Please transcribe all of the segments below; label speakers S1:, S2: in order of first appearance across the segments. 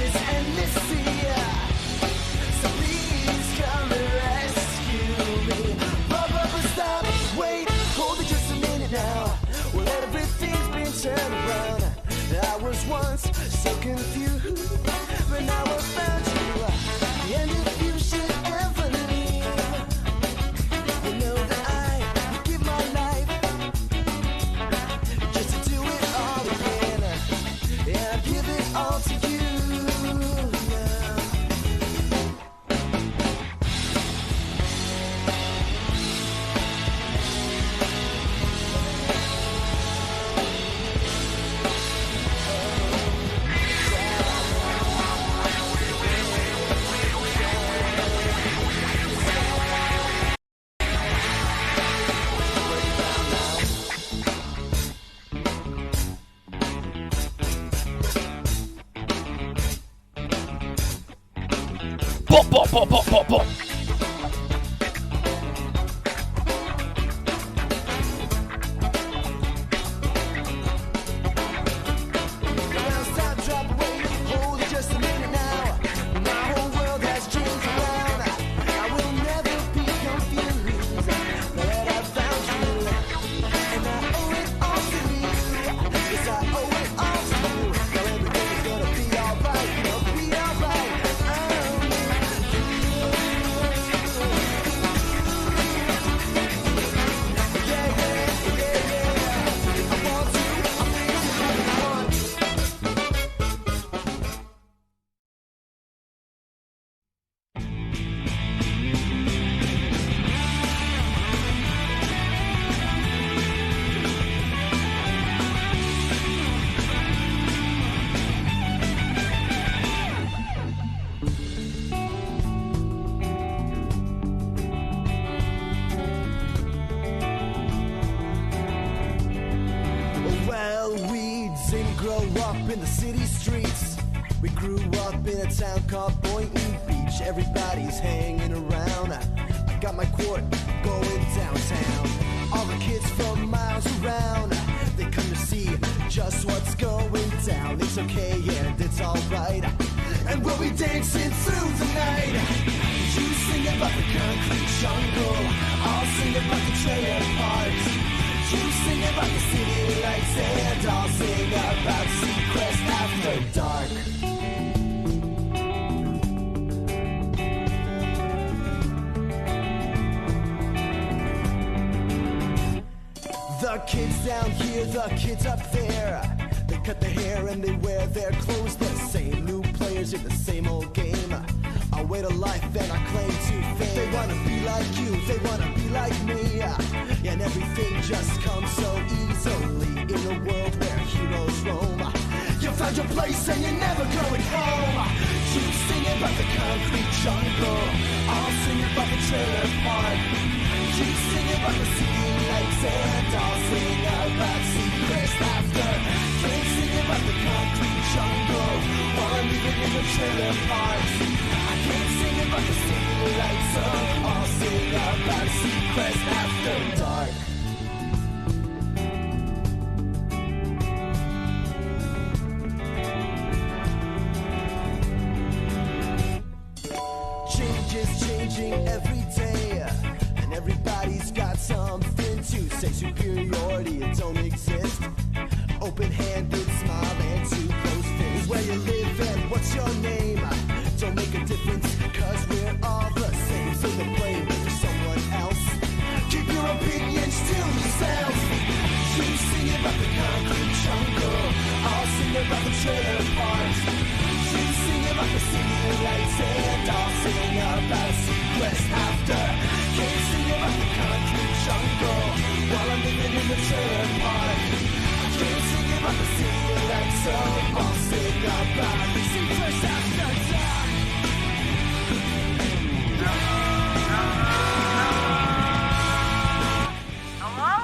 S1: this endless sea. So please come and rescue me. But stop, wait, hold it just a minute now. Well, everything's been turned around. I was once so confused, but now I found you. And if you should ever leave, you know that I would give my life just to do it all again. Yeah, I give it all to you now.
S2: Pop, pop, pop, pop, pop, pop.
S1: Now stop, drop, wait, hold it just a minute now. My whole world has changed around. I will never be confused that I found you. And I owe it all to you. Yes, I owe it all to you. Now everything's gonna be alright, gonna be alright. Well, we didn't grow up in the city streets. We grew up in a town called Boynton Beach. Everybody's hanging around. I got my court going downtown. All the kids from miles around, they come to see just what's going down. It's okay and it's alright, and we'll be dancing through the night. You sing about the concrete jungle, I'll sing about the trailer parks. You sing about the city lights, and I'll sing about Seacrest after dark. The kids down here, the kids up there, they cut their hair and they wear their clothes the same. New players in the same old game. Our way to life and our claim to fame. They wanna be like you, they wanna be like me, and everything just comes so easily in a world where heroes roam. You found your place and you're never going home. You sing about the concrete jungle, I'll sing about the trailer park. You sing about the city lights, and I'll sing about Seacrest after. Can't sing about the concrete jungle while I'm living in the trailer parks. I can't sing about the city lights, so I'll sing about Seacrest after dark. Changes changing every day, and everybody's got something to say. Superiority, it don't exist. Open-handed smile and two close fists. Where you live and what's your name don't make a difference, cause we're all the same. So the blame for someone else. Keep your opinions to yourself. You sing about the concrete jungle, I'll sing about the trailer parks. You sing about the city lights, and I'll sing about Seacrest after. Can't sing about the concrete jungle while I'm living in the trailer park. I can't sing about the city lights, so I'll sing about Seacrest after dark.
S3: Hello?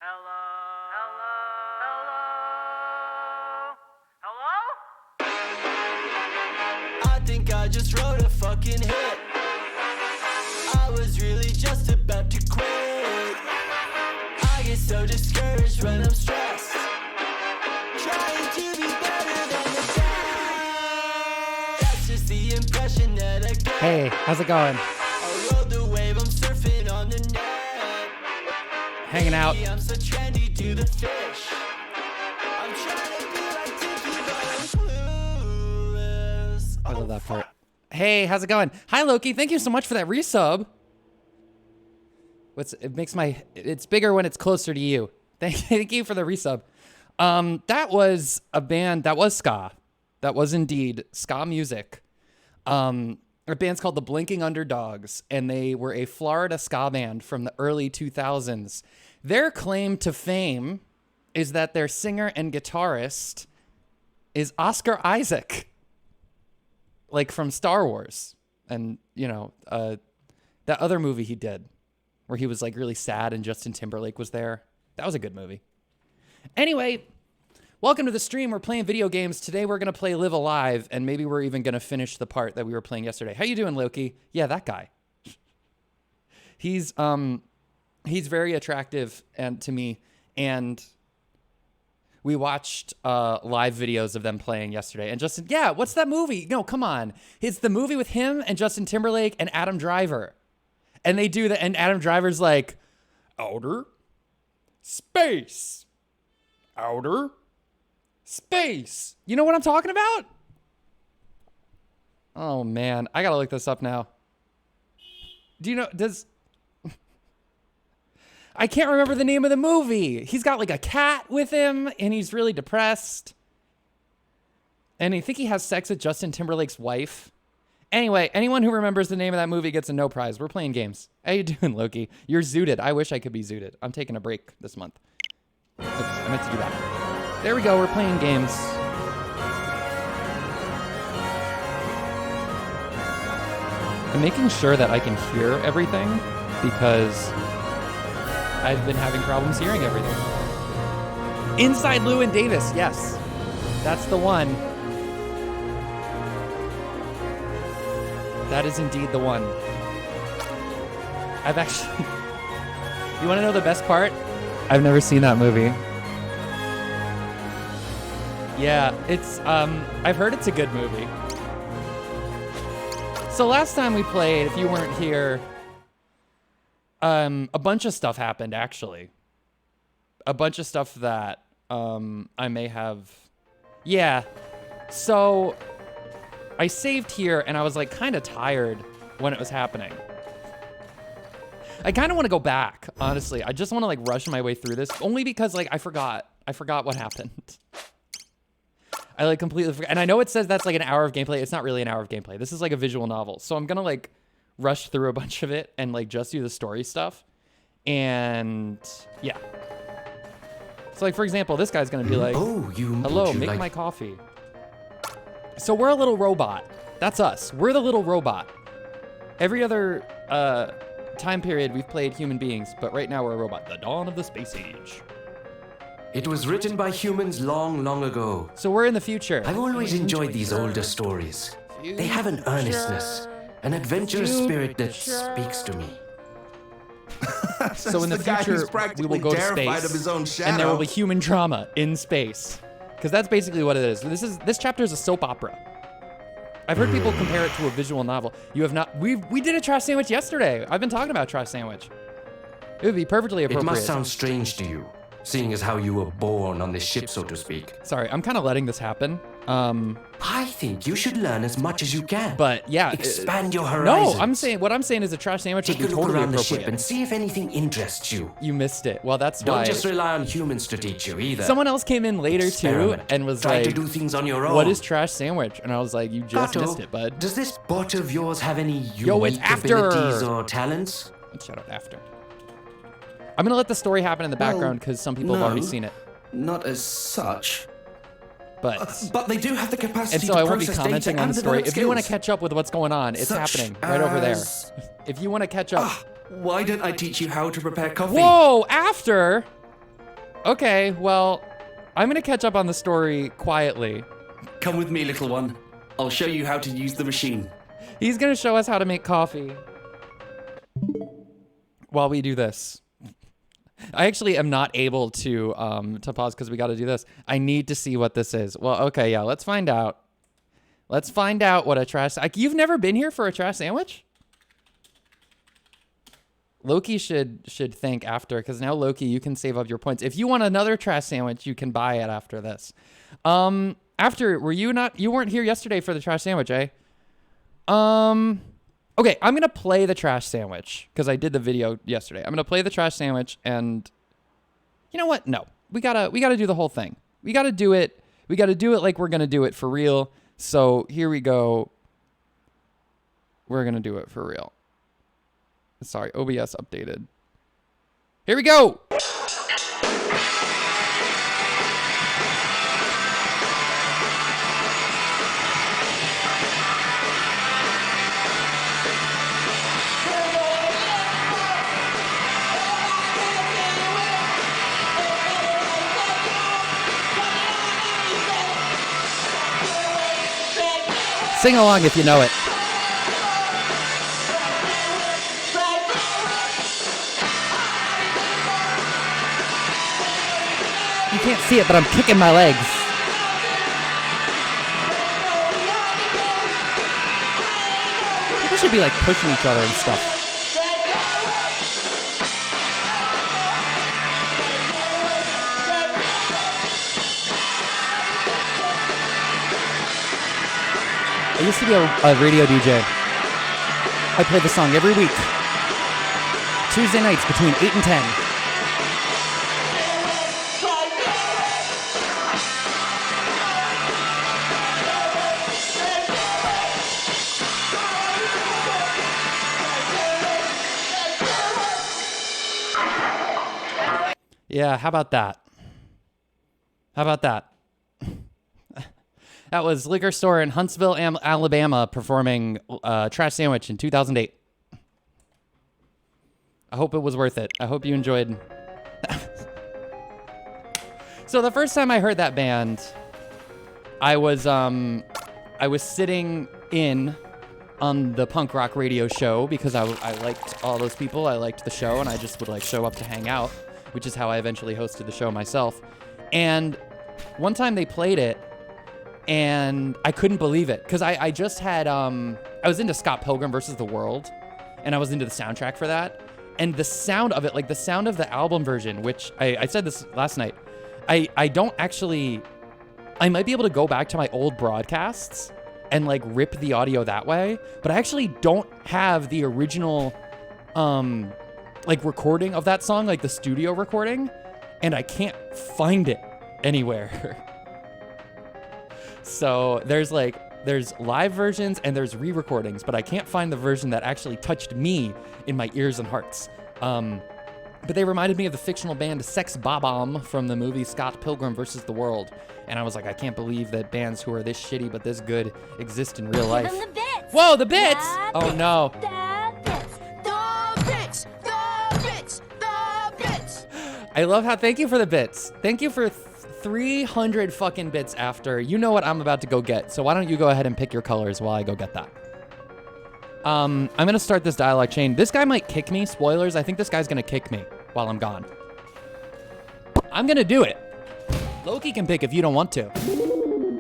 S3: Hello? Hello? Hello? Hello?
S1: I think I just wrote a fucking hit. I was really just about to quit. I get so discouraged when I'm stressed.
S4: Hey, how's it going?
S1: I rode the wave, I'm surfing on the net.
S4: Hanging out.
S1: I'm so trendy, do the fish. I'm trying to be like Tiki, but I'm clueless.
S4: I love that part. Hey, how's it going? Hi, Loki. Thank you so much for that resub. It's bigger when it's closer to you. Thank you for the resub. That was a band that was ska. That was indeed ska music. A band's called the Blinking Underdogs, and they were a Florida ska band from the early 2000s. Their claim to fame is that their singer and guitarist is Oscar Isaac, like from Star Wars, and that other movie he did where he was like really sad and Justin Timberlake was there. That was a good movie. Anyway, welcome to the stream. We're playing video games. Today we're going to play Live Alive, and maybe we're even going to finish the part that we were playing yesterday. How you doing, Loki? Yeah, that guy. He's very attractive to me, and we watched live videos of them playing yesterday. And Justin, yeah, what's that movie? No, come on. It's the movie with him and Justin Timberlake and Adam Driver. And they do that, and Adam Driver's like, outer space. Outer space. You know what I'm talking about? Oh, man. I got to look this up now. Do you know, I can't remember the name of the movie. He's got like a cat with him, and he's really depressed. And I think he has sex with Justin Timberlake's wife. Anyway, anyone who remembers the name of that movie gets a no prize. We're playing games. How you doing, Loki? You're zooted. I wish I could be zooted. I'm taking a break this month. Oops, I meant to do that. There we go. We're playing games. I'm making sure that I can hear everything because I've been having problems hearing everything. Inside Llewyn Davis. Yes, that's the one. That is indeed the one. I've actually... You want to know the best part? I've never seen that movie. Yeah, it's... I've heard it's a good movie. So last time we played, if you weren't here, a bunch of stuff happened, actually. A bunch of stuff that I may have... Yeah, so... I saved here, and I was like kind of tired when it was happening. I kind of want to go back, honestly. I just want to like rush my way through this, only because like I forgot what happened. I like completely forgot. And I know it says that's like an hour of gameplay. It's not really an hour of gameplay. This is like a visual novel. So I'm gonna like rush through a bunch of it and like just do the story stuff. And yeah. So like, for example, this guy's gonna be like, hello, make my coffee. So we're a little robot. That's us. We're the little robot. Every other time period we've played human beings, but right now we're a robot. The dawn of the space age.
S5: It was written by humans long, long ago.
S4: So we're in the future.
S5: I've always enjoyed these older stories. They have an earnestness, an adventurous spirit that speaks to me.
S4: So in the future, we will go to space, and there will be human drama in space. Because that's basically what it is. This chapter is a soap opera. I've heard people compare it to a visual novel. You have not. We did a trash sandwich yesterday. I've been talking about trash sandwich. It would be perfectly appropriate.
S5: It must sound strange to you, seeing as how you were born on this ship, so to speak.
S4: Sorry, I'm kind of letting this happen.
S5: I think you should learn as much as you can.
S4: But yeah,
S5: expand your horizons.
S4: No, what I'm saying is a trash sandwich would be
S5: Take a look
S4: totally
S5: around the
S4: appropriate.
S5: ship and see if anything interests you.
S4: You missed it. Well, that's why.
S5: Don't just rely on humans to teach you either.
S4: Someone else came in later too and was
S5: Try
S4: like,
S5: to do things on your own.
S4: "What is trash sandwich?" And I was like, "You just missed it, bud."
S5: Does this bot of yours have any unique abilities or talents?
S4: Shut up, after. I'm gonna let the story happen in the background because some people have already seen it.
S6: Not as such.
S4: But
S6: they do have the capacity
S4: and so I won't be commenting on the story. If you want to catch up with what's going on, it's happening right over there. If you want to catch up.
S6: Why don't I teach you how to prepare coffee?
S4: Whoa, after? Okay, well, I'm going to catch up on the story quietly.
S6: Come with me, little one. I'll show you how to use the machine.
S4: He's going to show us how to make coffee while we do this. I actually am not able to pause because we got to do this. I need to see what this is. Well, okay, yeah, let's find out Let's find out what a trash... You've never been here for a trash sandwich? Loki should thank after, because now, Loki, you can save up your points. If you want another trash sandwich, you can buy it after this. After, you weren't here yesterday for the trash sandwich, eh? Okay, I'm going to play the trash sandwich, because I did the video yesterday. I'm going to play the trash sandwich, and you know what? No, we gotta do the whole thing. We gotta do it like we're going to do it for real. So here we go. We're going to do it for real. Sorry, OBS updated. Here we go. Sing along if you know it. You can't see it, but I'm kicking my legs. People should be like pushing each other and stuff. I used to be a radio DJ. I play the song every week. Tuesday nights between 8 and 10. Yeah, how about that? How about that? That was Liquor Store in Huntsville, Alabama, performing Trash Sandwich in 2008. I hope it was worth it. I hope you enjoyed. So the first time I heard that band, I was sitting in on the punk rock radio show because I liked all those people. I liked the show, and I just would like show up to hang out, which is how I eventually hosted the show myself. And one time they played it, and I couldn't believe it because I just had I was into Scott Pilgrim versus the World, and I was into the soundtrack for that, and the sound of it, like the sound of the album version, which I said this last night, I don't actually, I might be able to go back to my old broadcasts and like rip the audio that way, but I actually don't have the original like recording of that song, like the studio recording, and I can't find it anywhere. So there's live versions and there's re-recordings, but I can't find the version that actually touched me in my ears and hearts. But they reminded me of the fictional band Sex Bob-omb from the movie Scott Pilgrim versus the World. And I was like, I can't believe that bands who are this shitty but this good exist in real life.
S7: Give 'em the bits.
S4: Whoa, the bits! Oh no.
S7: The bits.
S4: I love how, thank you for the bits. Thank you for 300 fucking bits after. You know what I'm about to go get, so why don't you go ahead and pick your colors while I go get that. I'm gonna start this dialogue chain. This guy might kick me, spoilers. I think this guy's gonna kick me while I'm gone. I'm gonna do it. Loki can pick if you don't want to.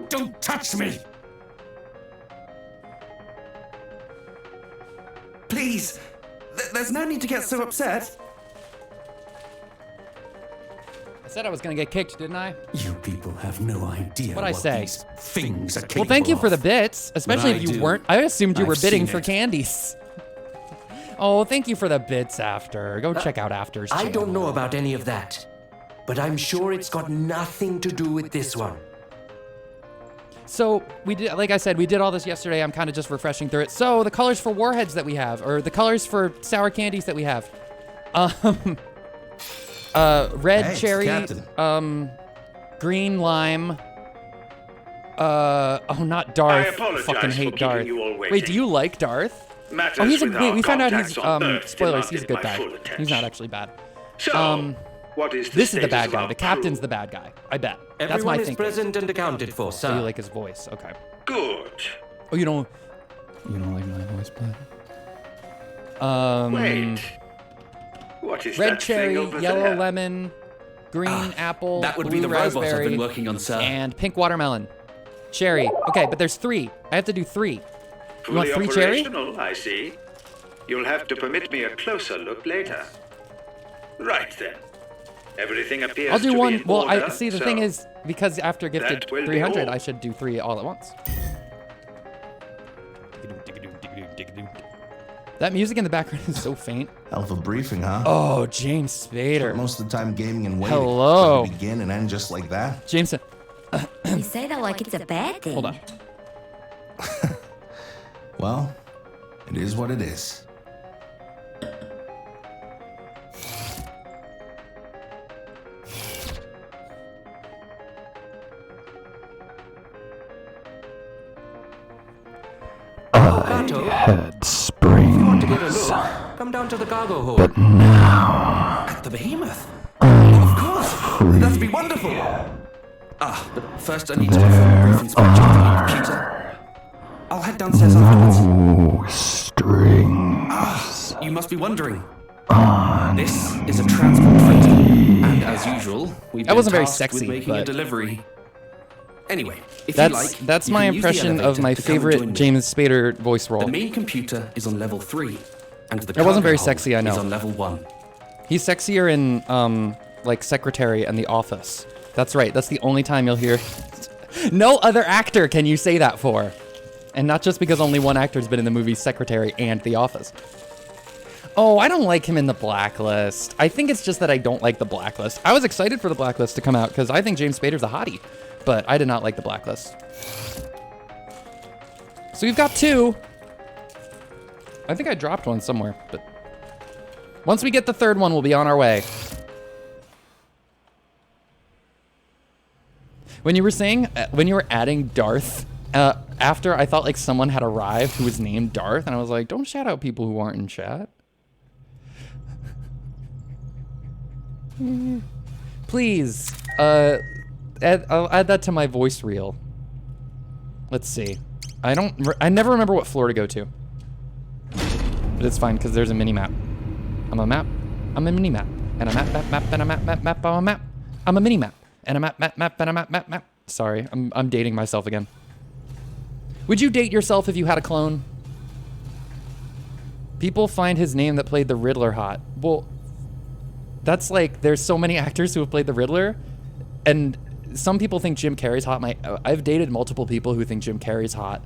S5: Don't touch me! Please! There's no need to get so upset.
S4: I said I was gonna get kicked, didn't I?
S5: You people have no idea
S4: What'd I say?
S5: these things are capable
S4: Well, thank you for the
S5: of.
S4: bits, especially
S5: But
S4: if
S5: I
S4: you
S5: do.
S4: weren't. I assumed you were
S5: I've
S4: bidding
S5: seen
S4: for
S5: it.
S4: candies. Oh, thank you for the bits after. Go check out After's
S5: I
S4: channel.
S5: don't know about any of that, but I'm sure it's got nothing to do with this one.
S4: So we did, like I said, we did all this yesterday. I'm kind of just refreshing through it. So the colors for warheads that we have, or the colors for sour candies that we have, red
S8: Hey,
S4: cherry,
S8: Captain.
S4: green lime. Oh, not Darth.
S9: I apologize
S4: Fucking
S9: for
S4: hate
S9: keeping
S4: Darth.
S9: you all
S4: Wait,
S9: waiting.
S4: do you like Darth?
S9: Matters
S4: Oh, he's a.
S9: with
S4: Wait,
S9: our
S4: we found out
S9: contacts
S4: he's
S9: on Earth
S4: spoilers. He's a
S9: demanded
S4: good
S9: my
S4: guy.
S9: full attention.
S4: He's not actually bad.
S9: So, what is the
S4: This is the
S9: status
S4: bad
S9: of
S4: guy.
S9: our
S4: The captain's
S9: crew?
S4: the bad guy. I bet. That's
S5: Everyone
S4: my
S5: is
S4: thinking.
S5: present and accounted for,
S4: So
S5: sir.
S4: you like his voice? Okay.
S9: Good.
S4: Oh, you don't like my voice, but.
S9: Wait. What is
S4: Red
S9: that
S4: cherry,
S9: thing over
S4: yellow
S9: there?
S4: lemon, green apple,
S6: That would
S4: blue
S6: be the robot I've
S4: raspberry,
S6: been working on, sir.
S4: and pink watermelon. Cherry. Okay, but there's 3. I have to do 3. You want
S9: Fully
S4: 3 cherry?
S9: operational, I see. You'll have to permit me a closer look later. Right then. Everything appears
S4: I'll do
S9: to
S4: 1.
S9: be in
S4: Well,
S9: order,
S4: I see the
S9: so
S4: thing is, because after gifted
S9: that will be
S4: 300,
S9: all.
S4: I should do 3 all at once. That music in the background is so faint.
S7: Alpha briefing, huh?
S4: Oh, James Spader.
S7: Most of the time gaming and waiting.
S4: Hello.
S7: For it to begin and end just like that.
S4: Jameson.
S8: You say that like it's a bad thing.
S4: Hold on.
S7: Well, it is what it is.
S5: Had springs. Come down to the cargo hold. But now... At the behemoth? Of course! That'd be wonderful! But first I need to perform a brief inspection of the computer. I'll head downstairs afterwards.
S6: Strings. You must be wondering. This is a transport freighter, and as usual, we've been
S4: wasn't very
S6: tasked
S4: sexy,
S6: with making a
S4: but-
S6: delivery. Anyway, if you like,
S4: That's
S6: you
S4: my
S6: can use the
S4: impression of
S6: elevator
S4: my
S6: to come and join
S4: favorite
S6: me.
S4: James Spader voice role.
S6: The main computer is on level 3, and the
S4: It wasn't very
S6: cargo
S4: sexy, I
S6: hold
S4: know.
S6: is on level 1.
S4: He's sexier in like Secretary and The Office. That's right. That's the only time you'll hear. No other actor can you say that for, and not just because only one actor's been in the movie Secretary and The Office. Oh, I don't like him in The Blacklist. I think it's just that I don't like The Blacklist. I was excited for The Blacklist to come out because I think James Spader's a hottie, but I did not like The Blacklist. So we've got 2. I think I dropped one somewhere, but once we get the 3rd one, we'll be on our way. When you were saying, when you were adding Darth, after I thought like someone had arrived who was named Darth, and I was like, don't shout out people who aren't in chat. Please, I'll add that to my voice reel. Let's see. I never remember what floor to go to. But it's fine, because there's a mini-map. I'm a map. I'm a mini-map. And a map, and a map, I'm a map. I'm a mini-map. And a map, and a map. Sorry, I'm dating myself again. Would you date yourself if you had a clone? People find his name that played the Riddler hot. Well, that's like, there's so many actors who have played the Riddler, and some people think Jim Carrey's hot. I've dated multiple people who think Jim Carrey's hot.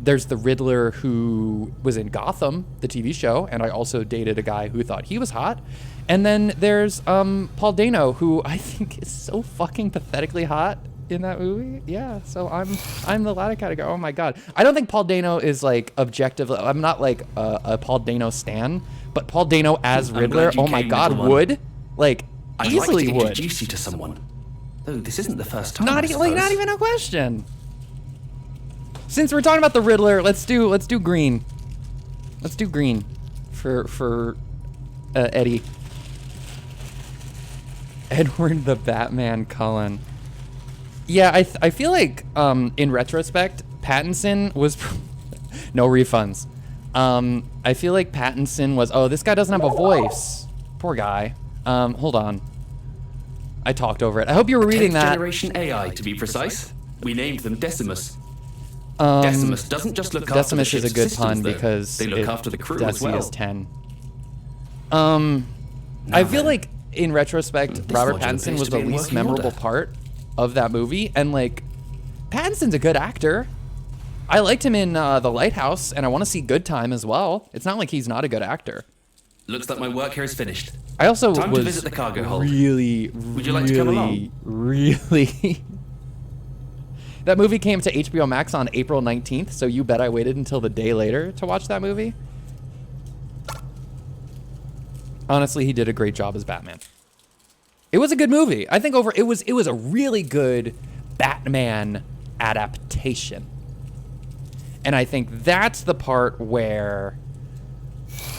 S4: There's the Riddler who was in Gotham, the TV show, and I also dated a guy who thought he was hot. And then there's Paul Dano, who I think is so fucking pathetically hot in that movie. Yeah, so I'm the latter category. Oh my god, I don't think Paul Dano is like objective. I'm not like a Paul Dano stan, but Paul Dano as Riddler, oh my god, would like
S6: I'd
S4: easily
S6: like to
S4: would.
S6: introduce you to someone. Though this isn't the first time.
S4: Not
S6: I
S4: not
S6: suppose.
S4: even a question. Since we're talking about the Riddler, let's do green. Let's do green for Eddie. Edward the Batman Cullen. Yeah, I feel like in retrospect, Pattinson was no refunds. I feel like Pattinson was, oh, this guy doesn't have a voice. Poor guy. Hold on. I talked over it. I hope you were reading
S6: 10th
S4: that.
S6: generation AI, to be precise. We named them Decimus. Decimus doesn't just look after the
S4: Decimus is a
S6: ship's
S4: good
S6: systems,
S4: pun
S6: though.
S4: because
S6: they look after the crew as
S4: Deci
S6: well.
S4: is 10. I feel like in retrospect,
S6: This
S4: Robert
S6: module
S4: Pattinson
S6: appears
S4: was
S6: to
S4: the
S6: be in
S4: least
S6: working
S4: memorable
S6: order.
S4: part of that movie, and like Pattinson's a good actor. I liked him in The Lighthouse, and I want to see Good Time as well. It's not like he's not a good actor.
S6: Looks like my work here is finished.
S4: I also
S6: Time to
S4: was
S6: visit the cargo hold.
S4: really,
S6: Would you like to come along?
S4: really. That movie came to HBO Max on April 19th, so you bet I waited until the day later to watch that movie. Honestly, he did a great job as Batman. It was a good movie. I think it was a really good Batman adaptation. And I think that's the part where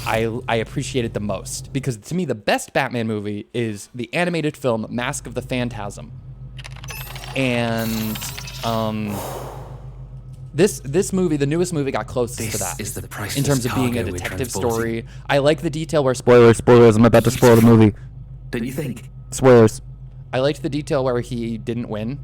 S4: I appreciate it the most, because to me the best Batman movie is the animated film Mask of the Phantasm. And this movie, the newest movie, got closest to that
S6: Is the priceless
S4: in terms of being a
S6: cargo we're
S4: detective
S6: transporting.
S4: story. I like the detail where spoilers, I'm about to spoil the movie.
S6: Don't you think?
S4: Spoilers. I liked the detail where he didn't win.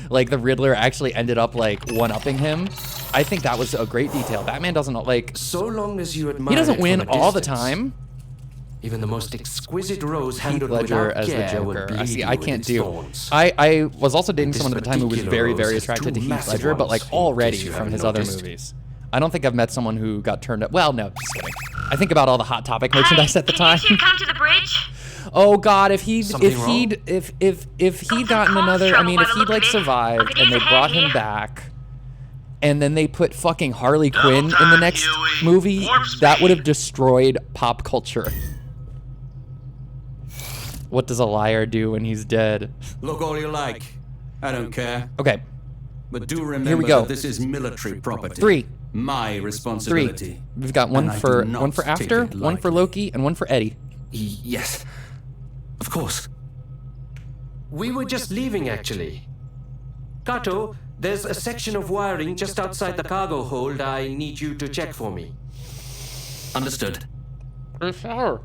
S4: like the Riddler actually ended up like one-upping him. I think that was a great detail. Batman doesn't like.
S5: So long as you admire
S4: He doesn't
S5: it
S4: win
S5: from a
S4: all the
S5: distance,
S4: time.
S5: Even the most exquisite rose
S4: Heath
S5: handled
S4: Ledger
S5: without
S4: as the
S5: care would
S4: Joker.
S5: bleed
S4: See,
S5: you
S4: I
S5: with
S4: can't
S5: its
S4: do.
S5: thorns.
S4: I was also dating
S5: This
S4: someone at the time who was
S5: particular
S4: very,
S5: rose
S4: very
S5: has
S4: attracted
S5: two
S4: to Heath
S5: massive
S4: Ledger, but
S5: ones,
S4: like
S5: in
S4: already
S5: case you
S4: from
S5: haven't
S4: his other
S5: noticed.
S4: movies. I don't think I've met someone who got turned up. Well, no, just kidding. I think about all the Hot Topic merchandise at the time.
S3: Can you two come to the bridge?
S4: Oh God, if he'd
S5: Something wrong?
S4: gotten another, I mean, if he'd like survived
S3: Okay,
S4: and they
S3: here's a
S4: brought
S3: hand
S4: him
S3: here.
S4: back, and then they put fucking Harley Quinn in the
S10: time,
S4: next
S10: Huey.
S4: movie,
S10: Warp
S4: that would
S10: speed.
S4: have destroyed pop culture. What does a liar do when he's dead?
S11: Look all you like. I don't care.
S4: Okay,
S11: But do remember
S4: Here we go.
S11: that this is military property.
S4: 3.
S11: My
S4: 3.
S11: responsibility.
S4: We've got one
S11: And I
S4: for
S11: do not take
S4: After,
S11: it
S4: one for
S11: lightly.
S4: Loki, and one for Eddie.
S5: Yes. Of course.
S12: We were just leaving, actually. Kato, there's a section of wiring just outside the cargo hold I need you to check for me.
S5: Understood.
S4: Sure.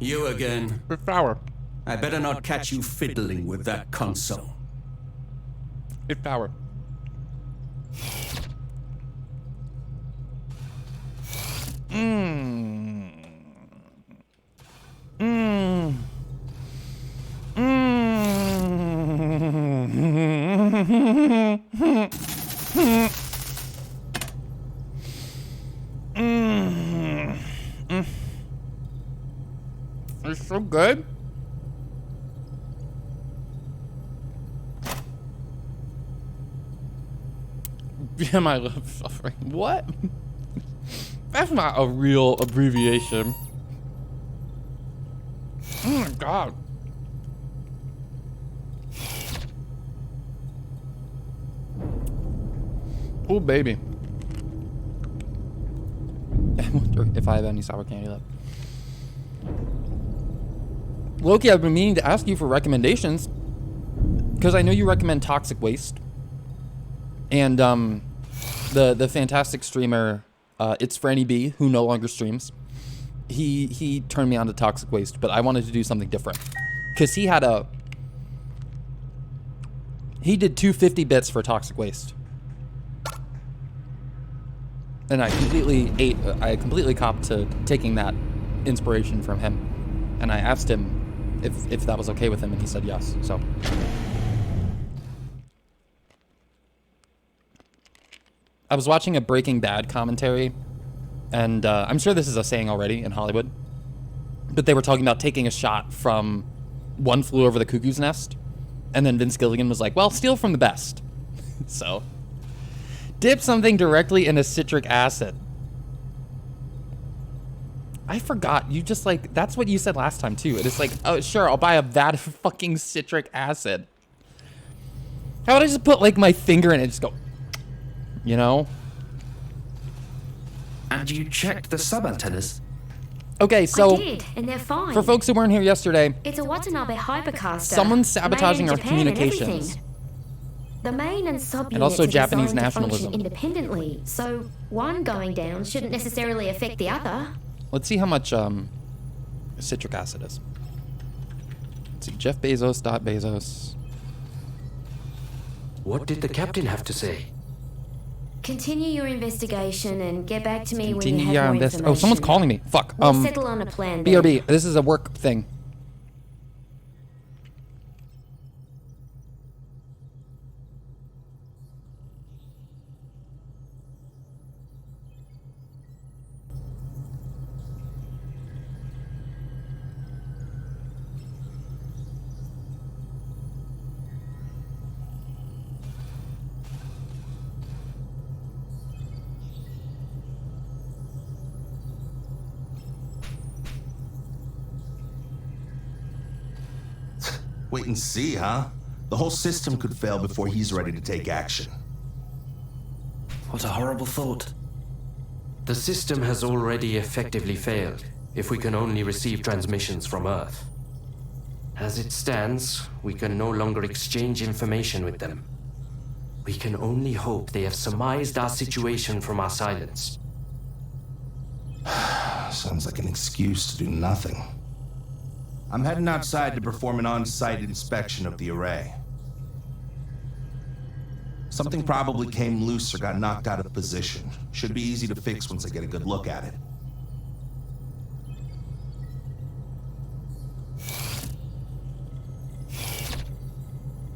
S11: You again.
S4: Power.
S11: I better not catch you fiddling with that console.
S4: It's power. It's so good. Yeah, my love suffering. What? That's not a real abbreviation. Oh my god. Oh baby. I wonder if I have any sour candy left. Loki, I've been meaning to ask you for recommendations because I know you recommend Toxic Waste and the fantastic streamer It's for Any B, who no longer streams. He turned me on to Toxic Waste, but I wanted to do something different because he did 250 bits for Toxic Waste, and I completely copped to taking that inspiration from him, and I asked him if that was okay with him, and he said yes. So I was watching a Breaking Bad commentary, and I'm sure this is a saying already in Hollywood, but they were talking about taking a shot from One Flew Over the Cuckoo's Nest, and then Vince Gilligan was like, well, steal from the best. So dip something directly into citric acid. I forgot. You just like, that's what you said last time too. It is like, oh sure, I'll buy a vat of fucking citric acid. How would I just put like my finger in it and just go, you know?
S5: And you checked the sub-antennas?
S4: Okay, so
S8: I did, and they're fine.
S4: for folks who weren't here yesterday,
S8: It's a Watanabe hypercaster.
S4: someone's sabotaging
S8: made in
S4: our
S8: Japan and
S4: communications.
S8: everything. The main and sub
S4: And also
S8: units are
S4: Japanese
S8: designed to function
S4: nationalism.
S8: independently, so one going down shouldn't necessarily affect the other.
S4: Let's see how much citric acid is. Let's see, Jeff Bezos, Dot Bezos.
S12: What did the captain have to say?
S8: Continue your investigation and get back to me when
S4: Continue
S8: you
S4: your
S8: have more
S4: invest-
S8: information.
S4: Oh, someone's calling me. Fuck.
S8: We'll settle on a plan then.
S4: BRB, this is a work thing.
S7: Wait and see, huh? The whole system could fail before he's ready to take action.
S5: What a horrible thought.
S12: The system has already effectively failed, if we can only receive transmissions from Earth. As it stands, we can no longer exchange information with them. We can only hope they have surmised our situation from our silence.
S7: Sounds like an excuse to do nothing. I'm heading outside to perform an on-site inspection of the array. Something probably came loose or got knocked out of position. Should be easy to fix once I get a good look at it.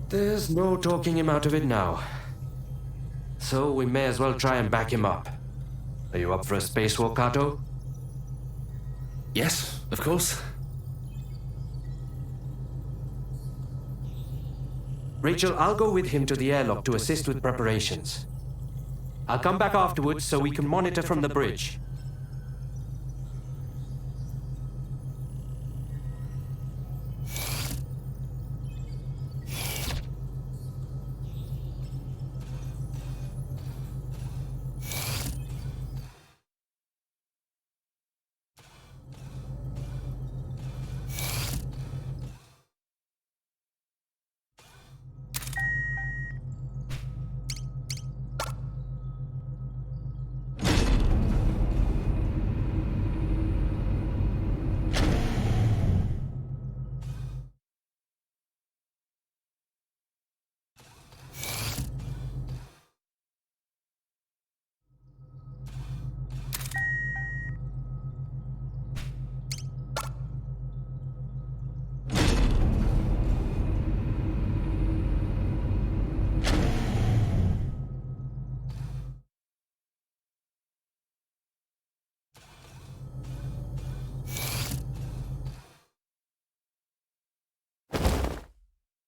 S12: There's no talking him out of it now. So we may as well try and back him up. Are you up for a spacewalk, Kato?
S6: Yes, of course.
S12: Rachel, I'll go with him to the airlock to assist with preparations. I'll come back afterwards so we can monitor from the bridge.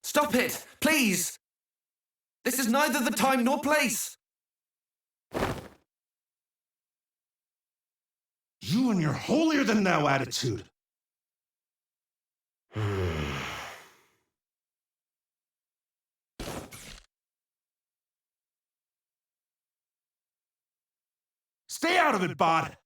S6: Stop it, please! This is neither the time nor place!
S7: You and your holier-than-thou attitude. Stay out of it, bot!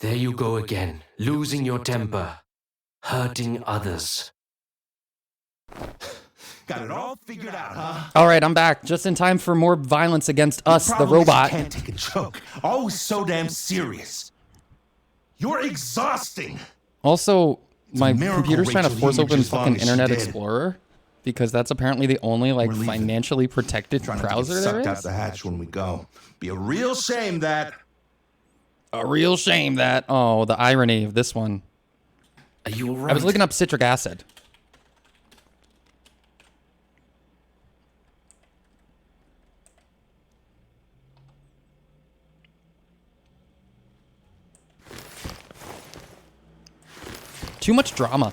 S12: There you go again, losing your temper, hurting others.
S7: Got it all figured out, huh?
S4: All right, I'm back. Just in time for more violence against us, the robot.
S7: Can't take a joke. Always so damn serious. You're exhausting.
S4: Also, my
S7: miracle
S4: computer's trying to
S7: Rachel
S4: force
S7: you
S4: open
S7: lived as long
S4: fucking
S7: as she
S4: Internet
S7: did.
S4: Explorer because that's apparently the only like
S7: We're leaving.
S4: financially protected
S7: Trying not to get
S4: browser there
S7: sucked out
S4: is.
S7: the hatch when we go. Be a real shame that.
S4: A real shame that. Oh, the irony of this one.
S6: Are you alright?
S4: I was looking up citric acid. Too much drama.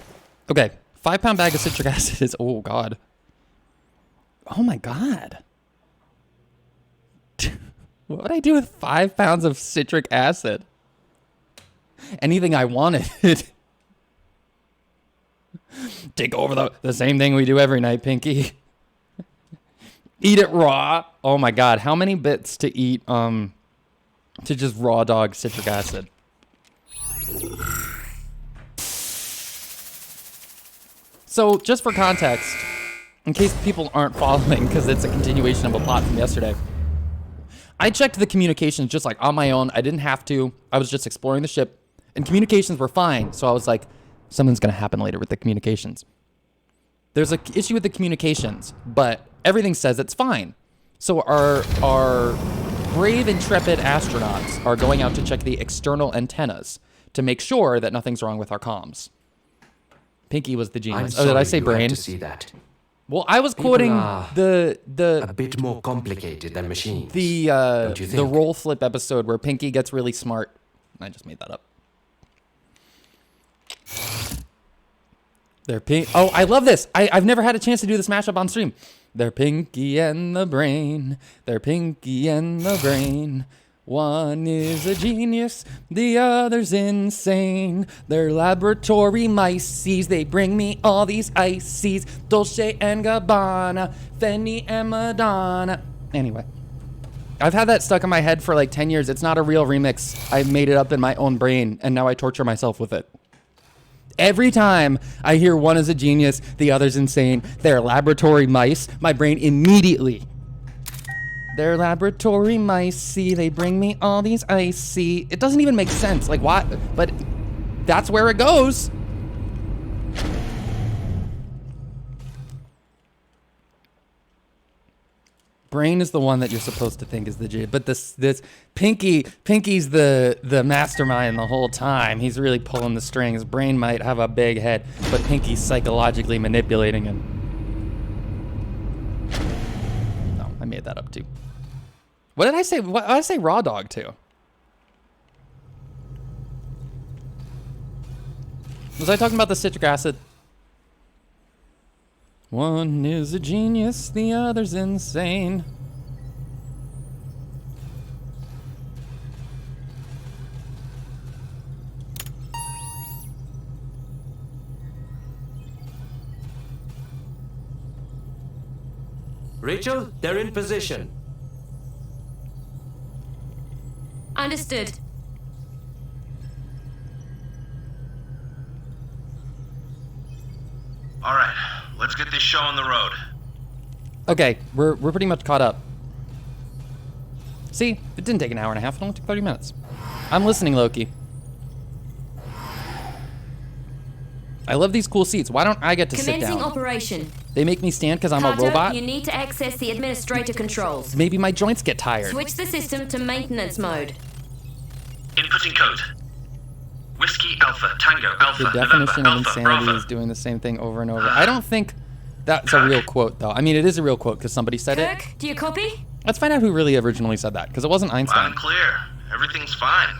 S4: Okay, 5-pound bag of citric acid is, oh God. Oh my God. What would I do with 5 pounds of citric acid? Anything I wanted. Take over the same thing we do every night, Pinky. Eat it raw. Oh my God, how many bits to eat to just raw dog citric acid? So, just for context, in case people aren't following, because it's a continuation of a plot from yesterday, I checked the communications just like on my own. I didn't have to. I was just exploring the ship, and communications were fine. So I was like, something's going to happen later with the communications. There's an issue with the communications, but everything says it's fine. So our brave, intrepid astronauts are going out to check the external antennas to make sure that nothing's wrong with our comms. Pinky was the genius. Oh, did I say
S12: you had
S4: brain?
S12: to see that.
S4: Well, I was
S12: People
S4: quoting
S12: are
S4: the
S12: a bit more complicated than machines.
S4: the
S12: don't you think?
S4: the roll flip episode where Pinky gets really smart. I just made that up. They're pink. Oh, I love this. I've never had a chance to do this mashup on stream. They're Pinky and the Brain. They're Pinky and the Brain. One is a genius, the other's insane. They're laboratory mices, they bring me all these ices. Dolce and Gabbana, Fendi and Madonna. Anyway, I've had that stuck in my head for like 10 years. It's not a real remix. I made it up in my own brain, and now I torture myself with it. Every time I hear one is a genius, the other's insane, they're laboratory mice, my brain immediately They're laboratory mice, see, they bring me all these icy. It doesn't even make sense, like what? But that's where it goes. Brain is the one that you're supposed to think is the G, but this Pinky's the mastermind the whole time. He's really pulling the strings. Brain might have a big head, but Pinky's psychologically manipulating him. No, I made that up too. What did I say? What did I say raw dog to? Was I talking about the citric acid? One is a genius, the other's insane.
S12: Rachel, they're in position.
S8: Understood.
S7: All right, let's get this show on the road.
S4: Okay, we're pretty much caught up. See, it didn't take an hour and a half, it only took 30 minutes. I'm listening, Loki. I love these cool seats. Why don't I get to sit down?
S8: Commencing operation.
S4: They make me stand because I'm
S8: Carter,
S4: a robot?
S8: you need to access the administrator controls.
S4: Maybe my joints get tired.
S8: Switch the system to maintenance mode.
S9: Inputting code. Whiskey Alpha, Tango Alpha,
S4: The definition
S9: November,
S4: of
S9: Alpha,
S4: insanity
S9: Bravo.
S4: is doing the same thing over and over. I don't think that's a real quote, though. I mean, it is a real quote because somebody said it.
S8: Kirk, do you copy?
S4: Let's find out who really originally said that, because it wasn't Einstein.
S7: I'm clear. Everything's fine.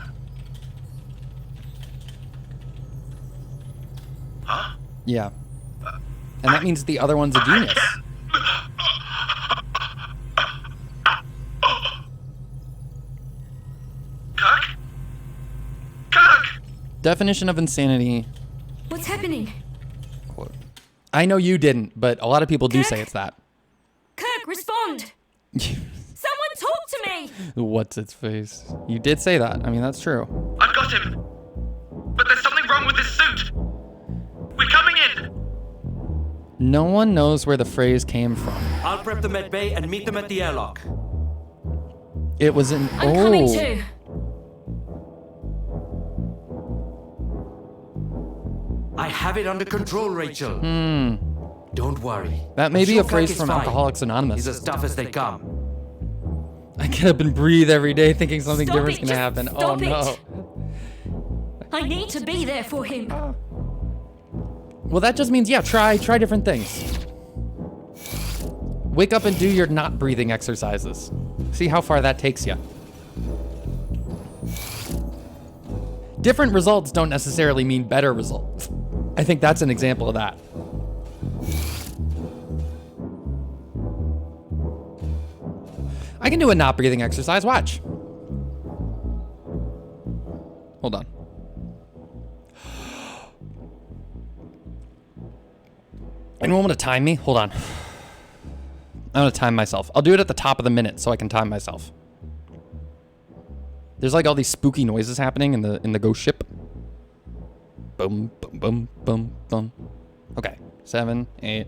S7: Huh?
S4: Yeah. And that means the other one's a genius.
S9: Kirk? Kirk!
S4: Definition of insanity.
S8: What's happening?
S4: Quote. I know you didn't, but a lot of people do
S8: Kirk?
S4: say it's that.
S8: Kirk, respond! Someone talk to me!
S4: What's its face? You did say that. I mean, that's true.
S9: I've got him. But there's something wrong with this suit. We're coming in.
S4: No one knows where the phrase came from.
S12: I'll prep the med bay and meet them at the airlock.
S4: It was in.
S8: I'm coming too.
S12: I have it under control, Rachel. Don't worry.
S4: That may
S12: I'm
S4: be
S12: sure
S4: a phrase
S12: Kirk is
S4: from
S12: fine.
S4: Alcoholics Anonymous.
S12: He's as tough as they come.
S4: I get up and breathe every day thinking something
S8: Stop
S4: different's
S8: it,
S4: gonna
S8: just
S4: happen.
S8: stop
S4: Oh no.
S8: it. I need to be there for him.
S4: Well, that just means, yeah, try different things. Wake up and do your not breathing exercises. See how far that takes you. Different results don't necessarily mean better results. I think that's an example of that. I can do a not breathing exercise. Watch. Hold on. Anyone want to time me? Hold on. I'm gonna time myself. I'll do it at the top of the minute so I can time myself. There's like all these spooky noises happening in the ghost ship. Boom, boom, boom, boom, boom. Okay, 7, 8.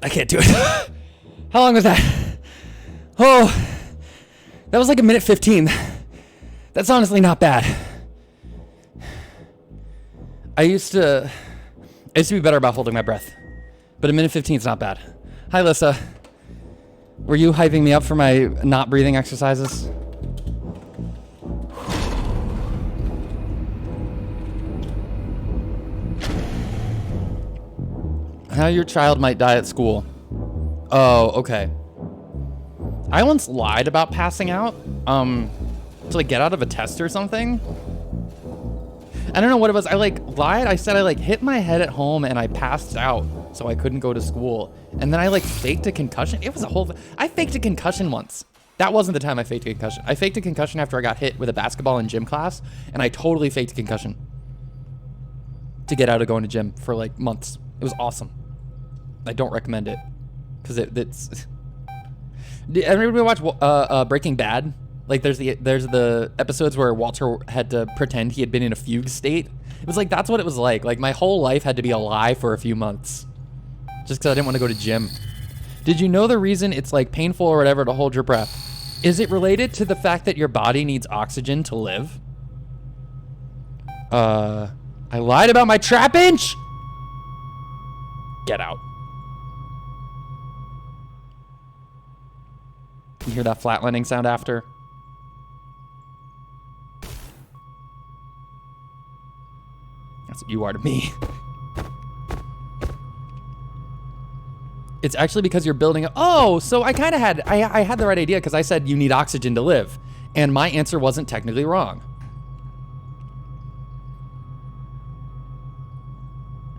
S4: I can't do it. How long was that? Oh, that was like a minute 15. That's honestly not bad. I used to be better about holding my breath, but a minute 15 is not bad. Hi, Lissa. Were you hyping me up for my not breathing exercises? How your child might die at school. Oh, okay. I once lied about passing out, to like get out of a test or something. I don't know what it was. I like lied. I said I like hit my head at home and I passed out, so I couldn't go to school. And then I like faked a concussion. It was a whole. I faked a concussion once. That wasn't the time I faked a concussion. I faked a concussion after I got hit with a basketball in gym class, and I totally faked a concussion to get out of going to gym for like months. It was awesome. I don't recommend it because it's. Did everybody watch Breaking Bad? Like there's the episodes where Walter had to pretend he had been in a fugue state. It was like that's what it was like. Like my whole life had to be a lie for a few months, just because I didn't want to go to gym. Did you know the reason it's like painful or whatever to hold your breath? Is it related to the fact that your body needs oxygen to live? I lied about my trap inch. Get out. Can you hear that flatlining sound after? That's what you are to me. It's actually because you're building a, oh, so I kind of had, I had the right idea because I said you need oxygen to live. And my answer wasn't technically wrong.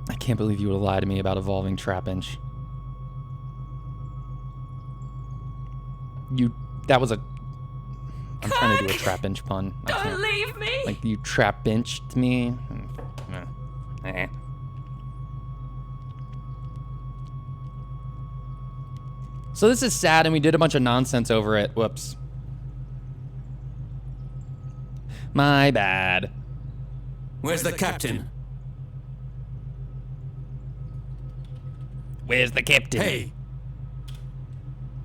S4: I can't believe you would lie to me about evolving trap inch. That was a, I'm trying to do a trap inch pun.
S10: Don't leave me.
S4: Like you trap inched me. So this is sad and we did a bunch of nonsense over it. Whoops. My bad.
S11: Where's the captain?
S4: Where's the captain?
S11: Hey.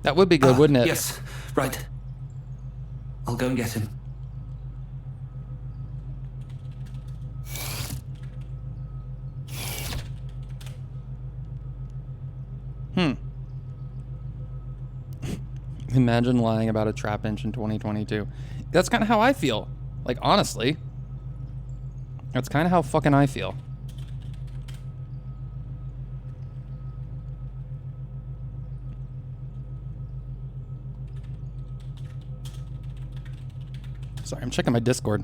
S4: That would be good, wouldn't it?
S6: Yes, right. I'll go and get him.
S4: Imagine lying about a trap inch in 2022. That's kind of how I feel. Like, honestly. That's kind of how fucking I feel. Sorry, I'm checking my Discord.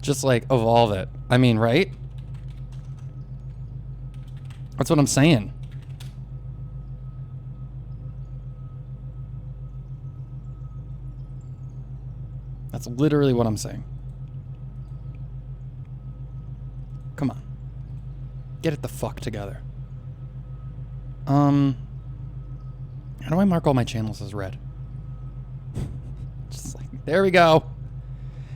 S4: Just like evolve it. I mean, right? That's what I'm saying. That's literally what I'm saying. Come on. Get it the fuck together. How do I mark all my channels as red? Just like, there we go.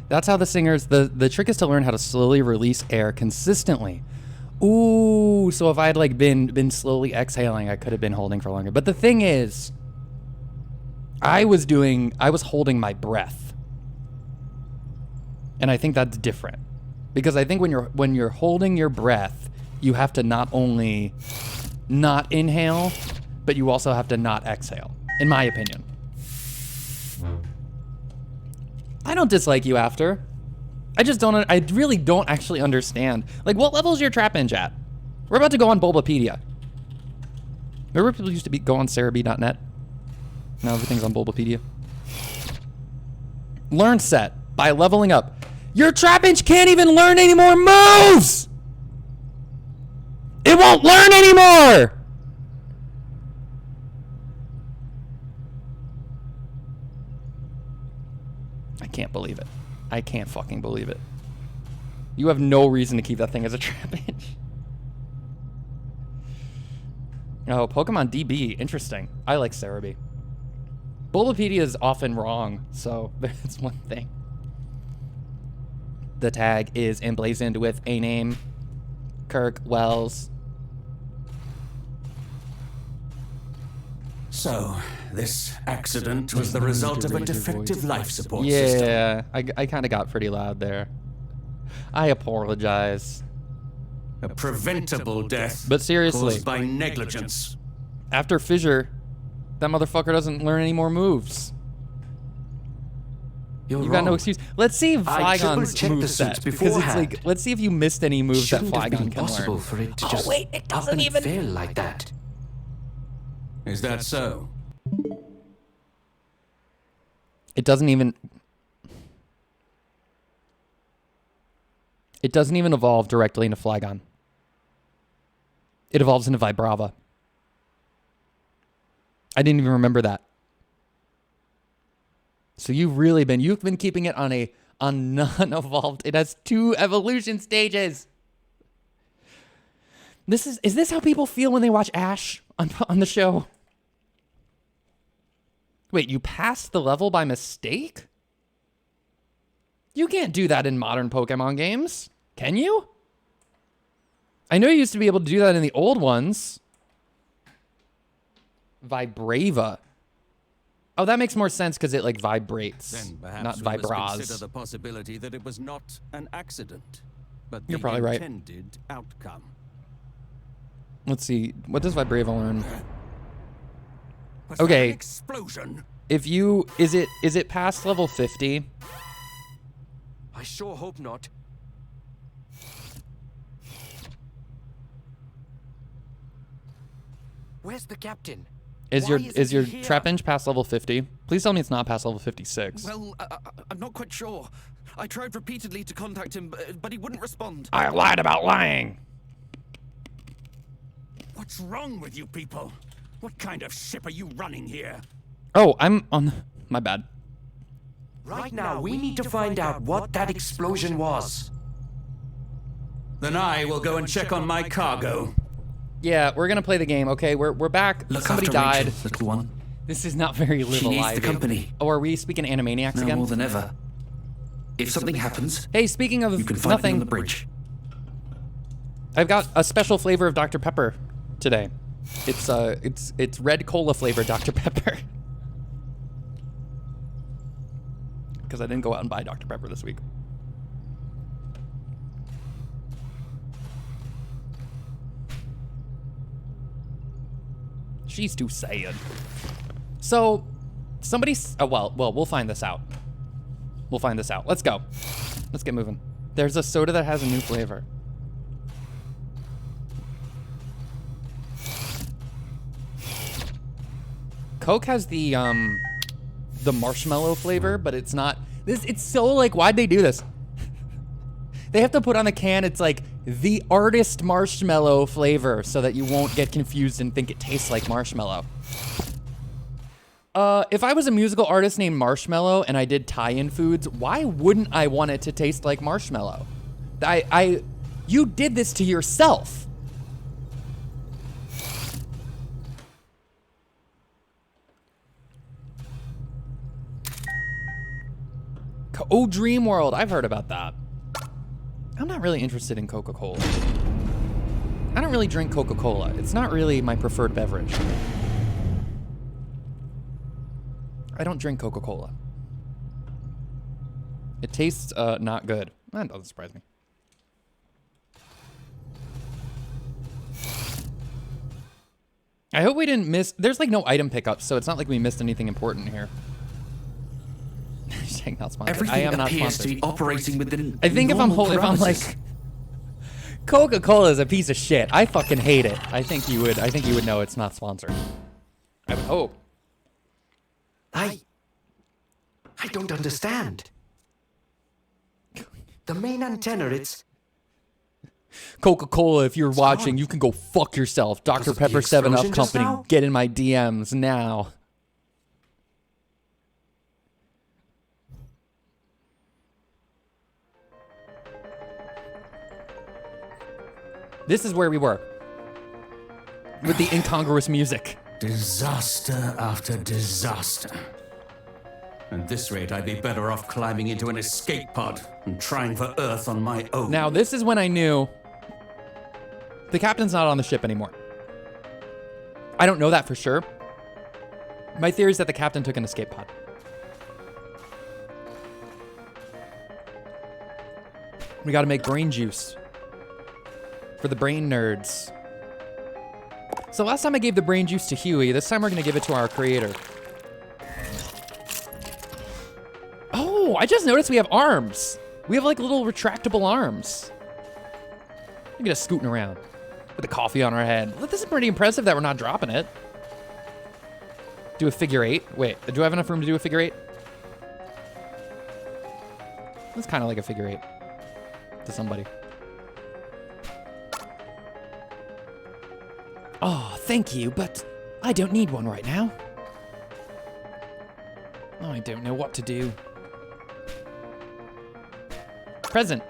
S4: That's how the singers, the trick is to learn how to slowly release air consistently. Ooh, so if I had like been slowly exhaling, I could have been holding for longer. But the thing is, I was holding my breath. And I think that's different. Because I think when you're holding your breath, you have to not only not inhale, but you also have to not exhale, in my opinion. I don't dislike you after. I really don't actually understand. Like, what level is your trap inch at? We're about to go on Bulbapedia. Remember people used to go on Cerebi.net? Now everything's on Bulbapedia. Learn set by leveling up. Your trap inch can't even learn any more moves! It won't learn anymore! I can't believe it. I can't fucking believe it. You have no reason to keep that thing as a trap inch. Oh, Pokemon DB. Interesting. I like Cerebi. Bulbapedia is often wrong, so that's one thing. The tag is emblazoned with a name. Kirk Wells.
S11: So, this accident was the result of a defective life support system.
S4: Yeah, I kind of got pretty loud there. I apologize.
S11: A preventable death,
S4: but seriously,
S11: caused by negligence.
S4: After fissure, that motherfucker doesn't learn any more moves.
S12: You
S4: got no excuse. Let's see if Flygon's moveset,
S12: because
S4: it's like, let's see if you missed any moves that Flygon can learn.
S12: For it to just
S4: wait, it doesn't even
S12: fail like that.
S11: Is that so?
S4: It doesn't even evolve directly into Flygon. It evolves into Vibrava. I didn't even remember that. So you've been keeping it on non-evolved. It has 2 evolution stages. Is this how people feel when they watch Ash on the show? Wait, you passed the level by mistake? You can't do that in modern Pokemon games, can you? I know you used to be able to do that in the old ones. Vibrava. Oh, that makes more sense because it like vibrates,
S11: Then
S4: not
S11: perhaps we must
S4: vibras.
S11: consider the possibility that it was not an accident, but
S4: You're
S11: the
S4: probably right.
S11: intended outcome.
S4: Let's see. What does Vibrava learn?
S11: Was
S4: Okay.
S11: that an explosion?
S4: If you is it past level 50?
S12: I sure hope not. Where's the captain?
S4: Is your Trapinch past level 50? Please tell me it's not past level 56.
S6: Well, I'm not quite sure. I tried repeatedly to contact him, but he wouldn't respond.
S4: I lied about lying.
S11: What's wrong with you people? What kind of ship are you running here?
S4: Oh, I'm on. My bad.
S12: Right now, we need to find out what that explosion was.
S11: Then I will go and check on my cargo.
S4: Yeah, we're gonna play the game. Okay, we're back.
S5: Look
S4: Somebody
S5: after
S4: died.
S5: Rachel, little one.
S4: This is not very live
S5: She needs
S4: alive.
S5: the company.
S4: Oh, are we speaking Animaniacs
S5: Now
S4: again?
S5: more than ever. If something happens,
S4: Hey, speaking of
S5: you can find me
S4: nothing,
S5: on the bridge.
S4: I've got a special flavor of Dr. Pepper today. It's red cola flavored Dr. Pepper. Because I didn't go out and buy Dr. Pepper this week. She's too sad. So, somebody's... Oh, well, we'll find this out. We'll find this out. Let's go. Let's get moving. There's a soda that has a new flavor. Coke has the marshmallow flavor, but it's not... It's so, like, why'd they do this? They have to put on the can, it's like, the artist marshmallow flavor, so that you won't get confused and think it tastes like marshmallow. If I was a musical artist named Marshmallow and I did tie-in foods, why wouldn't I want it to taste like marshmallow? You did this to yourself. Oh, Dream World. I've heard about that. I'm not really interested in Coca-Cola. I don't really drink Coca-Cola. It's not really my preferred beverage. I don't drink Coca-Cola. It tastes not good. That doesn't surprise me. I hope we didn't miss... There's like no item pickups, so it's not like we missed anything important here. Not sponsored.
S5: Everything
S4: I am not
S5: appears
S4: sponsored.
S5: to be operating within
S4: I think if I'm
S5: parameters.
S4: like Coca-Cola is a piece of shit. I fucking hate it. I think you would know it's not sponsored. I would hope.
S12: I don't understand. The main antenna, it's...
S4: Coca-Cola, if you're watching, you can go fuck yourself. Dr. Pepper 7-Up
S12: explosion just
S4: Company,
S12: now?
S4: get in my DMs now. This is where we were. With the incongruous music.
S11: Disaster after disaster. At this rate, I'd be better off climbing into an escape pod and trying for Earth on my own.
S4: Now, this is when I knew the captain's not on the ship anymore. I don't know that for sure, My theory is that the captain took an escape pod. We gotta make brain juice for the brain nerds. So last time I gave the brain juice to Huey, this time we're gonna give it to our creator. Oh, I just noticed we have arms. We have like little retractable arms. Look at us scooting around with the coffee on our head. This is pretty impressive that we're not dropping it. Do a figure 8. Wait, do I have enough room to do a figure 8? That's kind of like a figure 8 to somebody. Oh, thank you, but I don't need one right now. Oh, I don't know what to do. Present.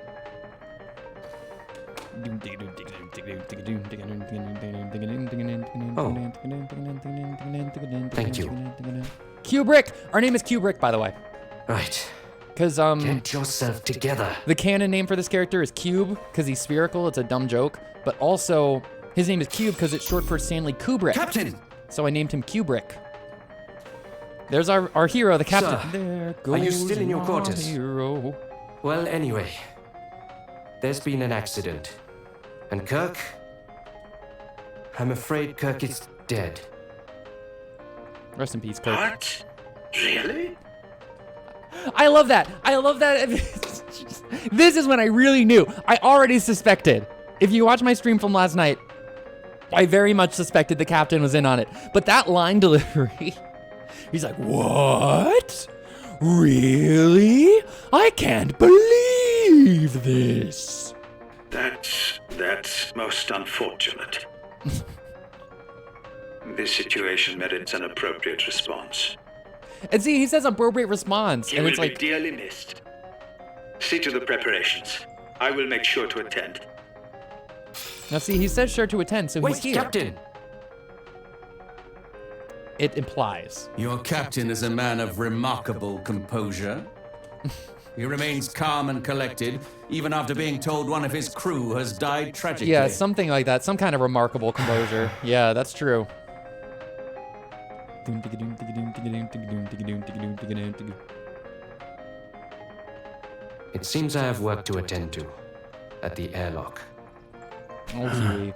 S12: Oh. Thank you.
S4: Kubrick! Our name is Kubrick, by the way.
S12: Right.
S4: Because,
S12: Get yourself together.
S4: the canon name for this character is Cube, because he's spherical. It's a dumb joke. But also, his name is Cube because it's short for Stanley Kubrick.
S6: Captain!
S4: So I named him Kubrick. There's our hero, the captain.
S12: Sir,
S4: There
S12: are you
S4: goes
S12: still in your
S4: my
S12: quarters?
S4: hero.
S12: Well, anyway, there's been an accident. And Kirk? I'm afraid Kirk is dead.
S4: Rest in peace, Kirk.
S9: What? Really?
S4: I love that. I love that. This is when I really knew. I already suspected. If you watch my stream from last night, I very much suspected the captain was in on it. But that line delivery, he's like, what? Really? I can't believe this.
S9: That's most unfortunate. This situation merits an appropriate response.
S4: And see, he says appropriate response,
S9: You
S4: and
S9: will
S4: it's
S9: be
S4: like,
S9: dearly missed. See to the preparations. I will make sure to attend.
S4: now see, he says sure to attend, so
S12: Wait,
S4: he's here.
S12: Captain!
S4: It implies.
S11: Your captain is a man of remarkable composure. He remains calm and collected, even after being told one of his crew has died tragically.
S4: Yeah, something like that. Some kind of remarkable composure. Yeah, that's true.
S12: It seems I have work to attend to at the airlock.
S4: Okay.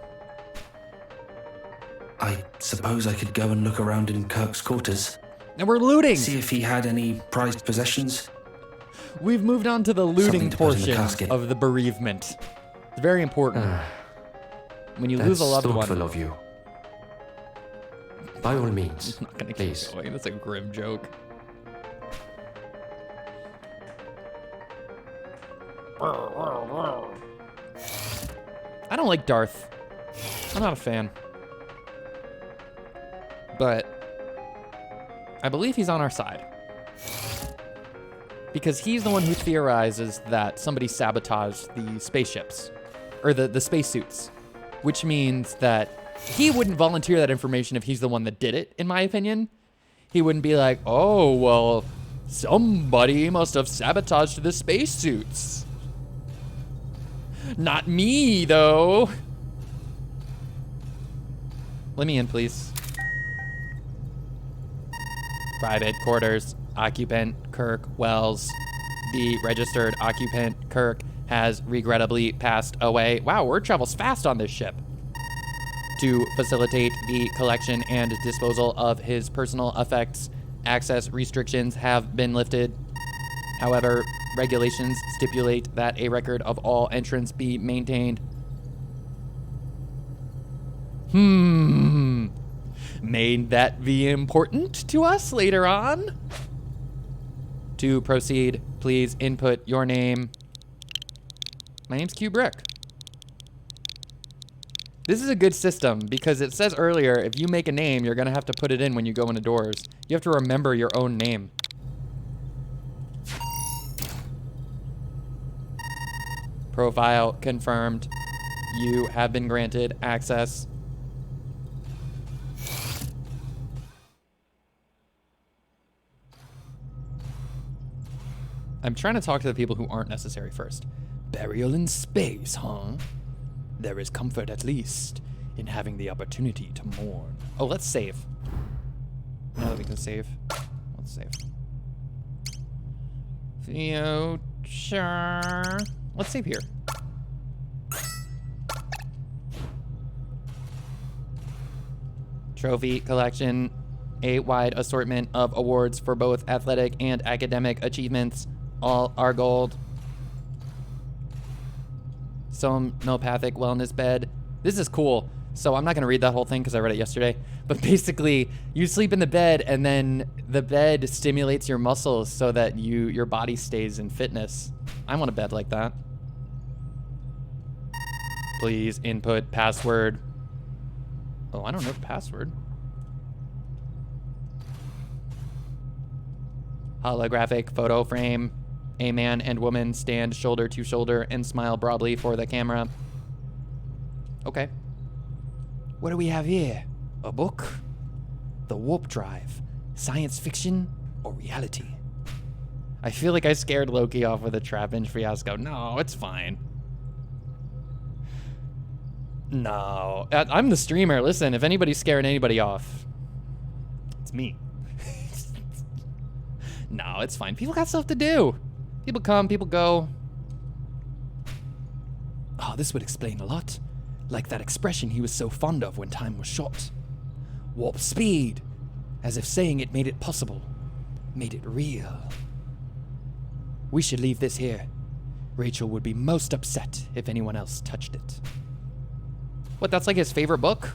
S6: I suppose I could go and look around in Kirk's quarters.
S4: And we're looting.
S6: See if he had any prized possessions.
S4: We've moved on to the looting
S6: Something to put in the
S4: portion
S6: casket.
S4: of the bereavement. It's very important. When you
S12: That's
S4: lose a loved
S12: thoughtful
S4: one.
S12: of you. By all means,
S4: I'm not gonna keep
S12: please.
S4: going. That's a grim joke. I don't like Darth. I'm not a fan. But I believe he's on our side. Because he's the one who theorizes that somebody sabotaged the spaceships. Or the spacesuits. Which means that he wouldn't volunteer that information if he's the one that did it, in my opinion. He wouldn't be like, oh, well, somebody must have sabotaged the spacesuits. Not me, though. Let me in, please. Private quarters, occupant Kirk Wells. The registered occupant Kirk has regrettably passed away. Wow, word travels fast on this ship. To facilitate the collection and disposal of his personal effects, access restrictions have been lifted. However, regulations stipulate that a record of all entrants be maintained. May that be important to us later on? To proceed, please input your name. My name's Kubrick. This is a good system because it says earlier, if you make a name, you're gonna have to put it in when you go into doors. You have to remember your own name. Profile confirmed. You have been granted access. I'm trying to talk to the people who aren't necessary first. Burial in space, huh? There is comfort, at least, in having the opportunity to mourn. Oh, let's save. Now that we can save. Let's save. Future. Let's save here. Trophy collection. A wide assortment of awards for both athletic and academic achievements. All are gold. Somnopathic wellness bed. This is cool. So I'm not going to read that whole thing because I read it yesterday. But basically, you sleep in the bed and then the bed stimulates your muscles so that your body stays in fitness. I want a bed like that. Please input password. Oh, I don't know the password. Holographic photo frame. A man and woman stand shoulder to shoulder and smile broadly for the camera. Okay. What do we have here? A book? The Warp Drive. Science fiction or reality? I feel like I scared Loki off with a trap inch fiasco. No, it's fine. No. I'm the streamer. Listen, if anybody's scaring anybody off, it's me. No, it's fine. People got stuff to do. People come, people go. Oh, this would explain a lot. Like that expression he was so fond of when time was short. Warp speed. As if saying it made it possible. Made it real. We should leave this here. Rachel would be most upset if anyone else touched it. What, that's like his favorite book?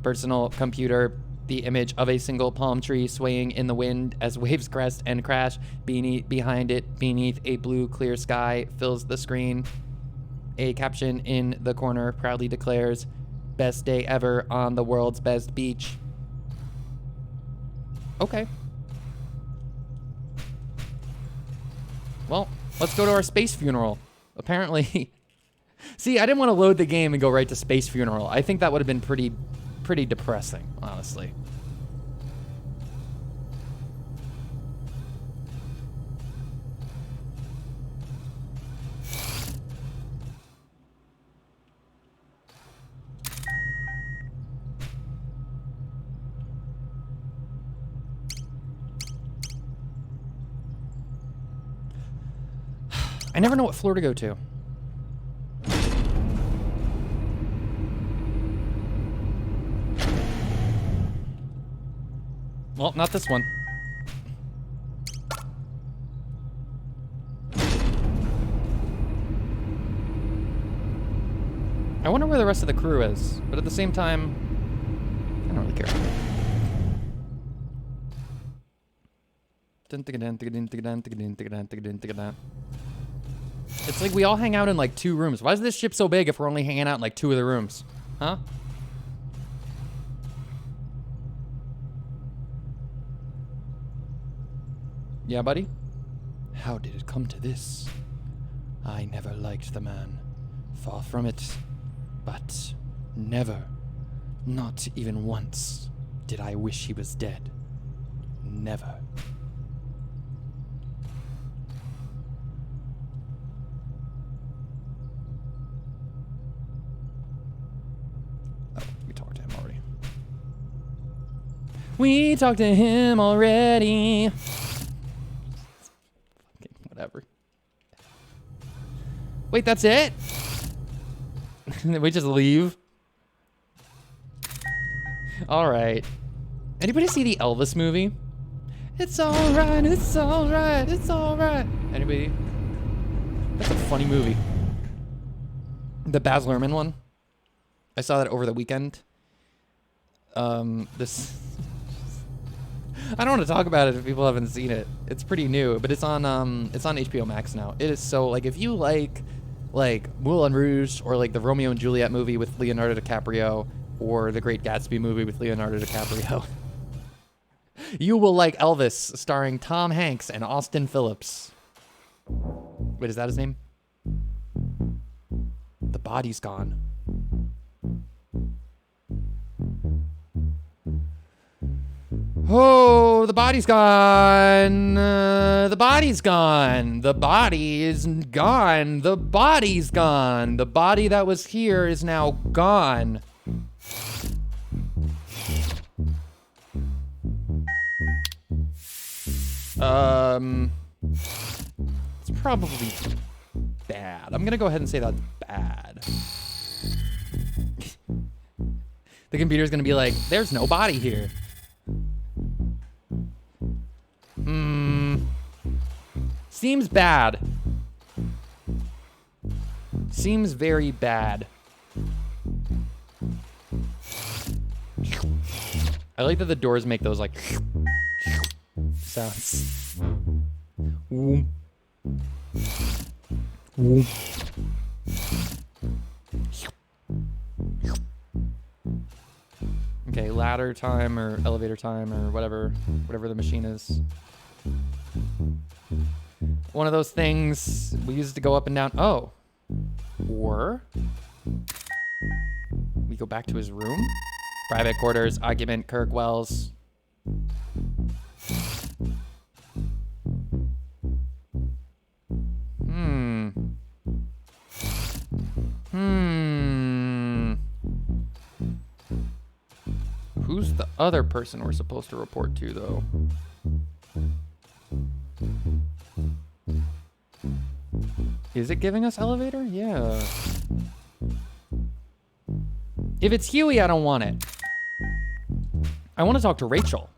S4: Personal computer. The image of a single palm tree swaying in the wind as waves crest and crash. Behind it, beneath a blue clear sky, fills the screen. A caption in the corner proudly declares, "Best day ever on the world's best beach." Okay. Well, let's go to our space funeral. Apparently, see, I didn't want to load the game and go right to space funeral. I think that would have been pretty depressing, honestly. I never know what floor to go to. Well, not this one. I wonder where the rest of the crew is, but at the same time, I don't really care. It's like we all hang out in like 2 rooms. Why is this ship so big if we're only hanging out in like 2 of the rooms? Huh? Yeah, buddy? How did it come to this? I never liked the man. Far from it. But never, not even once, did I wish he was dead. Never. Oh, we talked to him already. We talked to him already. Whatever. Wait, that's it? We just leave? Alright. Anybody see the Elvis movie? It's alright, it's alright, it's alright. Anybody? That's a funny movie. The Baz Luhrmann one. I saw that over the weekend. This... I don't want to talk about it if people haven't seen it. It's pretty new, but it's on HBO Max now. It is so, like, if you like Moulin Rouge or like the Romeo and Juliet movie with Leonardo DiCaprio or the Great Gatsby movie with Leonardo DiCaprio, you will like Elvis starring Tom Hanks and Austin Phillips. Wait, is that his name? The body's gone. Oh, the body's gone. The body's gone. The body is gone. The body's gone. The body that was here is now gone. It's probably bad. I'm gonna go ahead and say that's bad. The computer's gonna be like, there's no body here. Seems bad. Seems very bad. I like that the doors make those like sounds. Whoom. Whoom. Okay, ladder time or elevator time or whatever the machine is. One of those things we use to go up and down. Oh. Or we go back to his room. Private quarters, occupant, Kirk Wells. Who's the other person we're supposed to report to, though? Is it giving us elevator? Yeah. If it's Huey, I don't want it. I want to talk to Rachel.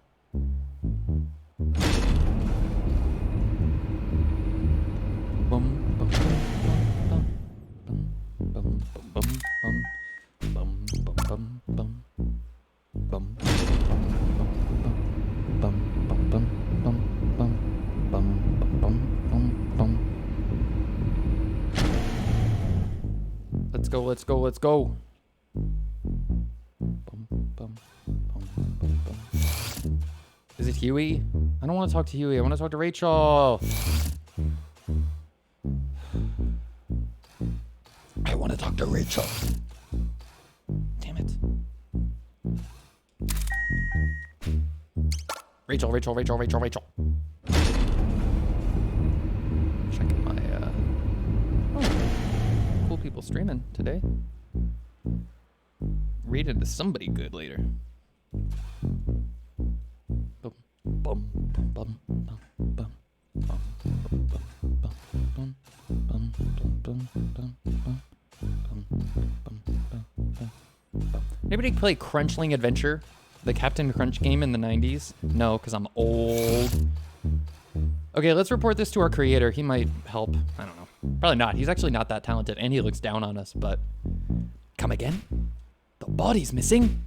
S4: Let's go, let's go. Is it Huey? I don't want to talk to Huey. I want to talk to Rachel. I want to talk to Rachel. Damn it. Rachel. Checking my, cool people streaming today. Read it to somebody good later. Anybody play Crunchling Adventure? The Captain Crunch game in the 90s? No, because I'm old. Okay, let's report this to our creator. He might help. I don't know. Probably not. He's actually not that talented, and he looks down on us, but... Come again? The body's missing?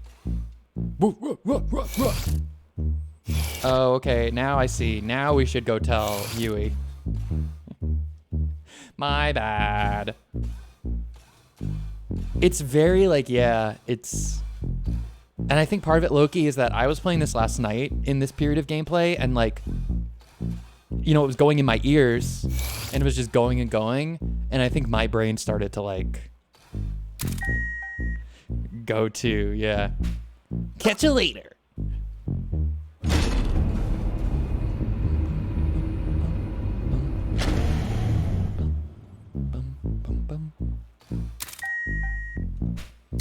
S4: Oh, okay. Now I see. Now we should go tell Huey. My bad. It's very, like, yeah, it's... And I think part of it, Loki, is that I was playing this last night in this period of gameplay, and, like... You know, it was going in my ears, and it was just going and going, and I think my brain started to, like... Go to, yeah. Catch you later.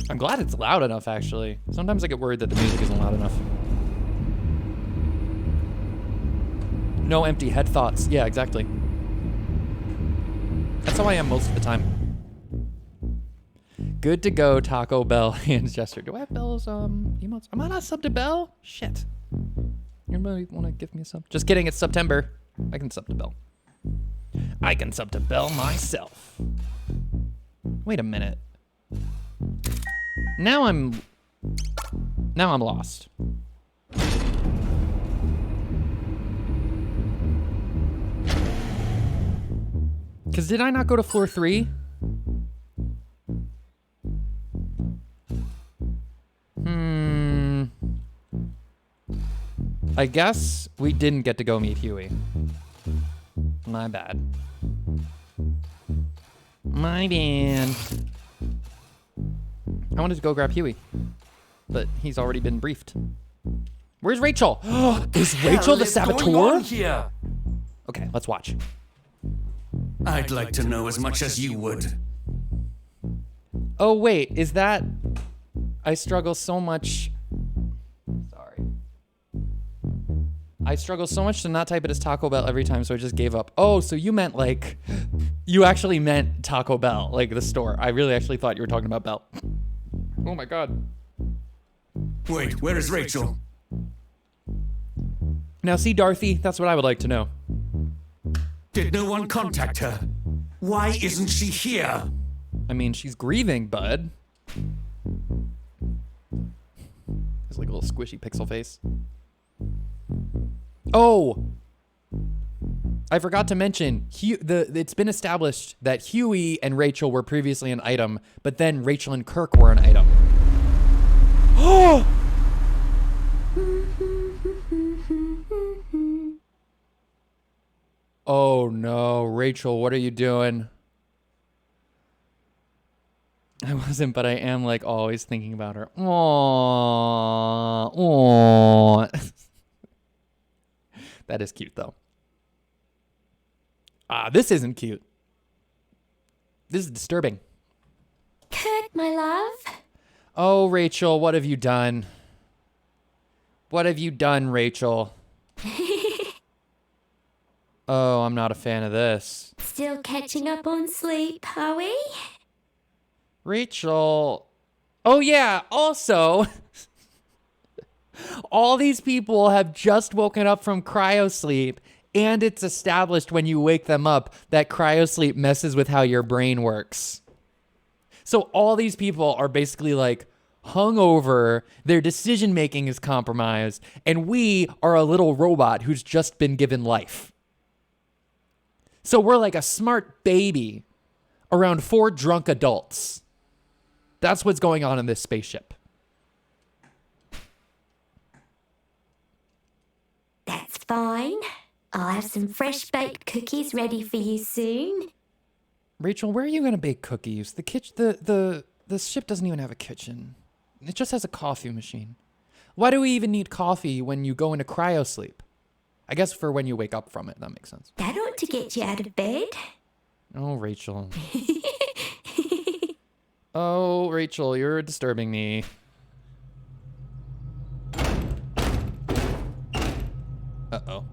S4: I'm glad it's loud enough, actually. Sometimes I get worried that the music isn't loud enough. No empty head thoughts. Yeah, exactly. That's how I am most of the time. Good to go, Taco Bell hands gesture. Do I have Bell's emotes? Am I not sub to Bell? Shit. Anybody want to give me a sub? Just kidding, it's September. I can sub to Bell. I can sub to Bell myself. Wait a minute. Now I'm lost. Because did I not go to floor 3? I guess we didn't get to go meet Huey. My bad. My bad. I wanted to go grab Huey, but he's already been briefed. Where's Rachel? Is Rachel the saboteur? Okay, let's watch.
S11: I'd like to know as much as you would.
S4: Oh, wait, is that... I struggle so much... Sorry. I struggle so much to not type it as Taco Bell every time, so I just gave up. Oh, so you meant like, you actually meant Taco Bell, like the store. I really actually thought you were talking about Bell. Oh my God.
S11: Wait, where is Rachel?
S4: Now see, Dorothy, that's what I would like to know.
S11: Did no one contact her? Why isn't she here?
S4: I mean, she's grieving, bud. It's like a little squishy pixel face. Oh! I forgot to mention, it's been established that Huey and Rachel were previously an item, but then Rachel and Kirk were an item. Oh! Oh no, Rachel, what are you doing? I wasn't, but I am like always thinking about her. Aww. Aww. That is cute though. Ah, this isn't cute. This is disturbing.
S8: Kirk, my love.
S4: Oh, Rachel, what have you done? What have you done, Rachel? Oh, I'm not a fan of this.
S8: Still catching up on sleep, are we?
S4: Rachel. Oh, yeah. Also, all these people have just woken up from cryosleep, and it's established when you wake them up that cryosleep messes with how your brain works. So all these people are basically like hungover, their decision making is compromised, and we are a little robot who's just been given life. So we're like a smart baby around 4 drunk adults. That's what's going on in this spaceship.
S8: That's fine. I'll have some fresh baked cookies ready for you soon.
S4: Rachel, where are you gonna bake cookies? The ship doesn't even have a kitchen. It just has a coffee machine. Why do we even need coffee when you go into cryosleep? I guess for when you wake up from it, that makes sense.
S8: That ought to get you out of bed.
S4: Oh, Rachel. Oh, Rachel, you're disturbing me. Uh-oh.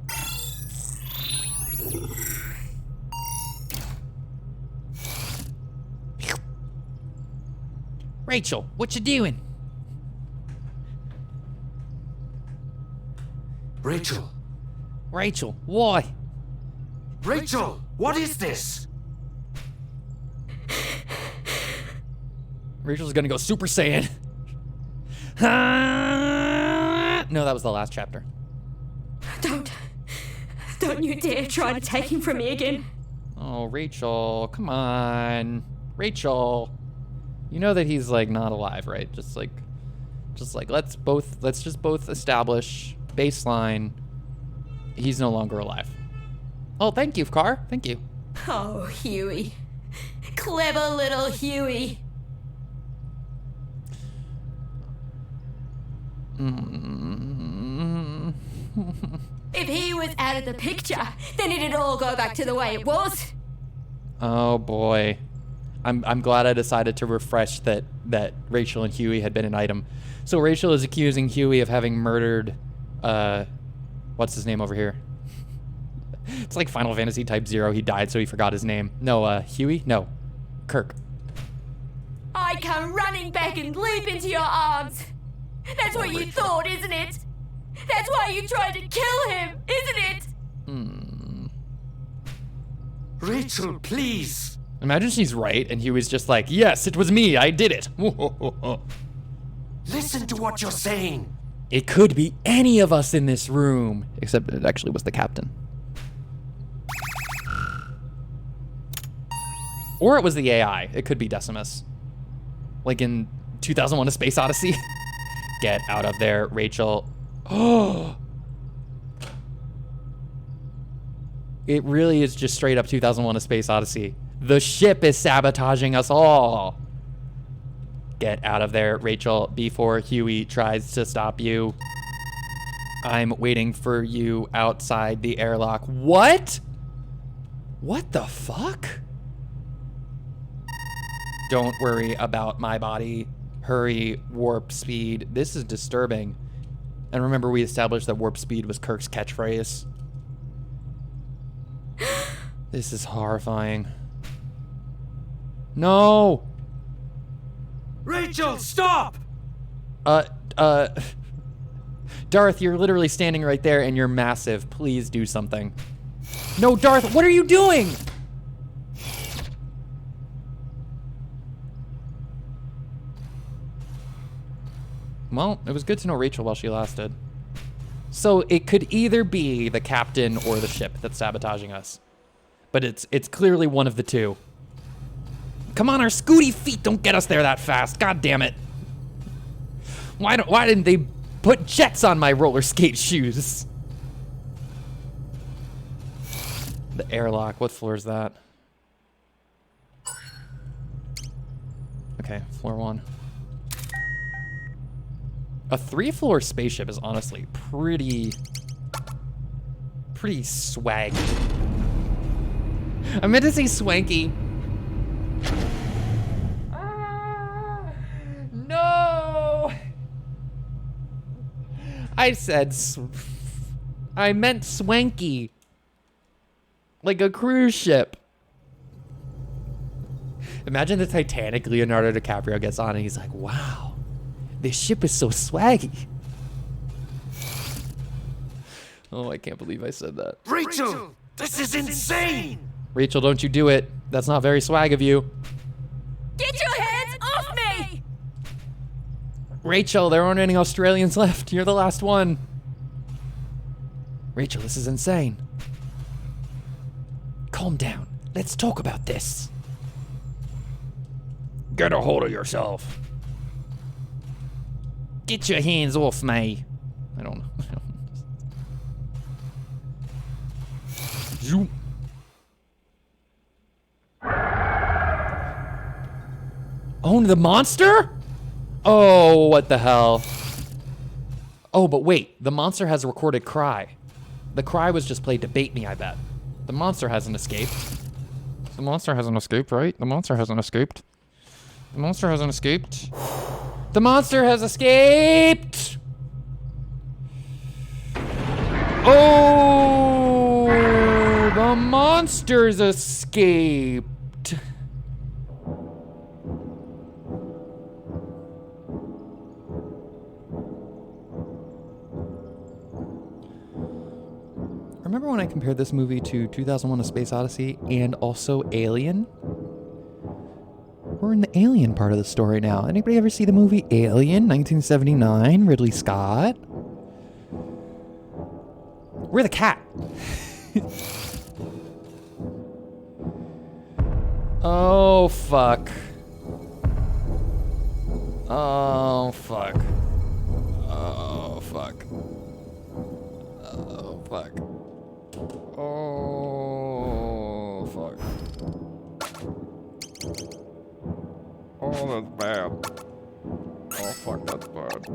S4: Rachel, what you doing?
S11: Rachel.
S4: Rachel, why?
S11: Rachel, what is this?
S4: Rachel's gonna go Super Saiyan. No, that was the last chapter.
S8: Don't you dare try to take him from me again.
S4: Oh, Rachel, come on. Rachel. You know that he's like not alive, right? Just like let's just both establish baseline. He's no longer alive. Oh, thank you, Car. Thank you.
S8: Oh, Huey. Clever little Huey. If he was out of the picture, then it'd all go back to the way it was.
S4: Oh boy. I'm glad I decided to refresh that Rachel and Huey had been an item. So Rachel is accusing Huey of having murdered what's his name over here? It's like Final Fantasy Type 0. He died, so he forgot his name. No, Huey? No. Kirk.
S8: I come running back and leap into your arms. That's what you thought, isn't it? That's why you tried to kill him, isn't it?
S11: Rachel, please.
S4: Imagine she's right, and Huey's just like, yes, it was me. I did it.
S11: Listen to what you're saying.
S4: It could be any of us in this room, except it actually was the captain. Or it was the AI. It could be Decimus. Like in 2001: A Space Odyssey. Get out of there, Rachel. Oh. It really is just straight up 2001: A Space Odyssey. The ship is sabotaging us all. Get out of there, Rachel, before Huey tries to stop you. I'm waiting for you outside the airlock. What? What the fuck? Don't worry about my body. Hurry, warp speed. This is disturbing. And remember, we established that warp speed was Kirk's catchphrase. This is horrifying. No!
S5: Rachel, stop!
S4: Darth, you're literally standing right there and you're massive. Please do something. No, Darth, what are you doing? Well, it was good to know Rachel while she lasted. So it could either be the captain or the ship that's sabotaging us. But it's clearly one of the two. Come on, our scooty feet don't get us there that fast. God damn it. Why didn't they put jets on my roller skate shoes? The airlock, what floor is that? Okay, floor 1. A 3-floor spaceship is honestly pretty swaggy. I meant to say swanky. No! I meant swanky. Like a cruise ship. Imagine the Titanic Leonardo DiCaprio gets on and he's like, wow, this ship is so swaggy. Oh, I can't believe I said that.
S5: Rachel, this is insane!
S4: Rachel, don't you do it. That's not very swag of you.
S8: Get your hands off me!
S4: Rachel, there aren't any Australians left. You're the last one. Rachel, this is insane. Calm down. Let's talk about this.
S2: Get a hold of yourself.
S4: Get your hands off me. I don't know. Zoom. Oh, the monster? Oh, what the hell? Oh, but wait. The monster has a recorded cry. The cry was just played to bait me, I bet. The monster hasn't escaped. The monster hasn't escaped, right? The monster hasn't escaped. The monster hasn't escaped. The monster has escaped! Oh! The monster's escaped. Remember when I compared this movie to 2001: A Space Odyssey and also Alien? We're in the Alien part of the story now. Anybody ever see the movie Alien, 1979, Ridley Scott? We're the cat. Oh, fuck. Oh, fuck. Oh, fuck. Oh, fuck. Oh, fuck. Oh, that's bad. Oh, fuck, that's bad.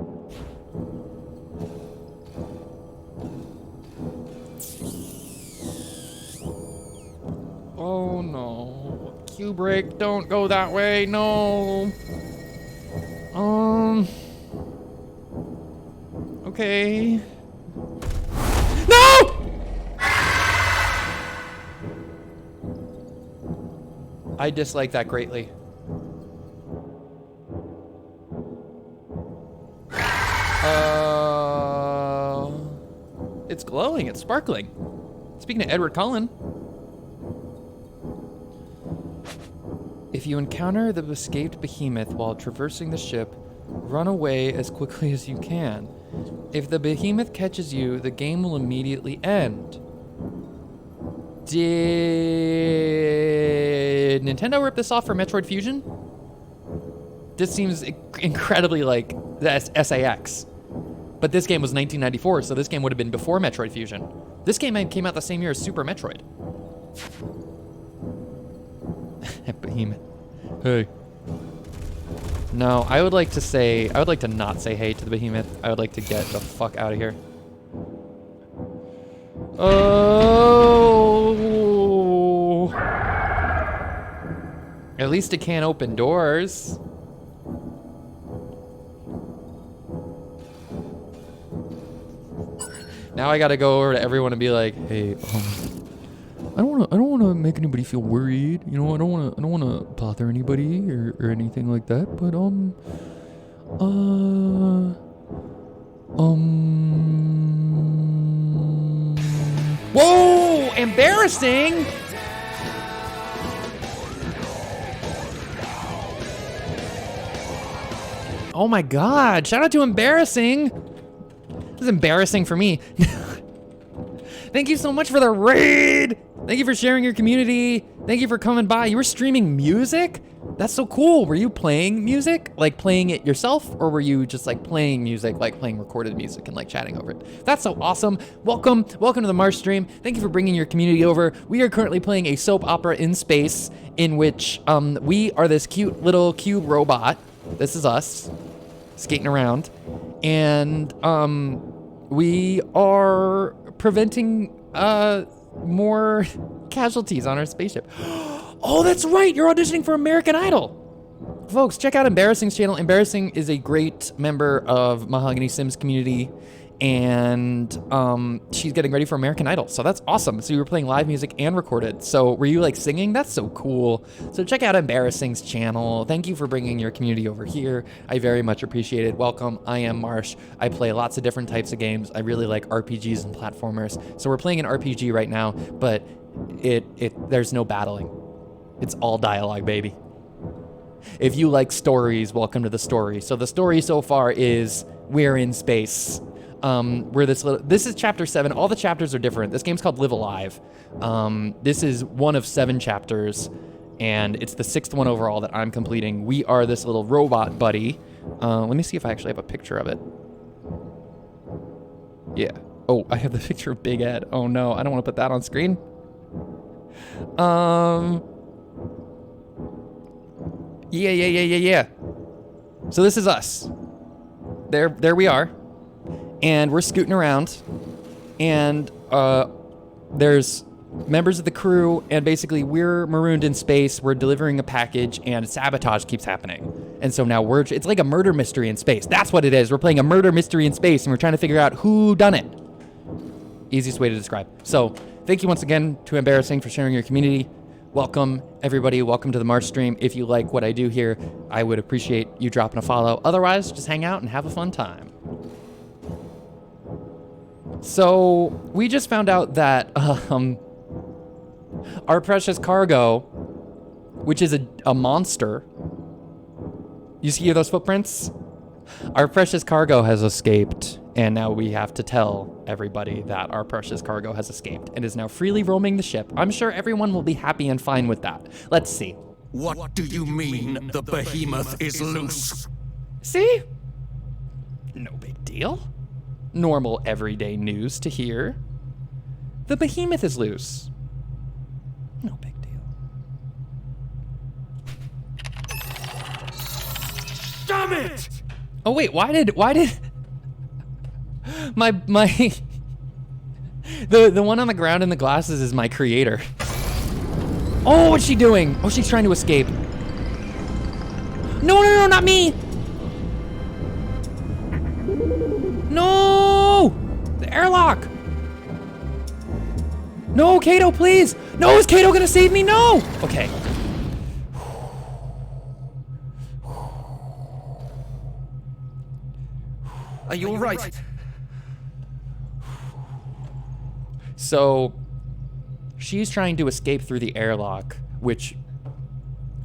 S4: Oh, no. Kubrick, don't go that way. No. Okay. No! I dislike that greatly. It's glowing, it's sparkling. Speaking of Edward Cullen. If you encounter the escaped behemoth while traversing the ship, run away as quickly as you can. If the behemoth catches you, the game will immediately end. Did Nintendo rip this off for Metroid Fusion? This seems incredibly like the SAX. But this game was 1994, so this game would have been before Metroid Fusion. This game came out the same year as Super Metroid. Behemoth. Hey. No, I would like to not say hey to the behemoth. I would like to get the fuck out of here. Oh. At least it can't open doors. Now I gotta go over to everyone and be like, hey, I don't wanna make anybody feel worried. You know, I don't wanna bother anybody or anything like that. But whoa! Embarrassing! Oh my god, shout out to Embarrassing! This is embarrassing for me. Thank you so much for the raid! Thank you for sharing your community. Thank you for coming by. You were streaming music? That's so cool. Were you playing music? Like playing it yourself? Or were you just like playing music, like playing recorded music and like chatting over it? That's so awesome. Welcome to the Marsh stream. Thank you for bringing your community over. We are currently playing a soap opera in space in which we are this cute little cube robot. This is us skating around. And we are preventing more casualties on our spaceship. Oh, that's right, you're auditioning for American Idol. Folks, check out Embarrassing's channel. Embarrassing is a great member of Mahogany Sims community, and she's getting ready for American Idol, so that's awesome. So you were playing live music and recorded. So were you like singing? That's so cool. So check out Embarrassing's channel. Thank you for bringing your community over here. I very much appreciate it. Welcome, I am Marsh. I play lots of different types of games. I really like RPGs and platformers. So we're playing an RPG right now, but there's no battling. It's all dialogue, baby. If you like stories, welcome to the story. So the story so far is we're in space. This is chapter 7. All the chapters are different. This game's called Live Alive. This is one of 7 chapters, and it's the 6th one overall that I'm completing. We are this little robot buddy. Let me see if I actually have a picture of it. Yeah. Oh, I have the picture of Big Ed. Oh no, I don't want to put that on screen. Yeah. So this is us. There we are. And we're scooting around, and there's members of the crew, and basically we're marooned in space. We're delivering a package, and sabotage keeps happening. And so now it's like a murder mystery in space. That's what it is. We're playing a murder mystery in space, and we're trying to figure out who done it. Easiest way to describe. So thank you once again to Embarrassing for sharing your community. Welcome, everybody. Welcome to the Marsh stream. If you like what I do here, I would appreciate you dropping a follow. Otherwise, just hang out and have a fun time. So we just found out that our precious cargo, which is a monster, you see those footprints? Our precious cargo has escaped, and now we have to tell everybody that our precious cargo has escaped and is now freely roaming the ship. I'm sure everyone will be happy and fine with that. Let's see.
S11: What do you mean the behemoth is loose?
S4: See? No big deal. Normal everyday news to hear. The behemoth is loose. No big deal.
S11: Damn it!
S4: Oh wait, why did my the one on the ground in the glasses is my creator. Oh, what's she doing? Oh, she's trying to escape. No, not me. No! The airlock! No, Kato, please! No, is Kato gonna save me? No! Okay.
S11: Are you alright?
S4: So, she's trying to escape through the airlock, which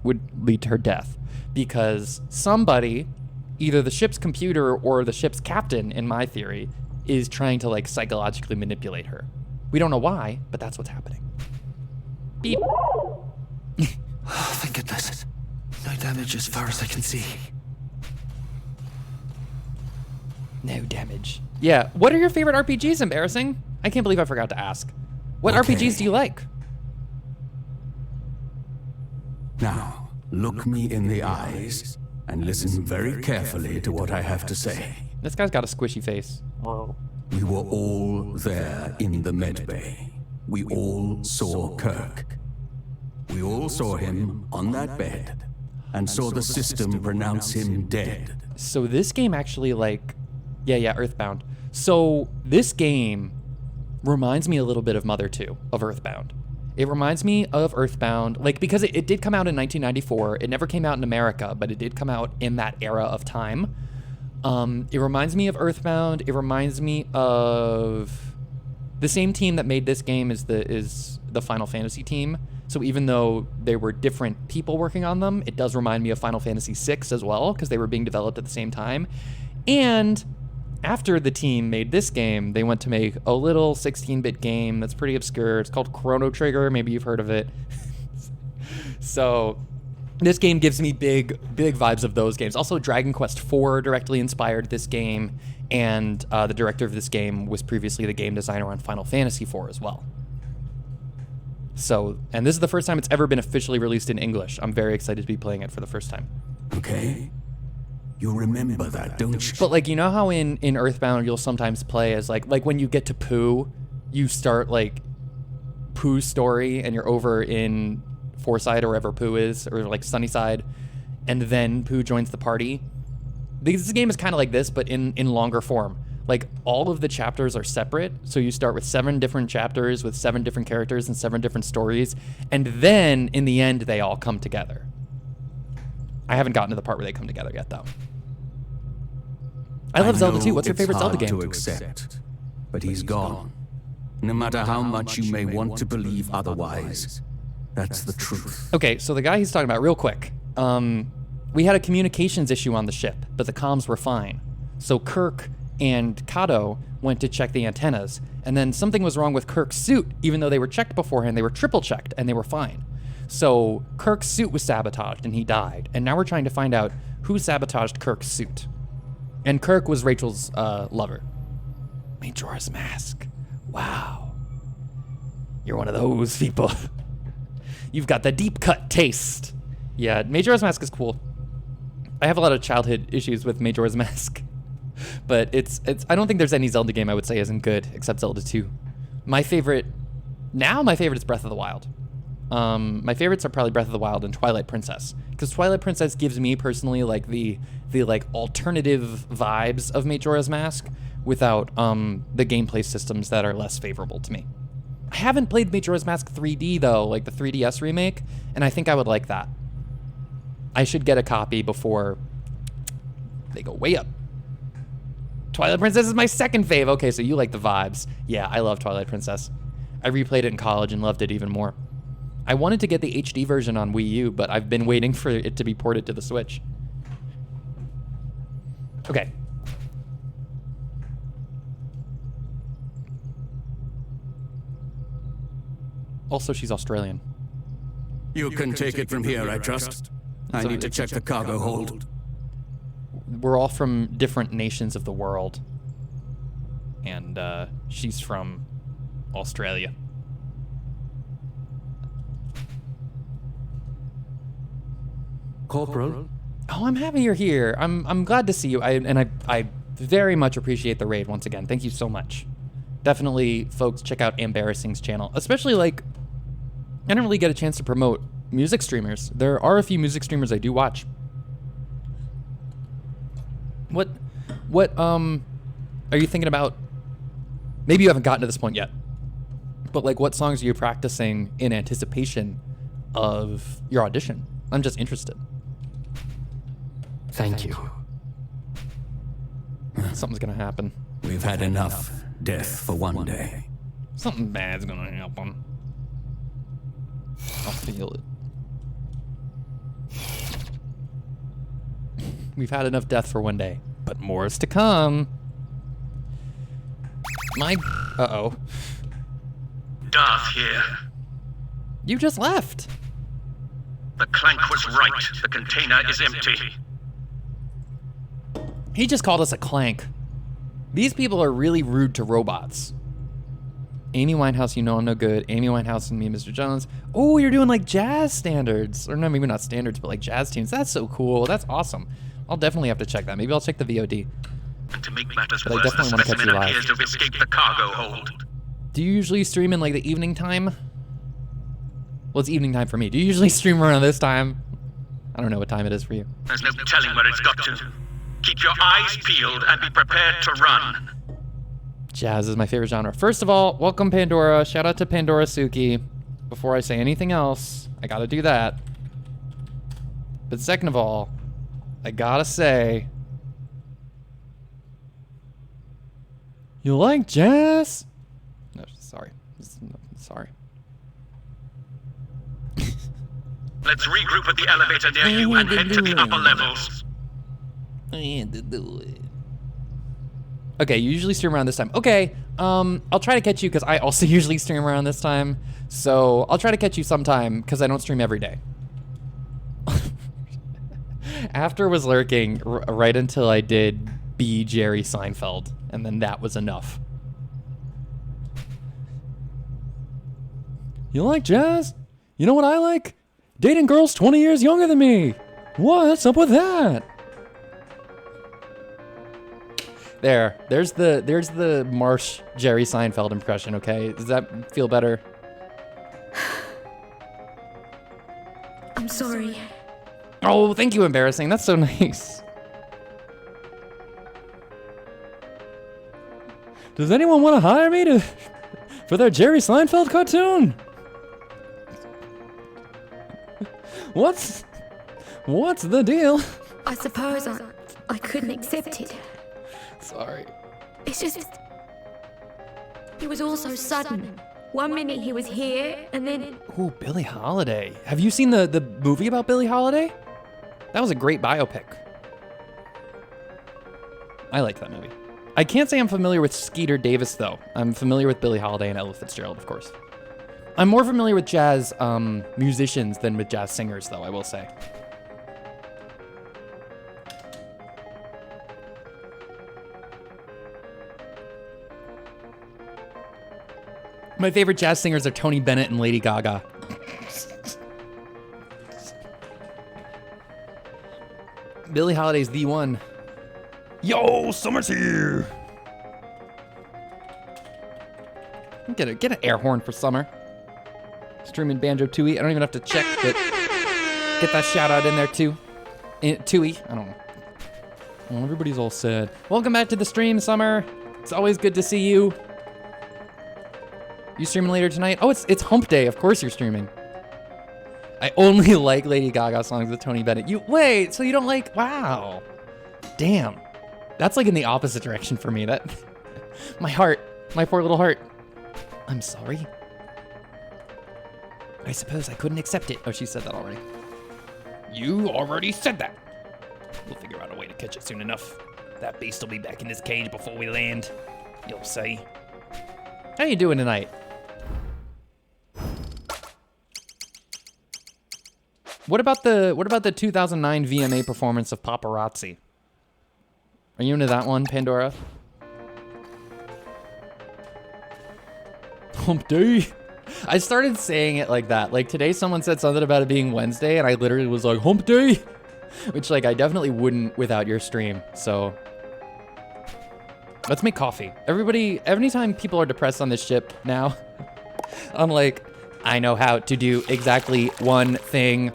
S4: would lead to her death, because somebody, either the ship's computer or the ship's captain, in my theory, is trying to like psychologically manipulate her. We don't know why, but that's what's happening. Beep.
S11: Oh, thank goodness. No damage as far as I can see.
S4: No damage. Yeah, what are your favorite RPGs, Embarrassing? I can't believe I forgot to ask. What RPGs do you like?
S11: Now, look me in the eyes and listen very carefully to what I have to say.
S4: This guy's got a squishy face. Whoa.
S11: We were all there in the medbay. We all saw Kirk. We all saw him on that bed and saw the system pronounce him dead.
S4: So this game actually like, yeah, Earthbound. So this game reminds me a little bit of Mother 2, of Earthbound. It reminds me of Earthbound, like, because it did come out in 1994. It never came out in America, but it did come out in that era of time. It reminds me of Earthbound. It reminds me of the same team that made this game is the Final Fantasy team. So even though they were different people working on them, it does remind me of Final Fantasy VI as well, because they were being developed at the same time. And after the team made this game, they went to make a little 16-bit game that's pretty obscure. It's called Chrono Trigger. Maybe you've heard of it. So this game gives me big vibes of those games. Also, Dragon Quest IV directly inspired this game, and the director of this game was previously the game designer on Final Fantasy IV as well. So, and this is the first time it's ever been officially released in English. I'm very excited to be playing it for the first time.
S11: Okay. You remember that, don't you?
S4: But like, you know how in Earthbound you'll sometimes play as like when you get to Pooh, you start like Pooh's story and you're over in Foreside or wherever Pooh is, or like Sunnyside, and then Pooh joins the party. This game is kind of like this, but in longer form. Like, all of the chapters are separate, so you start with 7 different chapters with 7 different characters and 7 different stories, and then, in the end, they all come together. I haven't gotten to the part where they come together yet, though. I love Zelda too. What's your favorite Zelda game?
S11: To accept, but he's gone. No matter how much you may want to believe otherwise, that's the truth.
S4: Okay, so the guy he's talking about, real quick. We had a communications issue on the ship, but the comms were fine. So Kirk and Kato went to check the antennas, and then something was wrong with Kirk's suit. Even though they were checked beforehand, they were triple checked, and they were fine. So Kirk's suit was sabotaged, and he died. And now we're trying to find out who sabotaged Kirk's suit. And Kirk was Rachel's lover. Majora's Mask. Wow. You're one of those people. You've got the deep cut taste. Yeah, Majora's Mask is cool. I have a lot of childhood issues with Majora's Mask. But it's I don't think there's any Zelda game I would say isn't good, except Zelda 2. My favorite is Breath of the Wild. My favorites are probably Breath of the Wild and Twilight Princess, because Twilight Princess gives me personally like the like alternative vibes of Majora's Mask without the gameplay systems that are less favorable to me. I haven't played Majora's Mask 3D though, like the 3DS remake, and I think I would like that. I should get a copy before they go way up. Twilight Princess is my second fave. Okay, so you like the vibes. Yeah, I love Twilight Princess. I replayed it in college and loved it even more. I wanted to get the HD version on Wii U, but I've been waiting for it to be ported to the Switch. Okay. Also, she's Australian.
S11: You can take it from here, I trust. I need to check the cargo hold.
S4: We're all from different nations of the world. And she's from Australia.
S12: Corporal?
S4: Oh, I'm happy you're here. I'm glad to see you. I very much appreciate the raid once again. Thank you so much. Definitely, folks, check out Embarrassing's channel. Especially, like, I don't really get a chance to promote music streamers. There are a few music streamers I do watch. What are you thinking about? Maybe you haven't gotten to this point yet, but like, what songs are you practicing in anticipation of your audition? I'm just interested.
S12: Thank you.
S4: Something's gonna happen.
S11: We've had enough death for one day.
S4: Something bad's gonna happen. I'll feel it. We've had enough death for one day, but more is to come. Uh-oh.
S10: Darth here.
S4: You just left.
S10: The clank was right. The container is empty.
S4: He just called us a clank. These people are really rude to robots. Amy Winehouse, you know I'm no good. Amy Winehouse and me, Mr. Jones. Oh, you're doing like jazz standards. Or no, maybe not standards, but like jazz tunes. That's so cool. That's awesome. I'll definitely have to check that. Maybe I'll check the VOD.
S10: And to make matters
S4: But I
S10: worse, the
S4: definitely want to catch you
S10: specimen
S4: live.
S10: appears to have escaped the cargo hold.
S4: Do you usually stream in like the evening time? Well, it's evening time for me. Do you usually stream around this time? I don't know what time it is for you.
S10: There's no telling where it's got to. Keep your eyes peeled and be prepared to run.
S4: Jazz is my favorite genre. First of all, welcome Pandora. Shout out to Pandora Suki. Before I say anything else, I gotta do that. But second of all, I gotta say, you like jazz? No, sorry. Sorry.
S10: Let's regroup at the elevator near you and head to the upper levels.
S4: Okay, you usually stream around this time. Okay, I'll try to catch you because I also usually stream around this time. So I'll try to catch you sometime because I don't stream every day. After was lurking right until I did be Jerry Seinfeld, and then that was enough. You like jazz? You know what I like? Dating girls 20 years younger than me. What's up with that? There's the Marsh Jerry Seinfeld impression, okay? Does that feel better?
S8: I'm sorry.
S4: Oh, thank you, embarrassing. That's so nice. Does anyone want to hire me for their Jerry Seinfeld cartoon? What's the deal?
S8: I suppose I couldn't accept it.
S4: Sorry.
S8: It's just... It was all so sudden. One minute he was here, and then...
S4: Ooh, Billie Holiday. Have you seen the movie about Billie Holiday? That was a great biopic. I like that movie. I can't say I'm familiar with Skeeter Davis, though. I'm familiar with Billie Holiday and Ella Fitzgerald, of course. I'm more familiar with jazz musicians than with jazz singers, though, I will say. My favorite jazz singers are Tony Bennett and Lady Gaga. Billie Holiday's the one. Yo, summer's here. Get an air horn for summer. Streaming Banjo Tooie. I don't even have to check, but get that shout out in there too. Tooie. I don't know. Well, everybody's all sad. Welcome back to the stream, Summer. It's always good to see you. You streaming later tonight? Oh, it's hump day. Of course you're streaming. I only like Lady Gaga songs with Tony Bennett. Wait, so you don't like... Wow. Damn. That's like in the opposite direction for me. That... My heart. My poor little heart. I'm sorry. I suppose I couldn't accept it. Oh, she said that already. You already said that. We'll figure out a way to catch it soon enough. That beast will be back in his cage before we land. You'll see. How you doing tonight? What about the 2009 VMA performance of Paparazzi? Are you into that one, Pandora? Hump day. I started saying it like that. Like today someone said something about it being Wednesday and I literally was like, hump day. Which like I definitely wouldn't without your stream. So let's make coffee. Everybody, anytime people are depressed on this ship now, I'm like, I know how to do exactly one thing.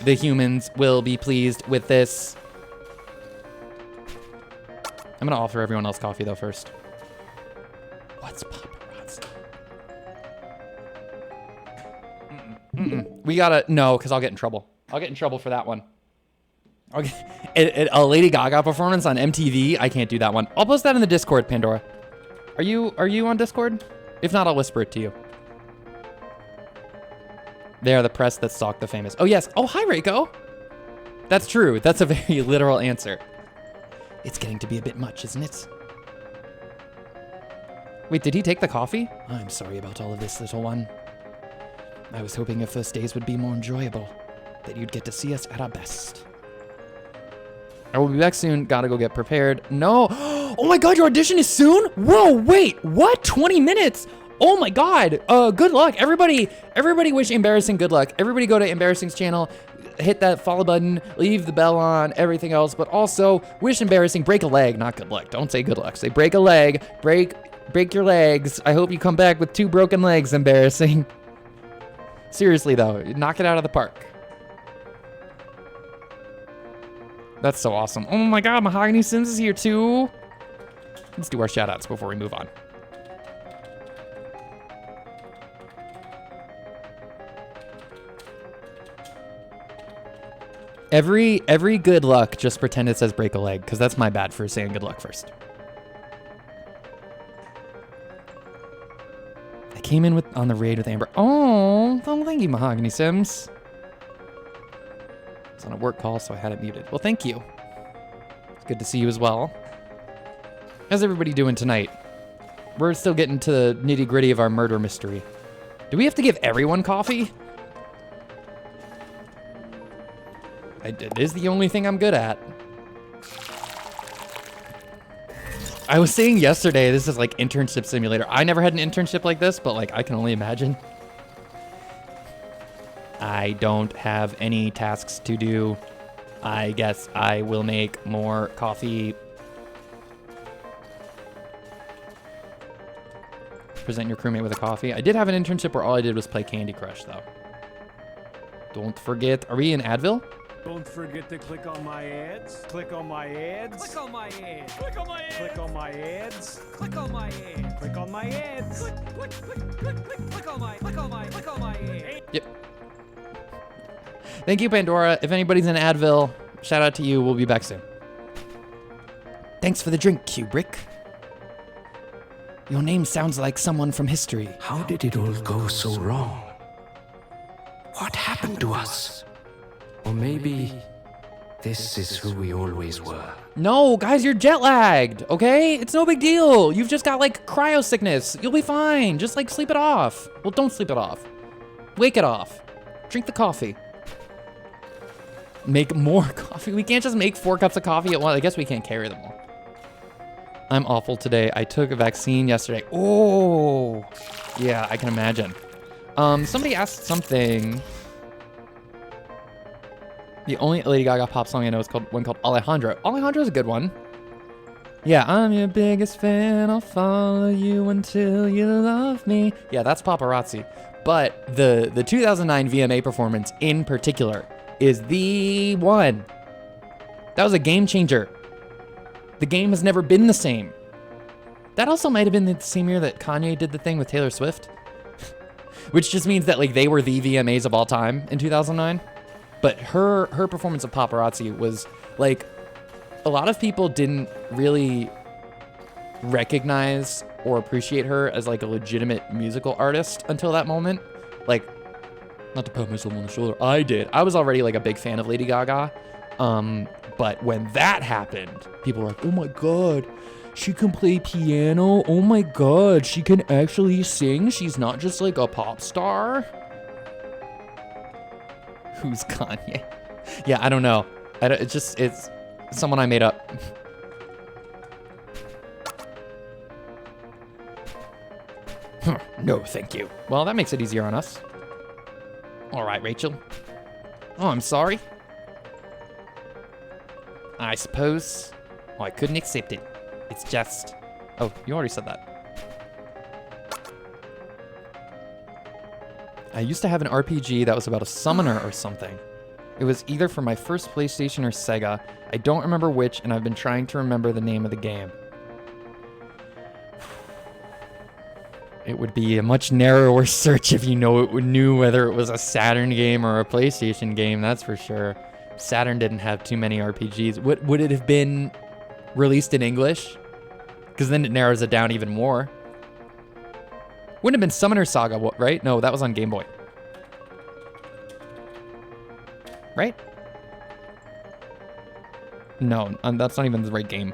S4: The humans will be pleased with this. I'm gonna offer everyone else coffee though first. What's paparazzi? We gotta, no, because I'll get in trouble. I'll get in trouble for that one. A Lady Gaga performance on MTV? I can't do that one. I'll post that in the Discord, Pandora. Are you on Discord? If not, I'll whisper it to you. They are the press that stalked the famous. Oh, yes. Oh, hi, Reiko. That's true. That's a very literal answer. It's getting to be a bit much, isn't it? Wait, did he take the coffee? I'm sorry about all of this, little one. I was hoping your first days would be more enjoyable, that you'd get to see us at our best. I will be back soon. Gotta go get prepared. No. Oh my God, your audition is soon? Whoa, wait, what? 20 minutes? Oh my God. Good luck. Everybody wish Embarrassing good luck. Everybody go to Embarrassing's channel, hit that follow button, leave the bell on, everything else, but also wish Embarrassing break a leg, not good luck. Don't say good luck. Say break a leg, break your legs. I hope you come back with 2 broken legs, Embarrassing. Seriously though, knock it out of the park. That's so awesome. Oh my God, Mahogany Sims is here too. Let's do our shout outs before we move on. Every good luck, just pretend it says break a leg, because that's my bad for saying good luck first. I came in on the raid with Amber. Oh, thank you, Mahogany Sims. It's on a work call, so I had it muted. Well, thank you. It's good to see you as well. How's everybody doing tonight? We're still getting to the nitty-gritty of our murder mystery. Do we have to give everyone coffee? It is the only thing I'm good at. I was saying yesterday, this is like internship simulator. I never had an internship like this, but like I can only imagine. I don't have any tasks to do. I guess I will make more coffee. Present your crewmate with a coffee. I did have an internship where all I did was play Candy Crush though. Don't forget, are we in Advil?
S13: Don't forget to click on my ads. Click on my ads. Click on my ads. Click on my ads. Click on my ads. Click on my ads. Click on my ads. Click on my ads.
S4: Yep. Thank you, Pandora. If anybody's in Advil, shout out to you. We'll be back soon. Thanks for the drink, Kubrick. Your name sounds like someone from history.
S12: How did it all go so wrong? What happened to us? Or maybe this is who we always were.
S4: No, guys, you're jet lagged, okay? It's no big deal. You've just got like cryo sickness. You'll be fine. Just like sleep it off. Well, don't sleep it off. Wake it off. Drink the coffee. Make more coffee. We can't just make 4 cups of coffee at once. I guess we can't carry them all. I'm awful today. I took a vaccine yesterday. Oh, yeah, I can imagine. Somebody asked something. The only Lady Gaga pop song I know is one called Alejandro. Alejandro's a good one. Yeah, I'm your biggest fan. I'll follow you until you love me. Yeah, that's Paparazzi. But the 2009 VMA performance in particular is the one. That was a game changer. The game has never been the same. That also might have been the same year that Kanye did the thing with Taylor Swift. Which just means that like they were the VMAs of all time in 2009. But her performance of Paparazzi was like, a lot of people didn't really recognize or appreciate her as like a legitimate musical artist until that moment. Like, not to pat myself on the shoulder, I did. I was already like a big fan of Lady Gaga. But when that happened, people were like, oh my God, she can play piano. Oh my God, she can actually sing. She's not just like a pop star. Who's Kanye? Yeah, I don't know. It's someone I made up. No, thank you. Well, that makes it easier on us. All right, Rachel. Oh, I'm sorry. I suppose. Oh, I couldn't accept it. It's just. Oh, you already said that. I used to have an RPG that was about a summoner or something. It was either for my first PlayStation or Sega. I don't remember which, and I've been trying to remember the name of the game. It would be a much narrower search if you knew whether it was a Saturn game or a PlayStation game, that's for sure. Saturn didn't have too many RPGs. Would it have been released in English? Because then it narrows it down even more. Wouldn't have been Summoner Saga, right? No, that was on Game Boy. Right? No, that's not even the right game.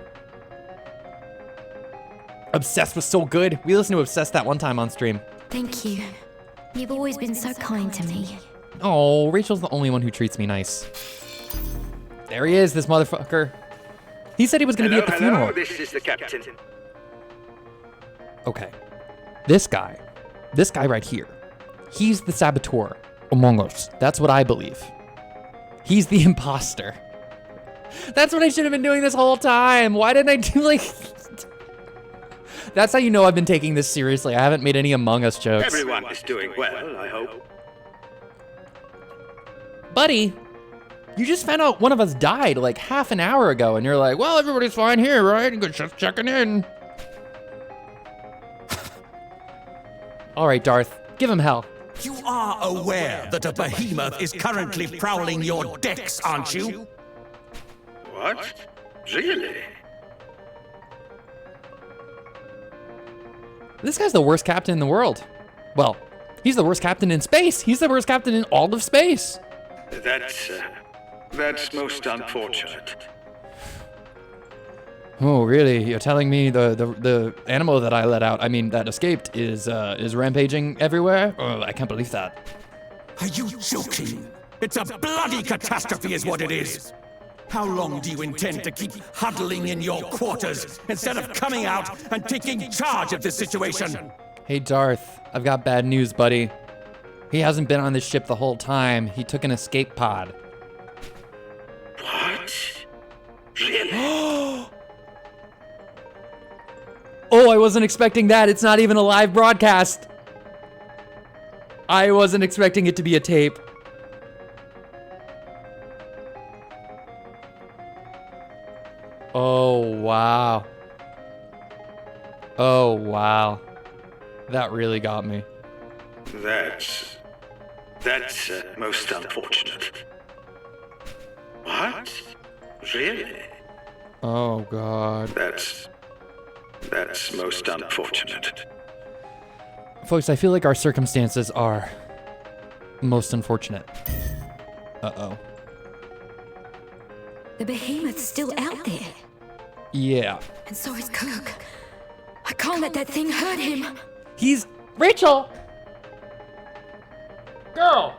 S4: Obsessed was so good. We listened to Obsessed that one time on stream.
S14: Thank you. You've always been so kind to me.
S4: Oh, Rachel's the only one who treats me nice. There he is, this motherfucker. He said he was going to be at the funeral.
S9: This is the captain.
S4: Okay. This guy right here, he's the saboteur among us. That's what I believe. He's the imposter. That's what I should have been doing this whole time. Why didn't I do like... That's how you know I've been taking this seriously. I haven't made any Among Us jokes.
S9: Everyone is doing well, I hope.
S4: Buddy, you just found out one of us died like half an hour ago, and you're like, well, everybody's fine here, right? Just checking in. All right, Darth, give him hell.
S11: You are aware that a behemoth is currently prowling your decks, aren't you?
S9: What? Really?
S4: This guy's the worst captain in the world. Well, he's the worst captain in space. He's the worst captain in all of space.
S9: That's most unfortunate.
S4: Oh, really? You're telling me the animal that I let out, I mean, that escaped, is rampaging everywhere? Oh, I can't believe that.
S11: Are you joking? It's a bloody catastrophe is what it is. How long do you intend to keep huddling in your quarters instead of coming out and taking charge of this situation?
S4: Hey, Darth, I've got bad news, buddy. He hasn't been on this ship the whole time. He took an escape pod.
S9: What? Really?
S4: Oh, I wasn't expecting that. It's not even a live broadcast. I wasn't expecting it to be a tape. Oh, wow. Oh, wow. That really got me.
S9: That's most unfortunate. What? Really?
S4: Oh, God.
S9: That's most unfortunate.
S4: Folks, I feel like our circumstances are most unfortunate. Uh-oh.
S14: The behemoth's still out there.
S4: Yeah.
S14: And so is Kirk. I can't let that thing hurt him.
S4: He's... Rachel! Girl!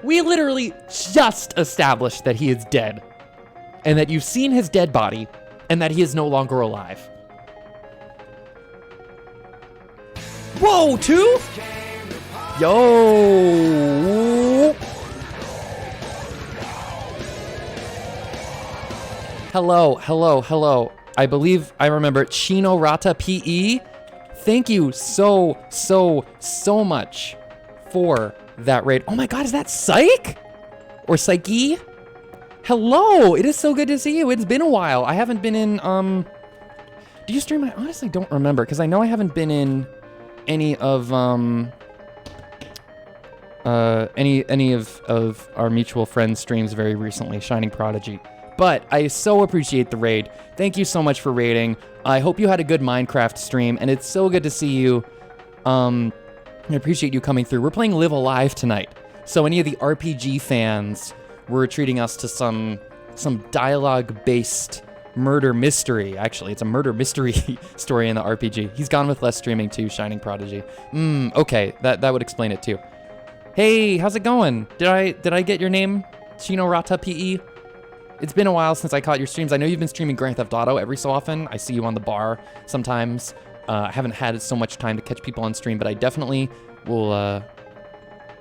S4: We literally just established that he is dead. And that you've seen his dead body. And that he is no longer alive. Whoa, two? Yo! Hello. I believe I remember Chino Rata PE. Thank you so much for that raid. Oh my God, is that Psych? Or Psyche? Hello, it is so good to see you. It's been a while. I haven't been in, do you stream? I honestly don't remember, because I know I haven't been in any of, any of our mutual friends' streams very recently, Shining Prodigy. But I so appreciate the raid. Thank you so much for raiding. I hope you had a good Minecraft stream, and it's so good to see you. I appreciate you coming through. We're playing Live Alive tonight, so any of the RPG fans, we're treating us to some dialogue-based murder mystery. Actually, it's a murder mystery story in the RPG. He's gone with less streaming too, Shining Prodigy. Okay, that would explain it too. Hey, how's it going? Did I get your name? Chino Rata PE? It's been a while since I caught your streams. I know you've been streaming Grand Theft Auto every so often. I see you on the bar sometimes. I haven't had so much time to catch people on stream, but I definitely will,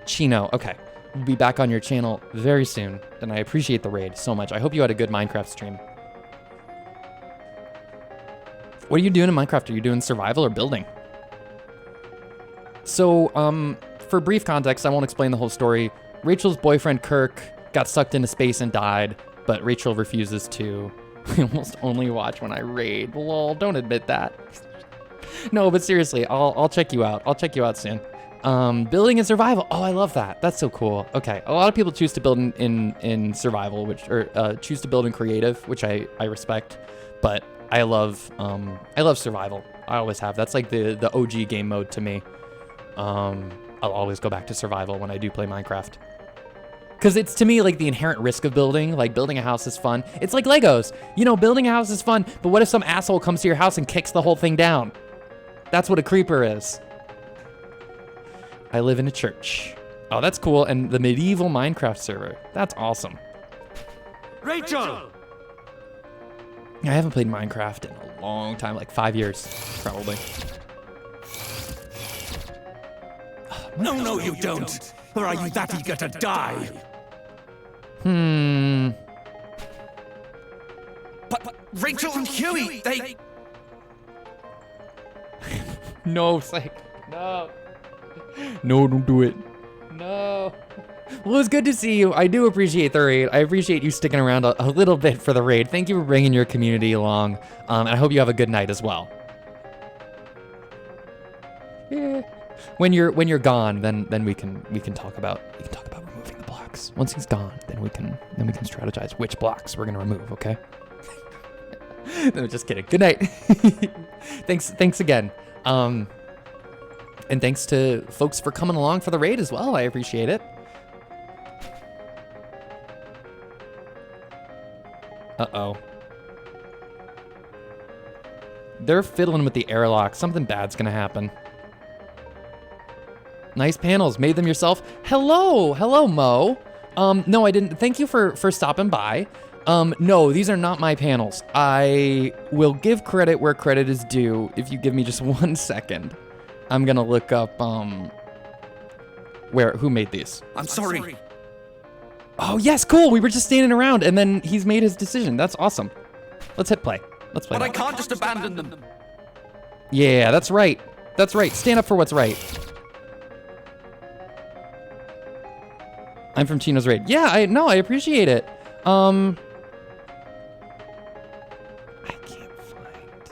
S4: Chino, okay. We'll be back on your channel very soon, and I appreciate the raid so much. I hope you had a good Minecraft stream. What are you doing in Minecraft? Are you doing survival or building? So, for brief context, I won't explain the whole story. Rachel's boyfriend, Kirk, got sucked into space and died, but Rachel refuses to. I almost only watch when I raid. Lol, don't admit that. No, but seriously, I'll check you out. I'll check you out soon. Building and survival. Oh, I love that. That's so cool. Okay, a lot of people choose to build in survival, choose to build in creative, which I respect. But I love survival. I always have. That's like the OG game mode to me. I'll always go back to survival when I do play Minecraft. Because it's, to me, like the inherent risk of building. Like, building a house is fun. It's like Legos. You know, building a house is fun, but what if some asshole comes to your house and kicks the whole thing down? That's what a creeper is. I live in a church. Oh, that's cool. And the medieval Minecraft server. That's awesome.
S13: Rachel!
S4: I haven't played Minecraft in a long time, like 5 years, probably.
S11: No, you don't. Or are you that eager to die?
S6: But Rachel and Huey, they...
S4: No, Psych. No. No, don't do it. No. Well, it's good to see you. I do appreciate the raid. I appreciate you sticking around a little bit for the raid. Thank you for bringing your community along. And I hope you have a good night as well. When you're gone, then we can talk about removing the blocks. Once he's gone, then we can strategize which blocks we're gonna remove. Okay. No, just kidding. Good night. Thanks again. And thanks to folks for coming along for the raid as well. I appreciate it. Uh-oh. They're fiddling with the airlock. Something bad's gonna happen. Nice panels. Made them yourself. Hello, Mo. No, I didn't. Thank you for stopping by. No, these are not my panels. I will give credit where credit is due. If you give me just 1 second, I'm gonna look up who made these.
S6: I'm sorry.
S4: Oh yes, cool. We were just standing around, and then he's made his decision. That's awesome. Let's hit play. Let's play.
S6: But I can't just abandon them.
S4: Yeah, that's right. That's right. Stand up for what's right. I'm from Chino's raid. Yeah, I appreciate it. I can't find.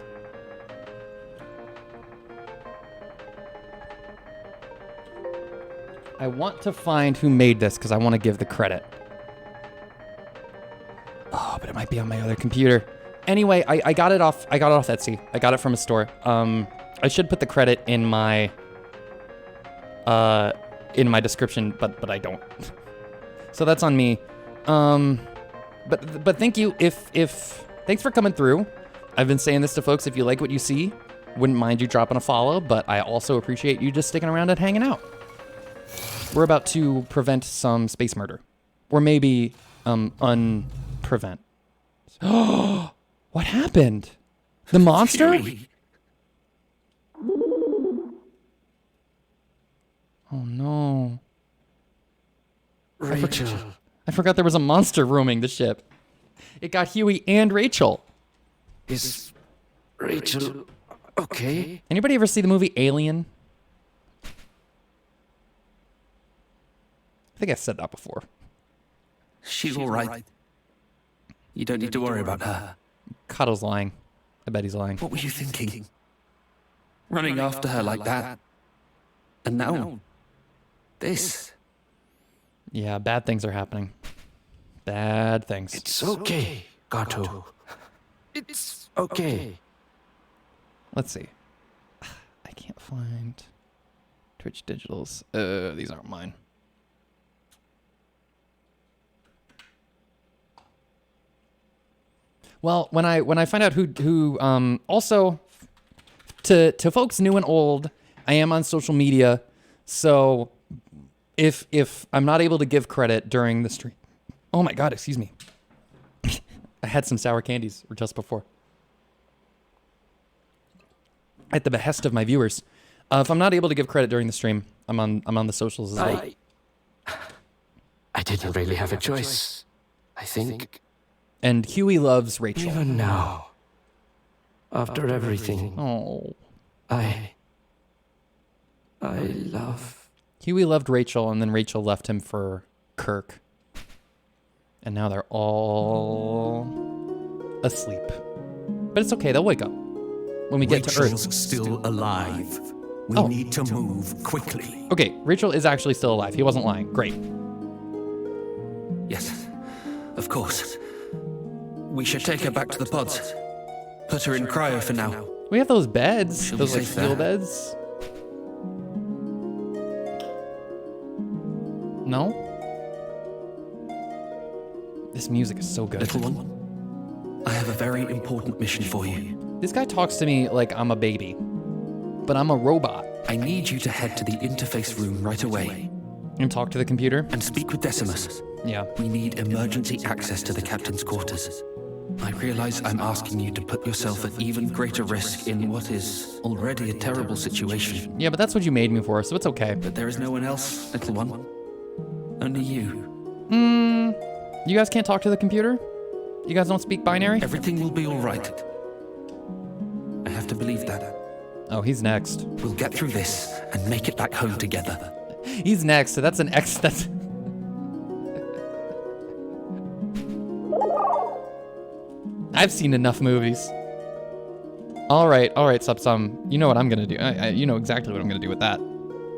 S4: I want to find who made this because I want to give the credit. Oh, but it might be on my other computer. Anyway, I got it off Etsy. I got it from a store. I should put the credit in my description, but I don't. So that's on me. But thank you. Thanks for coming through. I've been saying this to folks. If you like what you see, wouldn't mind you dropping a follow, but I also appreciate you just sticking around and hanging out. We're about to prevent some space murder, or maybe unprevent. What happened? The monster? Oh no.
S12: Rachel.
S4: I forgot there was a monster roaming the ship. It got Huey and Rachel.
S12: Is Rachel okay?
S4: Anybody ever see the movie Alien? I think I said that before.
S6: She's all right. You don't need to worry about her.
S4: Cotto's lying. I bet he's lying.
S6: What were you thinking? Running after her like that. And now, this.
S4: Yeah, bad things are happening. Bad things.
S12: It's okay, Gato. It's okay.
S4: Let's see. I can't find Twitch Digitals. These aren't mine. Well, when I find out who also to folks new and old, I am on social media, so if I'm not able to give credit during the stream, oh my God, excuse me, I had some sour candies just before. At the behest of my viewers, if I'm not able to give credit during the stream, I'm on the socials as well.
S12: I didn't really have a choice, I think.
S4: And Huey loves Rachel.
S12: Even now, after everything, I love.
S4: Huey loved Rachel, and then Rachel left him for Kirk. And now they're all asleep. But it's okay, they'll wake up when we get to Earth.
S11: Rachel's still alive. We need to move quickly.
S4: Okay, Rachel is actually still alive. He wasn't lying. Great.
S6: Yes, of course. We should take her back to the pods. Put her in cryo for now.
S4: We have those beds.
S6: She'll
S4: those
S6: be
S4: like
S6: safe
S4: steel
S6: there.
S4: beds. No? This music is so good.
S6: Little one, I have a very important mission for you.
S4: This guy talks to me like I'm a baby, but I'm a robot.
S6: I need you to head to the interface room right away.
S4: And talk to the computer?
S6: And speak with Decimus.
S4: Yeah.
S6: We need emergency access to the captain's quarters. I realize I'm asking you to put yourself at even greater risk in what is already a terrible situation.
S4: Yeah, but that's what you made me for, so it's okay.
S6: But there is no one else, little one. Only you.
S4: You guys can't talk to the computer? You guys don't speak binary?
S6: Everything will be all right. I have to believe that.
S4: Oh, he's next.
S6: We'll get through this and make it back home together.
S4: He's next, so that's an X. That's. I've seen enough movies. All right, Subsum. You know what I'm gonna do. You know exactly what I'm gonna do with that.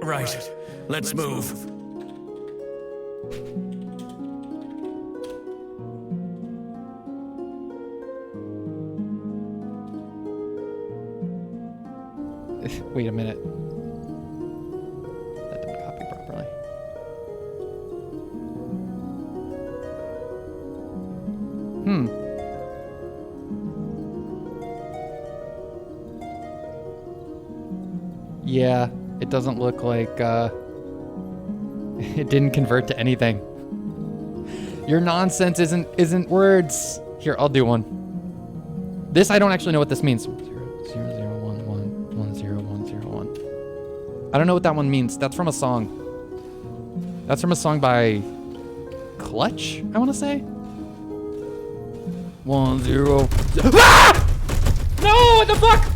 S11: Right. Let's move.
S4: Wait a minute. That didn't copy properly. Yeah, it doesn't look like, it didn't convert to anything. Your nonsense isn't words. Here, I'll do one. This, I don't actually know what this means. 0, 0, 0, 1, 1, 1, 0, 1, 0, 1. I don't know what that one means. That's from a song. That's from a song by Clutch, I want to say. 1, 0. Ah! No, what the fuck?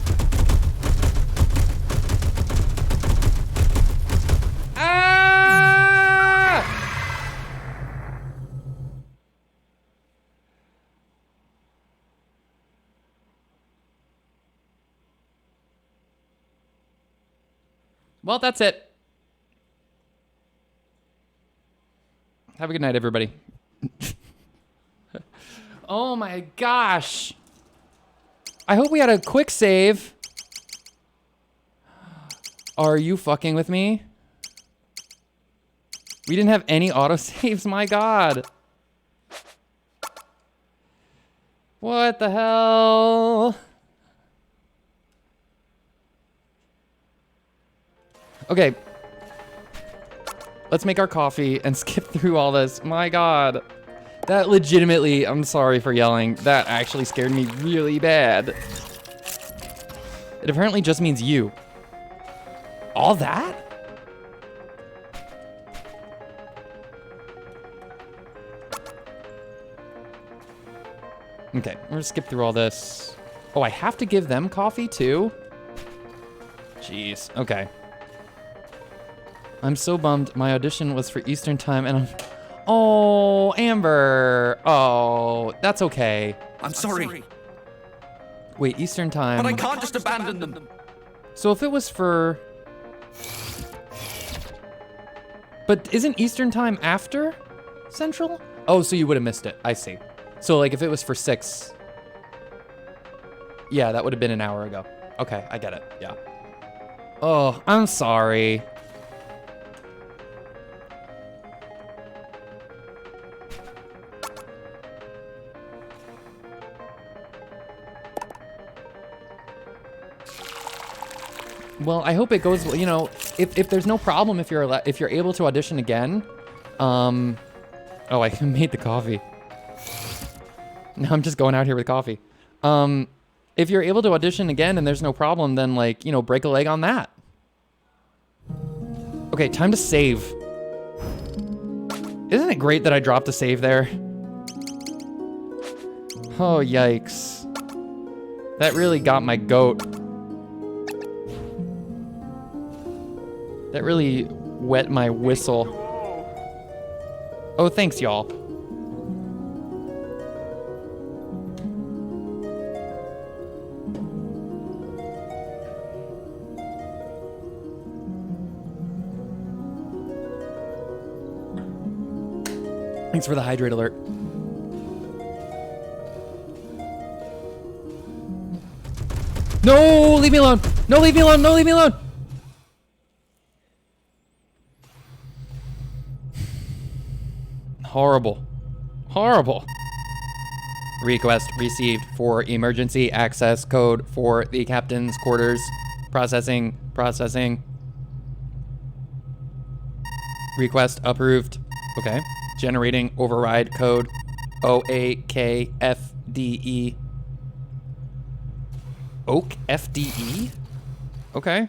S4: Well, that's it. Have a good night, everybody. Oh my gosh. I hope we had a quick save. Are you fucking with me? We didn't have any autosaves, my god. What the hell? Okay. Let's make our coffee and skip through all this. My god. That legitimately, I'm sorry for yelling. That actually scared me really bad. It apparently just means you. All that? Okay, we're gonna skip through all this. Oh, I have to give them coffee too? Jeez, okay. I'm so bummed. My audition was for Eastern time and I'm... Oh, Amber. Oh, that's okay.
S6: I'm sorry.
S4: Wait, Eastern time.
S6: But I can't just abandon them.
S4: So if it was for... But isn't Eastern time after Central? Oh, so you would have missed it. I see. So like if it was for 6... Yeah, that would have been an hour ago. Okay, I get it. Yeah. Oh, I'm sorry. Well, I hope it goes, you know, if there's no problem, if you're able to audition again, oh, I made the coffee. Now I'm just going out here with coffee. If you're able to audition again and there's no problem, then like, you know, break a leg on that. Okay, time to save. Isn't it great that I dropped a save there? Oh, yikes. That really got my goat. That really wet my whistle. Oh, thanks, y'all. Thanks for the hydrate alert. No, leave me alone. No, leave me alone. No, leave me alone. Horrible. Horrible. Request received for emergency access code for the captain's quarters. Processing. Processing. Request approved. Okay. Generating override code. OAKFDE. Oak FDE? Okay.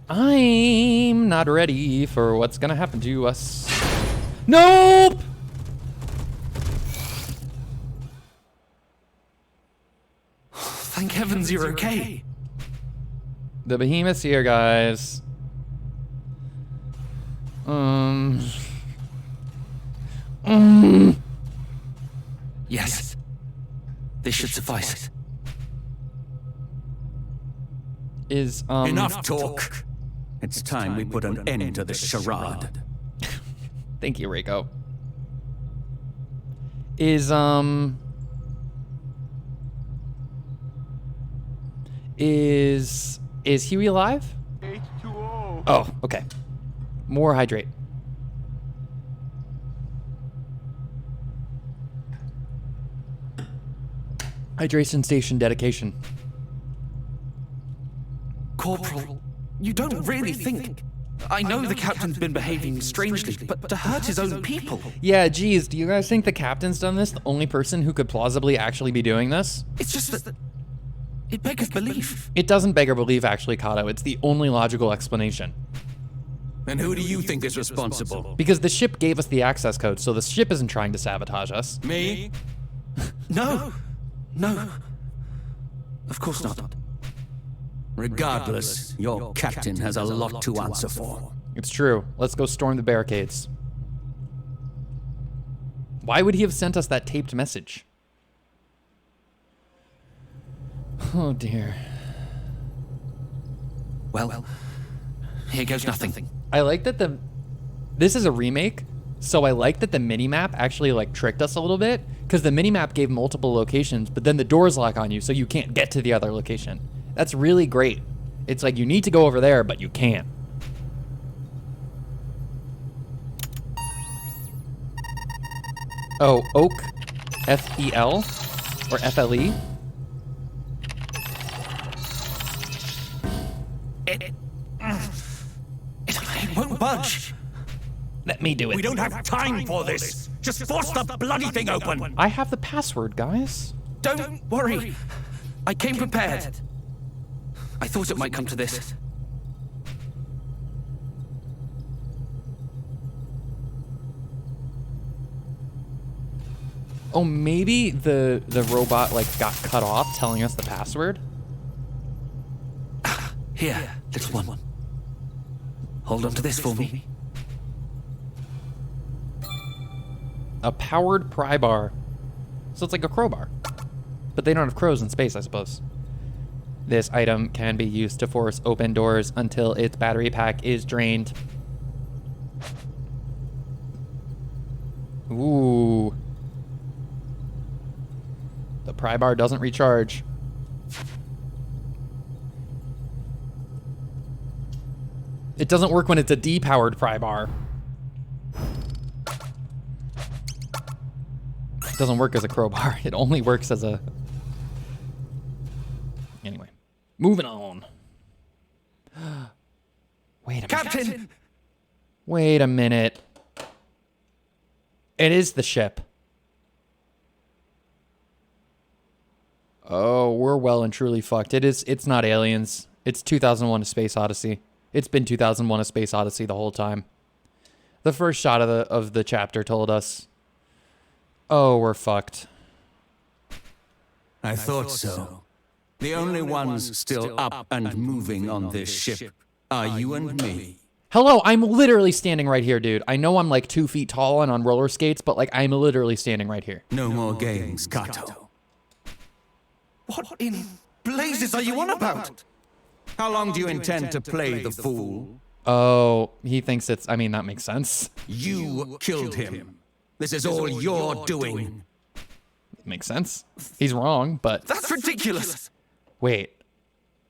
S4: I'm not ready for what's gonna happen to us. Nope!
S6: Thank heavens you're okay.
S4: The behemoth's here, guys.
S6: Yes. This should suffice.
S4: Is,
S11: Enough talk. It's time we put an end to this charade.
S4: Thank you, Reiko. Is Huey alive?
S13: H2O.
S4: Oh, okay. More hydrate. Hydration station dedication.
S6: Corporal, you don't really think... I know the captain's been behaving strangely, but to hurt his own people...
S4: Yeah, geez, do you guys think the captain's done this? The only person who could plausibly actually be doing this?
S6: It's just that... It beggars belief.
S4: It doesn't beg or believe, actually, Kato. It's the only logical explanation.
S11: And who do you think is responsible?
S4: Because the ship gave us the access code, so the ship isn't trying to sabotage us.
S11: Me?
S6: No. No. Of course not.
S11: Regardless, your captain has a lot to answer for.
S4: It's true. Let's go storm the barricades. Why would he have sent us that taped message? Oh, dear.
S6: Well, here goes nothing.
S4: I like that this is a remake, so I like that the minimap actually like tricked us a little bit, because the minimap gave multiple locations, but then the doors lock on you, so you can't get to the other location. That's really great. It's like you need to go over there, but you can't. Oh, Oak, F-E-L, or F-L-E?
S6: It won't budge.
S4: Let me do it.
S11: We don't have time for this. Just force the bloody thing open.
S4: I have the password, guys.
S6: Don't worry. I came prepared. I thought it might come to this.
S4: Oh, maybe the robot like got cut off telling us the password?
S6: Here, little one. Hold on to this for me.
S4: A powered pry bar. So it's like a crowbar. But they don't have crows in space, I suppose. This item can be used to force open doors until its battery pack is drained. Ooh. The pry bar doesn't recharge. It doesn't work when it's a depowered pry bar. It doesn't work as a crowbar. It only works as a... Anyway. Moving on. Wait a minute.
S6: Captain!
S4: Wait a minute. It is the ship. Oh, we're well and truly fucked. It's not aliens. It's 2001: A Space Odyssey. It's been 2001: A Space Odyssey the whole time. The first shot of the chapter told us. Oh, we're fucked.
S11: I thought so. The only ones still up and moving on this ship are you and me.
S4: Hello, I'm literally standing right here, dude. I know I'm like 2 feet tall and on roller skates, but like I'm literally standing right here.
S11: No more games, Kato.
S6: What in blazes are you on about?
S11: How long do you intend to play the fool?
S4: Oh, he thinks it's... I mean, that makes sense.
S11: You killed him. This is all you're doing.
S4: Makes sense. He's wrong, but...
S6: That's ridiculous!
S4: Wait.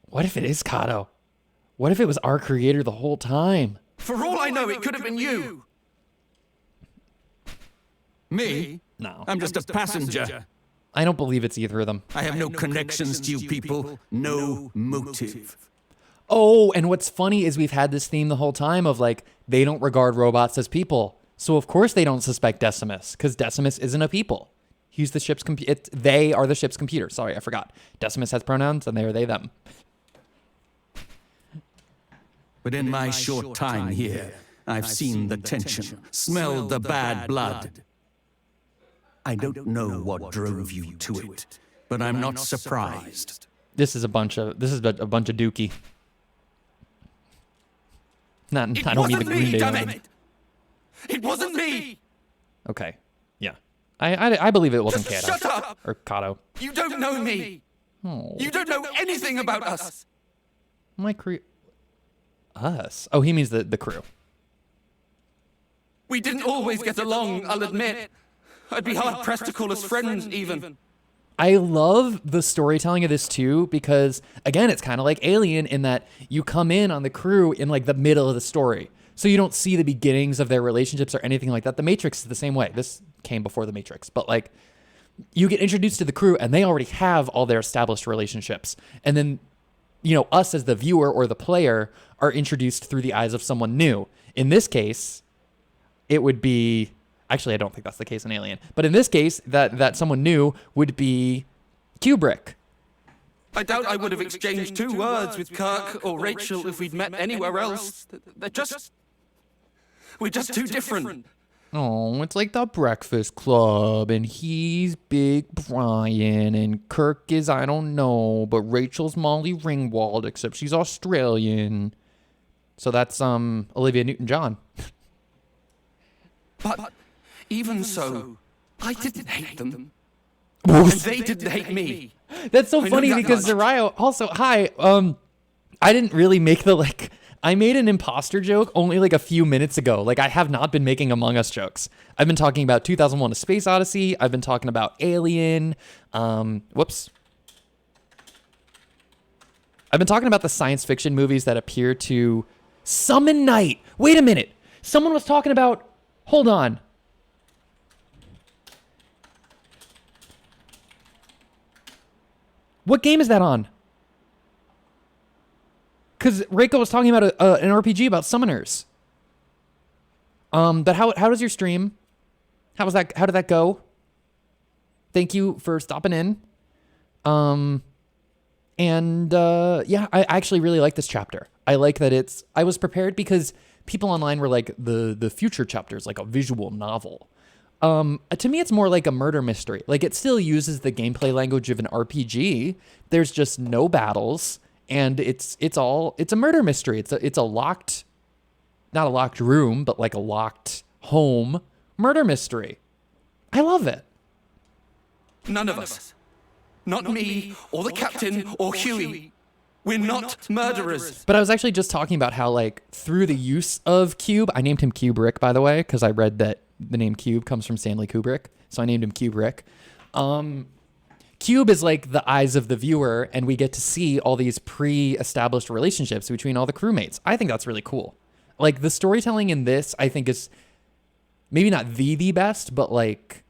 S4: What if it is Kato? What if it was our creator the whole time?
S6: For all I know, it could have been you.
S11: Me?
S4: No.
S11: I'm just a passenger.
S4: I don't believe it's either of them.
S11: I have no connections to you people. No motive.
S4: Oh, and what's funny is we've had this theme the whole time of like, they don't regard robots as people. So of course they don't suspect Decimus, because Decimus isn't a people. He's the ship's they are the ship's computer. Sorry, I forgot. Decimus has pronouns, and they are they, them.
S11: But in my short time here, I've seen the tension, smelled the bad blood. I don't know what drove you to it, but I'm not surprised.
S4: This is a bunch of dookie. I don't mean the Green Day.
S6: Damn it! It wasn't me.
S4: Okay, yeah, I believe it wasn't Kato.
S6: Shut up!
S4: Or Kato.
S6: You don't know me.
S4: Oh.
S6: You don't know anything about us.
S4: My crew. Us? Oh, he means the crew.
S6: We didn't always get along, I'll admit. I'd be hard-pressed to call us friends, even.
S4: I love the storytelling of this too, because again, it's kind of like Alien in that you come in on the crew in like the middle of the story. So you don't see the beginnings of their relationships or anything like that. The Matrix is the same way. This came before the Matrix, but like you get introduced to the crew and they already have all their established relationships. And then, you know, us as the viewer or the player are introduced through the eyes of someone new. In this case, it would be, actually, I don't think that's the case in Alien, but in this case, that someone new would be Kubrick.
S6: I doubt I would have exchanged 2 words with Kirk or Rachel if we'd met anywhere else. We're just too different.
S4: Oh, it's like the Breakfast Club, and he's Big Brian, and Kirk is, I don't know, but Rachel's Molly Ringwald, except she's Australian. So that's Olivia Newton-John.
S6: But even so, I didn't hate them. And they didn't hate me.
S4: That's so funny because Zarayo also, hi, I didn't really make I made an imposter joke only like a few minutes ago. Like I have not been making Among Us jokes. I've been talking about 2001: A Space Odyssey. I've been talking about Alien. Whoops. I've been talking about the science fiction movies that appear to summon night. Wait a minute. Someone was talking about, hold on. What game is that on? Because Reiko was talking about an RPG about summoners. But how does your stream? How did that go? Thank you for stopping in. Yeah, I actually really like this chapter. I like that I was prepared because people online were like the future chapters, like a visual novel. To me, it's more like a murder mystery. Like it still uses the gameplay language of an RPG. There's just no battles, and it's a murder mystery. It's a locked, not a locked room, but like a locked home murder mystery. I love it.
S6: None of us. Not me, or the captain, or Huey. We're not murderers.
S4: But I was actually just talking about how, like, through the use of Cube, I named him Cuberick, by the way, because I read that the name Cube comes from Stanley Kubrick, so I named him Cuberick. Cube is like the eyes of the viewer, and we get to see all these pre-established relationships between all the crewmates. I think that's really cool. Like, the storytelling in this, I think, is maybe not the best, but, like,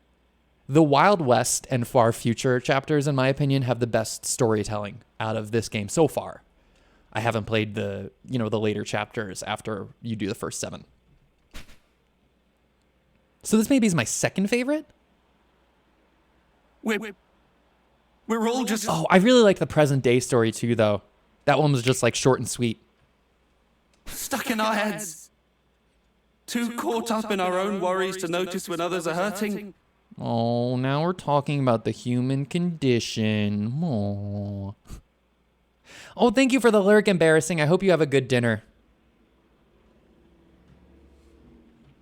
S4: the Wild West and Far Future chapters, in my opinion, have the best storytelling out of this game so far. I haven't played the later chapters after you do the first 7. So this maybe is my second favorite.
S6: We're all just...
S4: Oh, I really like the present day story too, though. That one was just like short and sweet.
S6: Stuck in our heads. Too caught up in our own worries to notice when others are hurting.
S4: Oh, now we're talking about the human condition. Oh, thank you for the lyric embarrassing. I hope you have a good dinner.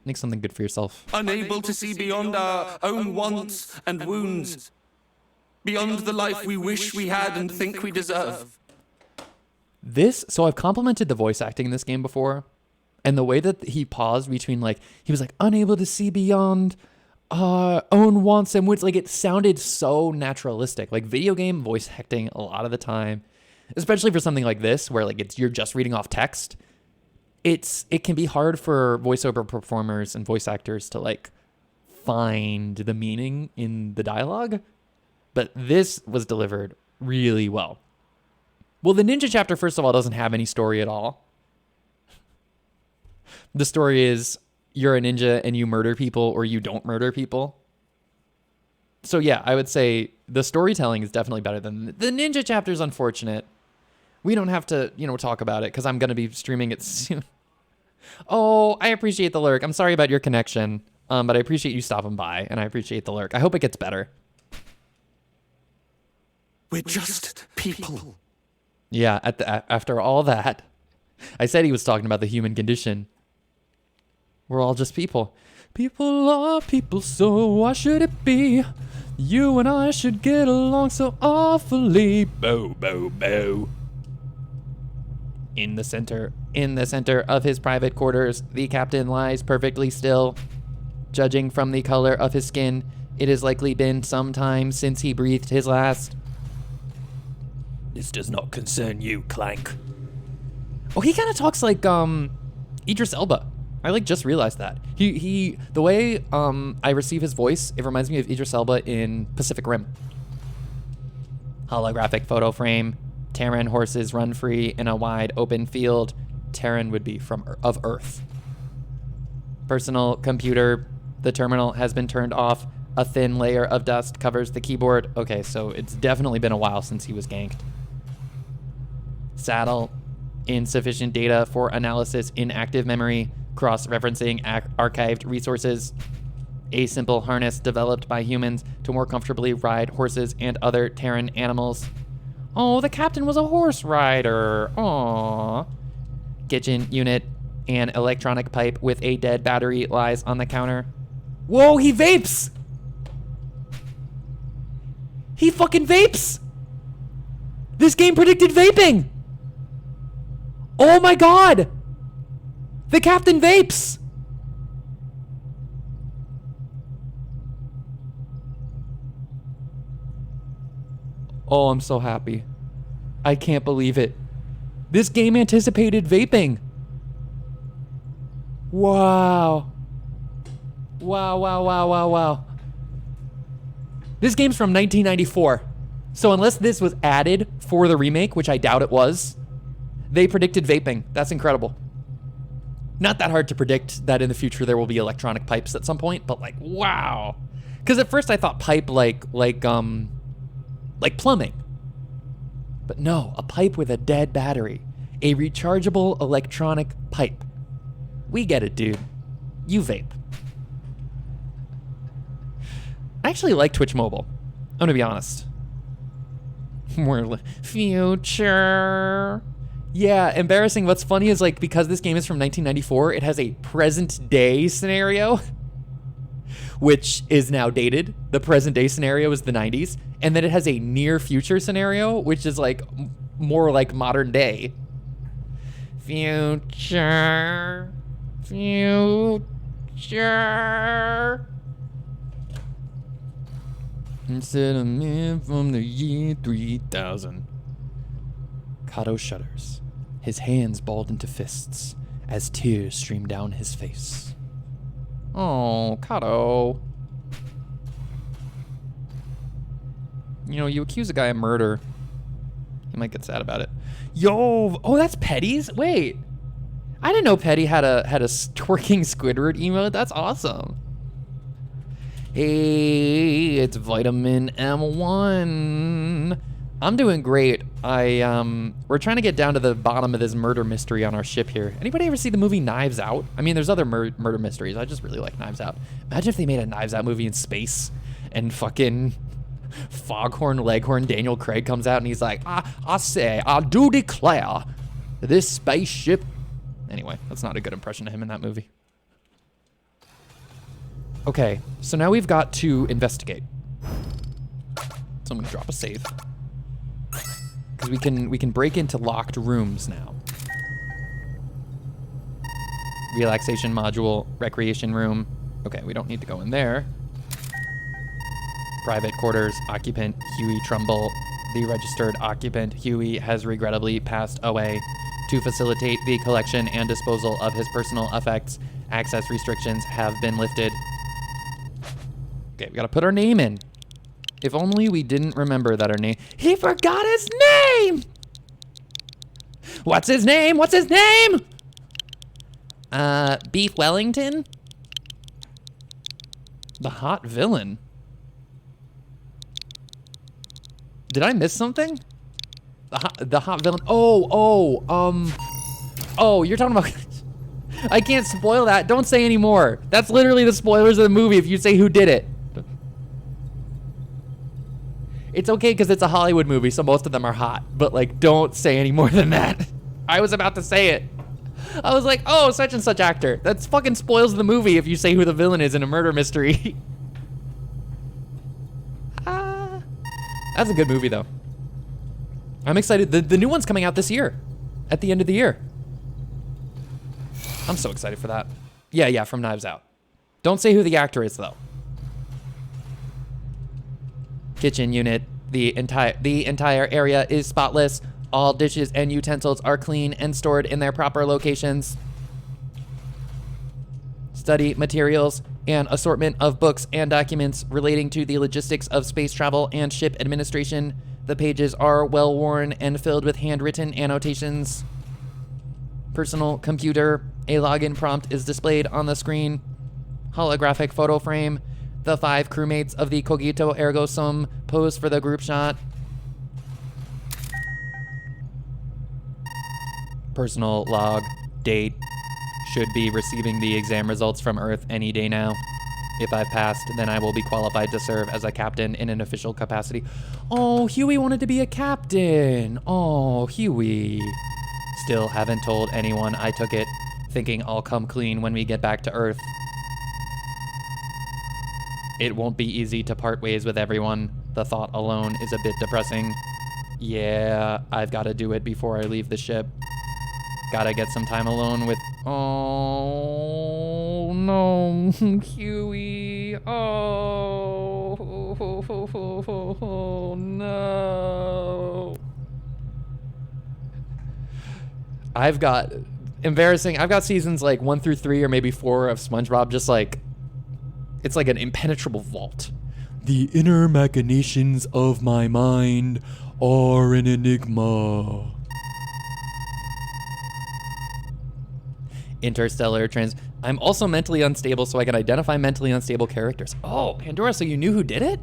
S4: Make something good for yourself.
S6: Unable to see beyond our own wants and wounds. Beyond the life we wish we had and think we deserve.
S4: So I've complimented the voice acting in this game before. And the way that he paused between, like, he was like, unable to see beyond own wants and wounds. Like, it sounded so naturalistic. Like, video game voice acting a lot of the time, especially for something like this, where, like, you're just reading off text. It can be hard for voiceover performers and voice actors to, like, find the meaning in the dialogue. But this was delivered really well. Well, the ninja chapter, first of all, doesn't have any story at all. The story is you're a ninja and you murder people or you don't murder people. So yeah, I would say the storytelling is definitely better than the ninja chapter is unfortunate. We don't have to, talk about it because I'm going to be streaming it soon. Oh, I appreciate the lurk. I'm sorry about your connection, but I appreciate you stopping by, and I appreciate the lurk. I hope it gets better.
S6: We're just people.
S4: Yeah, after all that, I said he was talking about the human condition. We're all just people. People are people, so why should it be? You and I should get along so awfully. Bow, bow, bow. In the center of his private quarters, the captain lies perfectly still. Judging from the color of his skin, it has likely been some time since he breathed his last.
S2: This does not concern you, Clank.
S4: Oh, he kind of talks like Idris Elba. I like just realized that. He the way I receive his voice, it reminds me of Idris Elba in Pacific Rim. Holographic photo frame. Terran horses run free in a wide open field. Terran would be of Earth. Personal computer. The terminal has been turned off. A thin layer of dust covers the keyboard. Okay, so it's definitely been a while since he was ganked. Saddle. Insufficient data for analysis in active memory. Cross-referencing archived resources. A simple harness developed by humans to more comfortably ride horses and other Terran animals. Oh, the captain was a horse rider. Aww. Kitchen unit. An electronic pipe with a dead battery lies on the counter. Whoa, he vapes! He fucking vapes! This game predicted vaping! Oh my god! The captain vapes! Oh, I'm so happy. I can't believe it. This game anticipated vaping. Wow. Wow. This game's from 1994. So unless this was added for the remake, which I doubt it was, they predicted vaping. That's incredible. Not that hard to predict that in the future there will be electronic pipes at some point, but like, wow. Because at first I thought pipe like plumbing. But no, a pipe with a dead battery. A rechargeable electronic pipe. We get it, dude. You vape. I actually like Twitch Mobile. I'm gonna be honest. Future. Yeah, embarrassing. What's funny is like, because this game is from 1994, it has a present day scenario, which is now dated. The present day scenario is the 90s. And then it has a near future scenario, which is like more like modern day. Future. Instead of men from the year 3000. Kato shudders. His hands balled into fists as tears stream down his face. Oh, Kato. You know, you accuse a guy of murder, he might get sad about it. Yo, oh, that's Petty's? Wait. I didn't know Petty had a twerking Squidward emote. That's awesome. Hey, it's Vitamin M1. I'm doing great. We're trying to get down to the bottom of this murder mystery on our ship here. Anybody ever see the movie Knives Out? I mean, there's other murder mysteries. I just really like Knives Out. Imagine if they made a Knives Out movie in space and fucking Foghorn Leghorn Daniel Craig comes out and he's like, I do declare this spaceship. Anyway, that's not a good impression of him in that movie. Okay, so now we've got to investigate. So I'm gonna drop a save. Because we can break into locked rooms now. Relaxation module, recreation room. Okay, we don't need to go in there. Private quarters, occupant Huey Trumbull. The registered occupant Huey has regrettably passed away. To facilitate the collection and disposal of his personal effects, access restrictions have been lifted. Okay, we gotta put our name in. If only we didn't remember that our name... He forgot his name! What's his name? What's his name? Beef Wellington? The hot villain. Did I miss something? The hot villain. Oh, you're talking about... I can't spoil that. Don't say any more. That's literally the spoilers of the movie if you say who did it. It's okay because it's a Hollywood movie, so most of them are hot. But, like, don't say any more than that. I was about to say it. I was like, oh, such and such actor. That fucking spoils the movie if you say who the villain is in a murder mystery. That's a good movie, though. I'm excited. The new one's coming out this year. at the end of the year. I'm so excited for that. Yeah, from Knives Out. Don't say who the actor is, though. Kitchen unit. The entire area is spotless. All dishes and utensils are clean and stored in their proper locations. Study materials and assortment of books and documents relating to the logistics of space travel and ship administration. The pages are well worn and filled with handwritten annotations. Personal computer. A login prompt is displayed on the screen. Holographic photo frame. The 5 crewmates of the Cogito Ergo Sum pose for the group shot. Personal log. Date. Should be receiving the exam results from Earth any day now. If I've passed, then I will be qualified to serve as a captain in an official capacity. Oh, Huey wanted to be a captain. Oh, Huey. Still haven't told anyone I took it, thinking I'll come clean when we get back to Earth. It won't be easy to part ways with everyone. The thought alone is a bit depressing. Yeah, I've got to do it before I leave the ship. Gotta get some time alone with... Oh, no, Huey. Oh, no. I've got seasons like 1 through 3 or maybe 4 of SpongeBob just like... It's like an impenetrable vault. The inner machinations of my mind are an enigma. Interstellar trans. I'm also mentally unstable, so I can identify mentally unstable characters. Oh, Pandora, so you knew who did it?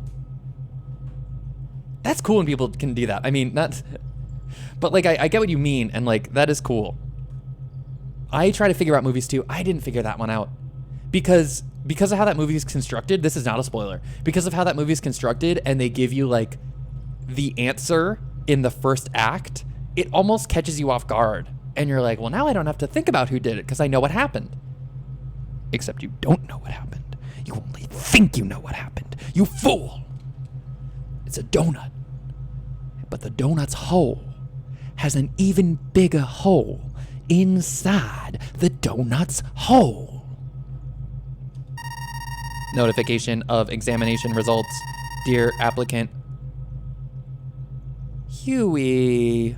S4: That's cool when people can do that. I mean, that's... But, like, I get what you mean, and, like, that is cool. I try to figure out movies, too. I didn't figure that one out. Because of how that movie is constructed, this is not a spoiler. Because of how that movie is constructed, and they give you, like, the answer in the first act, it almost catches you off guard. And you're like, well, now I don't have to think about who did it because I know what happened. Except you don't know what happened. You only think you know what happened. You fool. It's a donut. But the donut's hole has an even bigger hole inside the donut's hole. Notification of examination results. Dear applicant, Huey.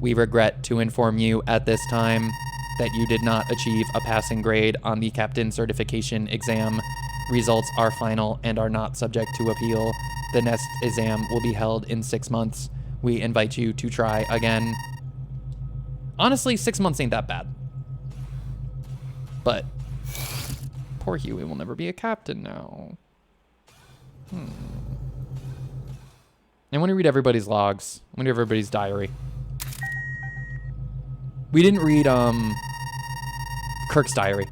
S4: We regret to inform you at this time that you did not achieve a passing grade on the captain certification exam. Results are final and are not subject to appeal. The next exam will be held in 6 months. We invite you to try again. Honestly, 6 months ain't that bad. But poor Huey will never be a captain now. I want to read everybody's logs. I want to read everybody's diary. We didn't read Kirk's diary.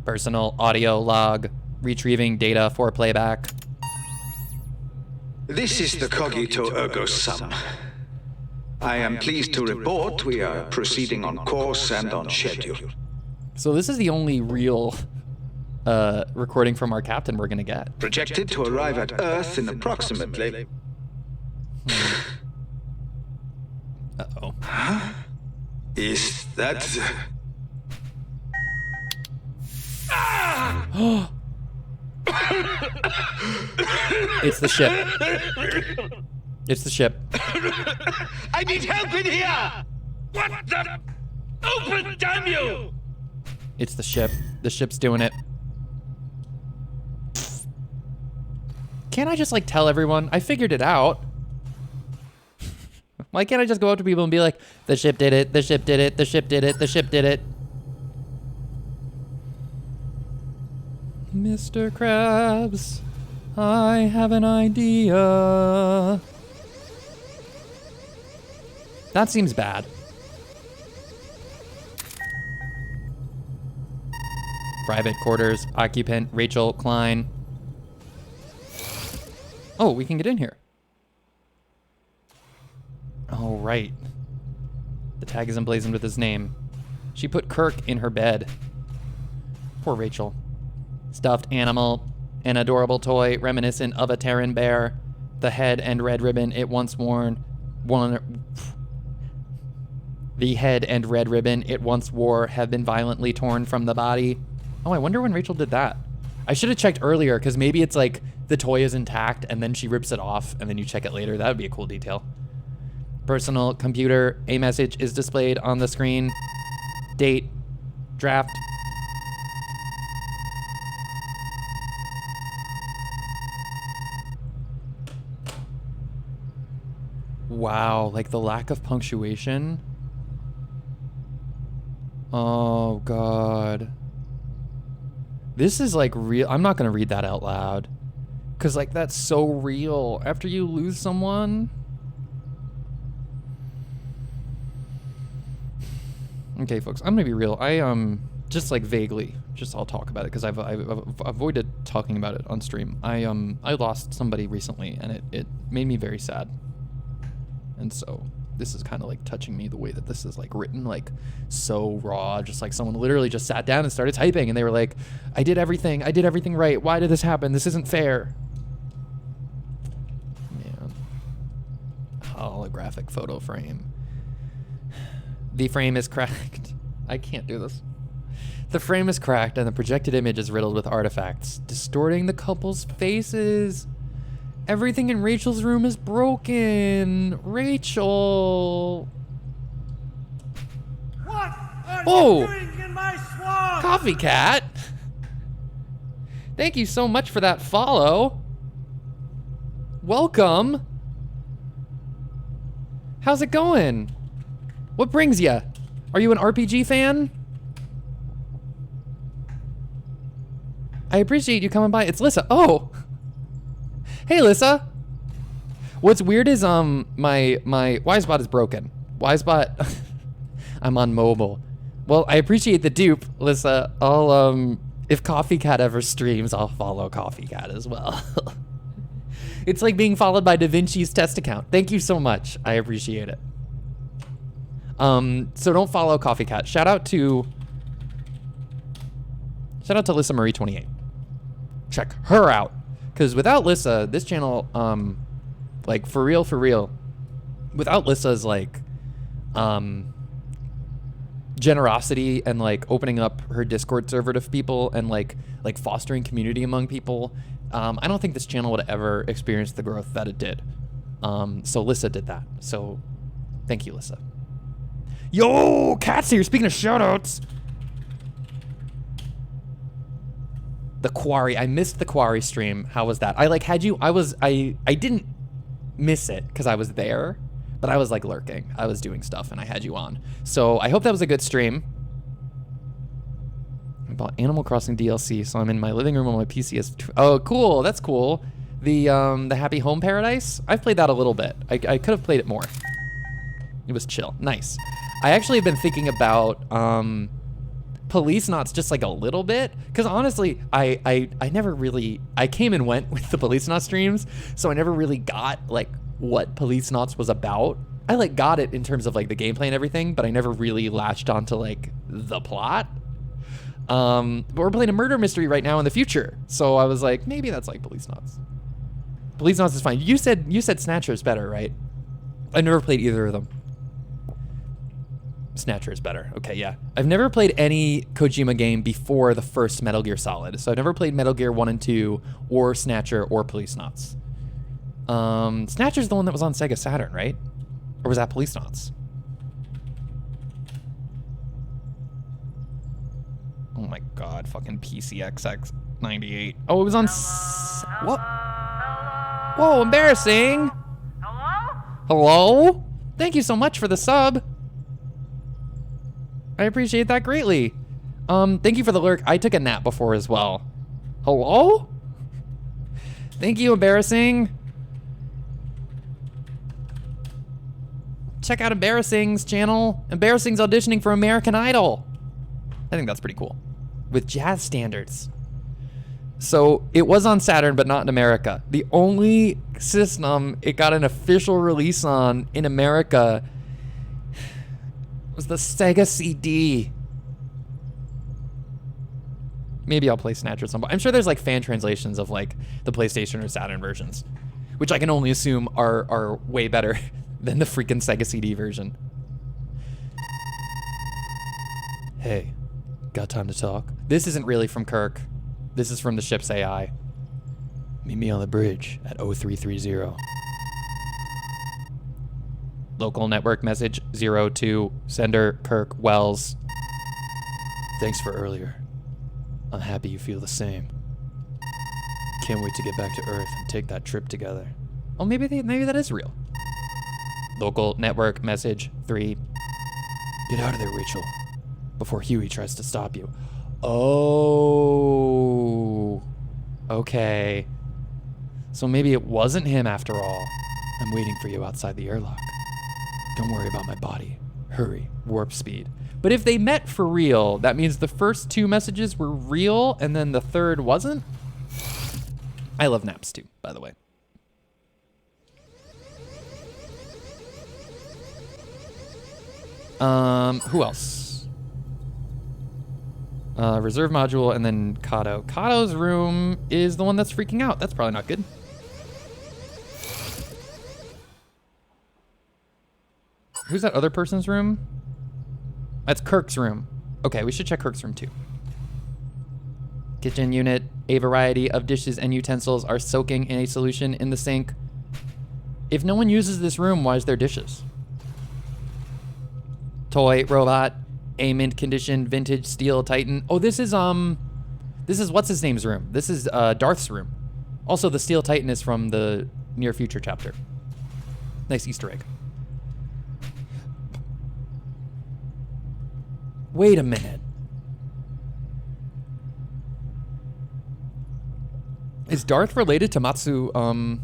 S4: Personal audio log. Retrieving data for playback.
S9: This is the Cogito Ergo Sum. I am pleased to report we are proceeding on course and on schedule.
S4: So this is the only real recording from our captain we're gonna get.
S9: Projected to arrive at Earth in approximately...
S4: Uh-oh.
S9: Huh? Is that...
S4: It's the ship. It's the ship.
S10: I need help in here! What the... Open, damn you!
S4: It's the ship. The ship's doing it. Can't I just, like, tell everyone? I figured it out. Why can't I just go up to people and be like, the ship did it, the ship did it, the ship did it, the ship did it. Mr. Krabs, I have an idea. That seems bad. Private quarters, occupant Rachel Klein. Oh, we can get in here. Oh, right. The tag is emblazoned with his name. She put Kirk in her bed. Poor Rachel. Stuffed animal, an adorable toy reminiscent of a Terran bear. The head and red ribbon it once worn. The head and red ribbon it once wore have been violently torn from the body. Oh, I wonder when Rachel did that. I should have checked earlier, because maybe it's like the toy is intact and then she rips it off and then you check it later. That would be a cool detail. Personal computer, a message is displayed on the screen. Date, draft. Wow, like the lack of punctuation. Oh, God. This is like real. I'm not going to read that out loud. Because like that's so real. After you lose someone. Okay, folks, I'm going to be real. I, just like vaguely, just I'll talk about it because I've avoided talking about it on stream. I lost somebody recently and it made me very sad. And so this is kind of like touching me the way that this is like written, like so raw, just like someone literally just sat down and started typing and they were like, I did everything right. Why did this happen? This isn't fair. Man. Holographic photo frame. The frame is cracked. I can't do this. The frame is cracked and the projected image is riddled with artifacts, distorting the couple's faces. Everything in Rachel's room is broken. Rachel.
S13: What are you doing in my swamp?
S4: Coffee Cat. Thank you so much for that follow. Welcome. How's it going? What brings you? Are you an RPG fan? I appreciate you coming by. It's Lissa. Oh. Hey, Lissa. What's weird is my Wisebot is broken. Wisebot. I'm on mobile. Well, I appreciate the dupe, Lissa. I'll if Coffee Cat ever streams, I'll follow Coffee Cat as well. It's like being followed by Da Vinci's test account. Thank you so much. I appreciate it. So don't follow Coffee Cat. Shout out to Lissa Marie 28. Check her out. Because without Lissa, this channel, like for real, without Lissa's like, generosity and like opening up her Discord server to people and like fostering community among people, I don't think this channel would ever experience the growth that it did. So Lissa did that. So thank you, Lissa. Yo, Cat's here. Speaking of shoutouts. The Quarry. I missed the Quarry stream. How was that? I like had you. I didn't miss it because I was there, but I was like lurking. I was doing stuff and I had you on. So I hope that was a good stream. I bought Animal Crossing DLC, so I'm in my living room on my PC. Oh, cool. That's cool. The Happy Home Paradise. I've played that a little bit. I could have played it more. It was chill. Nice. I actually have been thinking about Police Knots just like a little bit, because honestly I never really, I came and went with the Police Knots streams, so I never really got like what Police Knots was about. I like got it in terms of like the gameplay and everything, but I never really latched onto like the plot. But we're playing a murder mystery right now in the future, so I was like, maybe that's like Police Knots. Police Knots is fine. You said Snatcher is better, right? I never played either of them. Snatcher is better. Okay, yeah. I've never played any Kojima game before the first Metal Gear Solid. So I've never played Metal Gear 1 and 2 or Snatcher or Police Knots. Snatcher's the one that was on Sega Saturn, right? Or was that Police Knots? Oh my god, fucking PCXX 98. Oh, it was on what? Whoa, embarrassing. Hello? Thank you so much for the sub. I appreciate that greatly. Thank you for the lurk. I took a nap before as well. Hello? Thank you, embarrassing. Check out Embarrassing's channel. Embarrassing's auditioning for American Idol. I think that's pretty cool. With jazz standards. So it was on Saturn, but not in America. The only system it got an official release on in America was the Sega CD. Maybe I'll play Snatcher at some point. I'm sure there's like fan translations of like the PlayStation or Saturn versions, which I can only assume are way better than the freaking Sega CD version. Hey, got time to talk? This isn't really from Kirk. This is from the ship's AI. Meet me on the bridge at 0330. Local network message 02, sender Kirk Wells. Thanks for earlier. I'm happy you feel the same. Can't wait to get back to Earth and take that trip together. Oh, maybe that is real. Local network message 3. Get out of there, Rachel, before Huey tries to stop you. Oh, okay. So maybe it wasn't him after all. I'm waiting for you outside the airlock. Don't worry about my body. Hurry, warp speed. But if they met for real, that means the first 2 messages were real and then the third wasn't? I love naps too, by the way. Who else? Reserve module and then Kato. Kato's room is the one that's freaking out. That's probably not good. Who's that other person's room? That's Kirk's room. Okay, we should check Kirk's room too. Kitchen unit. A variety of dishes and utensils are soaking in a solution in the sink. If no one uses this room, why is there dishes? Toy robot. A mint condition vintage steel Titan. Oh, this is what's his name's room. This is Darth's room. Also, the steel Titan is from the near future chapter. Nice Easter egg. Wait a minute. Is Darth related to Masamune?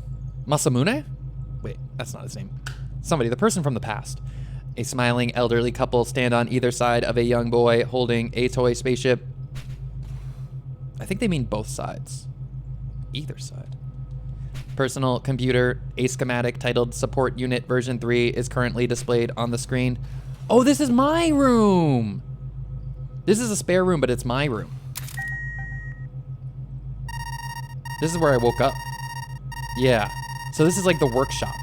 S4: Wait, that's not his name. Somebody, the person from the past. A smiling elderly couple stand on either side of a young boy holding a toy spaceship. I think they mean both sides. Either side. Personal computer, a schematic titled Support Unit version 3 is currently displayed on the screen. Oh, this is my room! This is a spare room, but it's my room. This is where I woke up. Yeah. So this is like the workshop.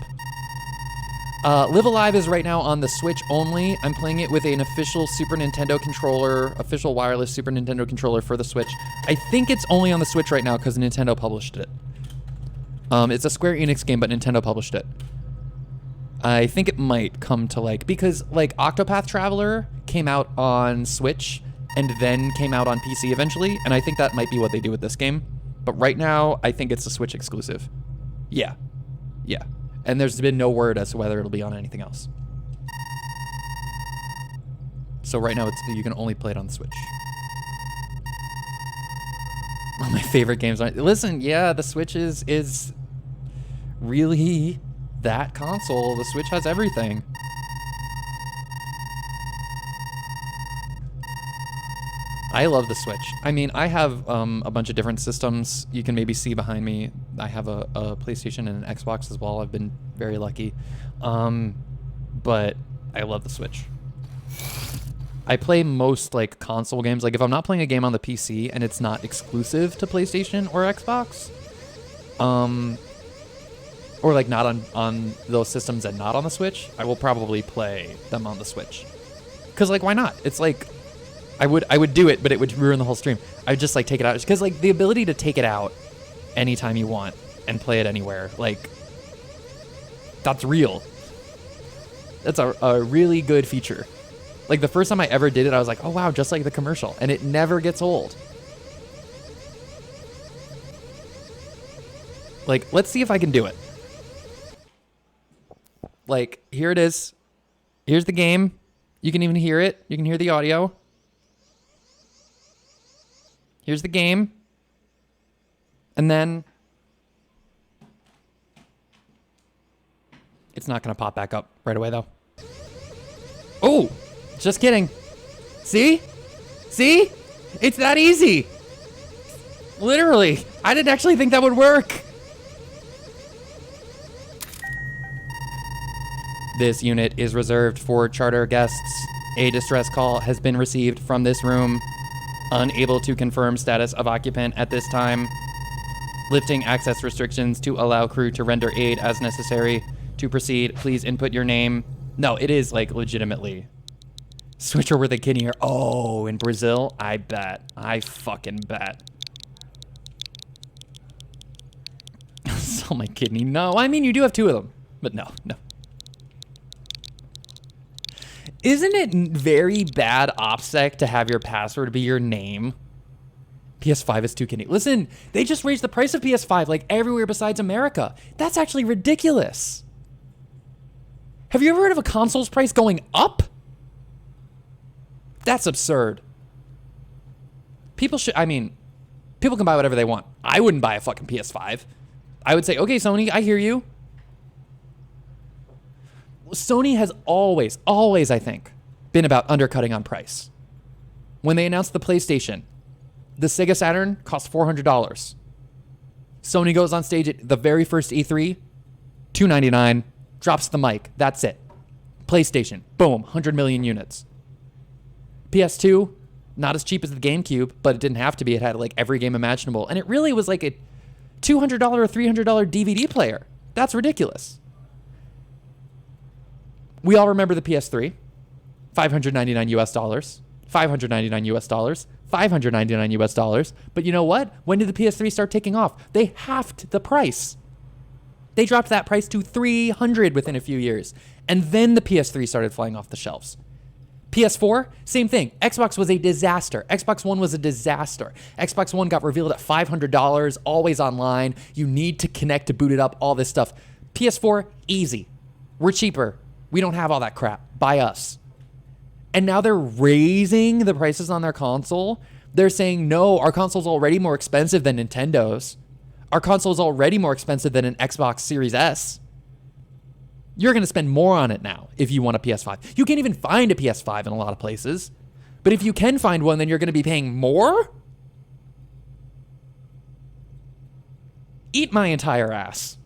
S4: Live Alive is right now on the Switch only. I'm playing it with an official Super Nintendo controller, official wireless Super Nintendo controller for the Switch. I think it's only on the Switch right now because Nintendo published it. It's a Square Enix game, but Nintendo published it. I think it might come to because Octopath Traveler came out on Switch and then came out on PC eventually, and I think that might be what they do with this game. But right now, I think it's a Switch exclusive. Yeah. Yeah. And there's been no word as to whether it'll be on anything else. So right now, you can only play it on the Switch. One of my favorite games. Listen, yeah, the Switch is really that console. The Switch has everything. I love the Switch. I mean, I have a bunch of different systems. You can maybe see behind me. I have a PlayStation and an Xbox as well. I've been very lucky. But I love the Switch. I play most console games. If I'm not playing a game on the PC and it's not exclusive to PlayStation or Xbox, or not on those systems and not on the Switch, I will probably play them on the Switch. Cause why not? It's I would do it, but it would ruin the whole stream. I would just take it out. Because the ability to take it out anytime you want and play it anywhere, that's real. That's a really good feature. The first time I ever did it, I was like, oh wow, just like the commercial. And it never gets old. Let's see if I can do it. Here it is. Here's the game. You can even hear it. You can hear the audio. Here's the game. And then it's not going to pop back up right away, though. Oh, just kidding. See? See? It's that easy. Literally. I didn't actually think that would work. This unit is reserved for charter guests. A distress call has been received from this room. Unable to confirm status of occupant at this time. Lifting access restrictions to allow crew to render aid as necessary. To proceed, please input your name. No, it is legitimately Switch over the kidney here. Oh, in Brazil? I bet. I fucking bet. Sell my kidney. No, I mean, you do have 2 of them. But no. Isn't it very bad OPSEC to have your password be your name? PS5 is 2 kidney. Listen, they just raised the price of PS5 like everywhere besides America. That's actually ridiculous. Have you ever heard of a console's price going up? That's absurd. People can buy whatever they want. I wouldn't buy a fucking PS5. I would say, okay, Sony, I hear you. Sony has always, I think, been about undercutting on price. When they announced the PlayStation, the Sega Saturn cost $400. Sony goes on stage at the very first E3, $299, drops the mic. That's it. PlayStation, boom, 100 million units. PS2, not as cheap as the GameCube, but it didn't have to be. It had like every game imaginable. And it really was like a $200 or $300 DVD player. That's ridiculous. We all remember the PS3, $599 US, $599 US, $599 US. But you know what? When did the PS3 start taking off? They halved the price. They dropped that price to $300 within a few years. And then the PS3 started flying off the shelves. PS4, same thing. Xbox was a disaster. Xbox One was a disaster. Xbox One got revealed at $500, always online. You need to connect to boot it up, all this stuff. PS4, easy. We're cheaper. We don't have all that crap. Buy us. And now they're raising the prices on their console. They're saying, no, our console's already more expensive than Nintendo's. Our console's already more expensive than an Xbox Series S. You're going to spend more on it now if you want a PS5. You can't even find a PS5 in a lot of places. But if you can find one, then you're going to be paying more? Eat my entire ass.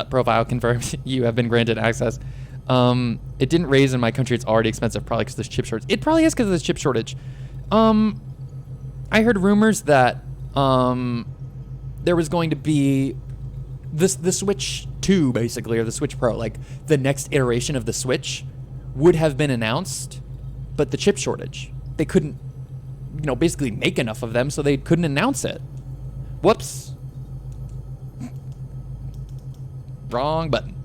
S4: Profile confirmed. You have been granted access. It didn't raise in my country. It's already expensive, probably because of this chip shortage. It probably is because of this chip shortage. I heard rumors that there was going to be the Switch 2, basically, or the Switch Pro, like the next iteration of the Switch would have been announced, but the chip shortage. They couldn't, basically make enough of them, so they couldn't announce it. Whoops. Wrong button.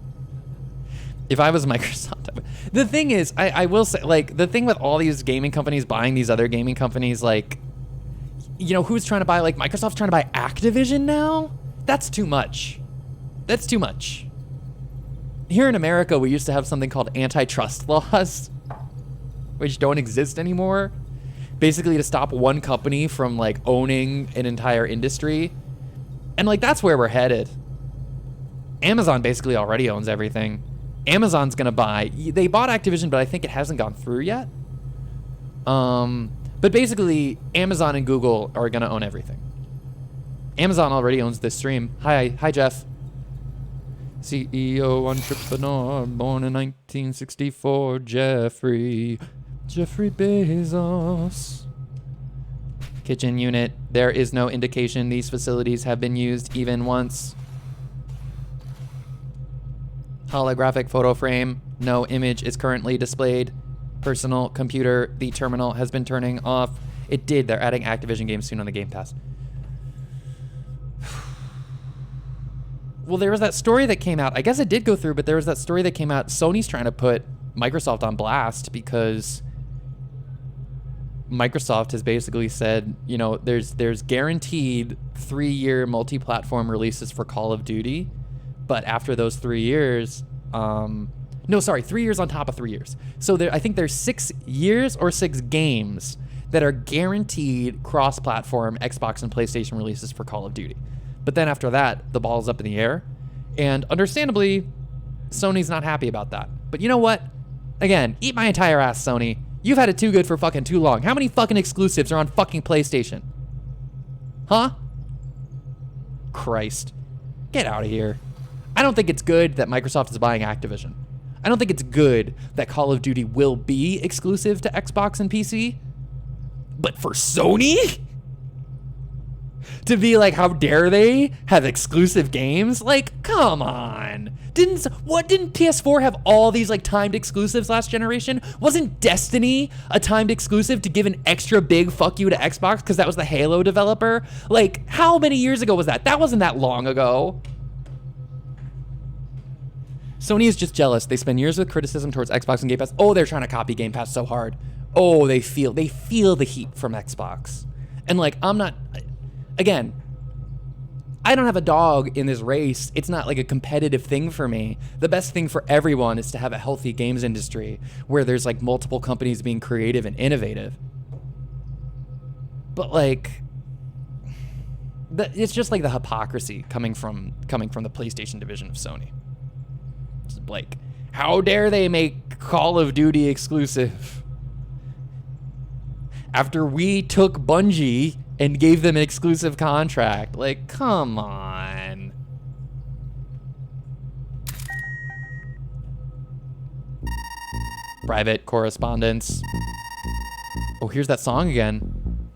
S4: If I was Microsoft, the thing is, I will say, like, the thing with all these gaming companies buying these other gaming companies, like, who's trying to buy, like, Microsoft's trying to buy Activision now? That's too much. That's too much. Here in America, we used to have something called antitrust laws, which don't exist anymore. Basically to stop one company from, like, owning an entire industry. And, like, that's where we're headed. Amazon basically already owns everything. Amazon's gonna buy. They bought Activision, but I think it hasn't gone through yet. But basically, Amazon and Google are gonna own everything. Amazon already owns this stream. Hi, Jeff. CEO entrepreneur, born in 1964. Jeffrey Bezos. Kitchen unit. There is no indication these facilities have been used even once. Holographic photo frame. No image is currently displayed. Personal computer. The terminal has been turning off. It did. They're adding Activision games soon on the Game Pass. Well, there was that story that came out. I guess it did go through, but there was that story that came out. Sony's trying to put Microsoft on blast because Microsoft has basically said, there's guaranteed 3-year multi-platform releases for Call of Duty. But after those 3 years, 3 years on top of 3 years. So I think there's 6 years or 6 games that are guaranteed cross-platform Xbox and PlayStation releases for Call of Duty. But then after that, the ball's up in the air. And understandably, Sony's not happy about that. But you know what? Again, eat my entire ass, Sony. You've had it too good for fucking too long. How many fucking exclusives are on fucking PlayStation? Huh? Christ. Get out of here. I don't think it's good that Microsoft is buying Activision. I don't think it's good that Call of Duty will be exclusive to Xbox and PC. But for Sony? To be like, how dare they have exclusive games? Like, come on. Didn't PS4 have all these like timed exclusives last generation? Wasn't Destiny a timed exclusive to give an extra big fuck you to Xbox because that was the Halo developer? Like, how many years ago was that? That wasn't that long ago. Sony is just jealous. They spend years with criticism towards Xbox and Game Pass. Oh, they're trying to copy Game Pass so hard. Oh, they feel the heat from Xbox. And like, again, I don't have a dog in this race. It's not like a competitive thing for me. The best thing for everyone is to have a healthy games industry where there's like multiple companies being creative and innovative. But like, it's just like the hypocrisy coming from the PlayStation division of Sony. It's like, how dare they make Call of Duty exclusive? After we took Bungie and gave them an exclusive contract. Like, come on. Private correspondence. Oh, here's that song again.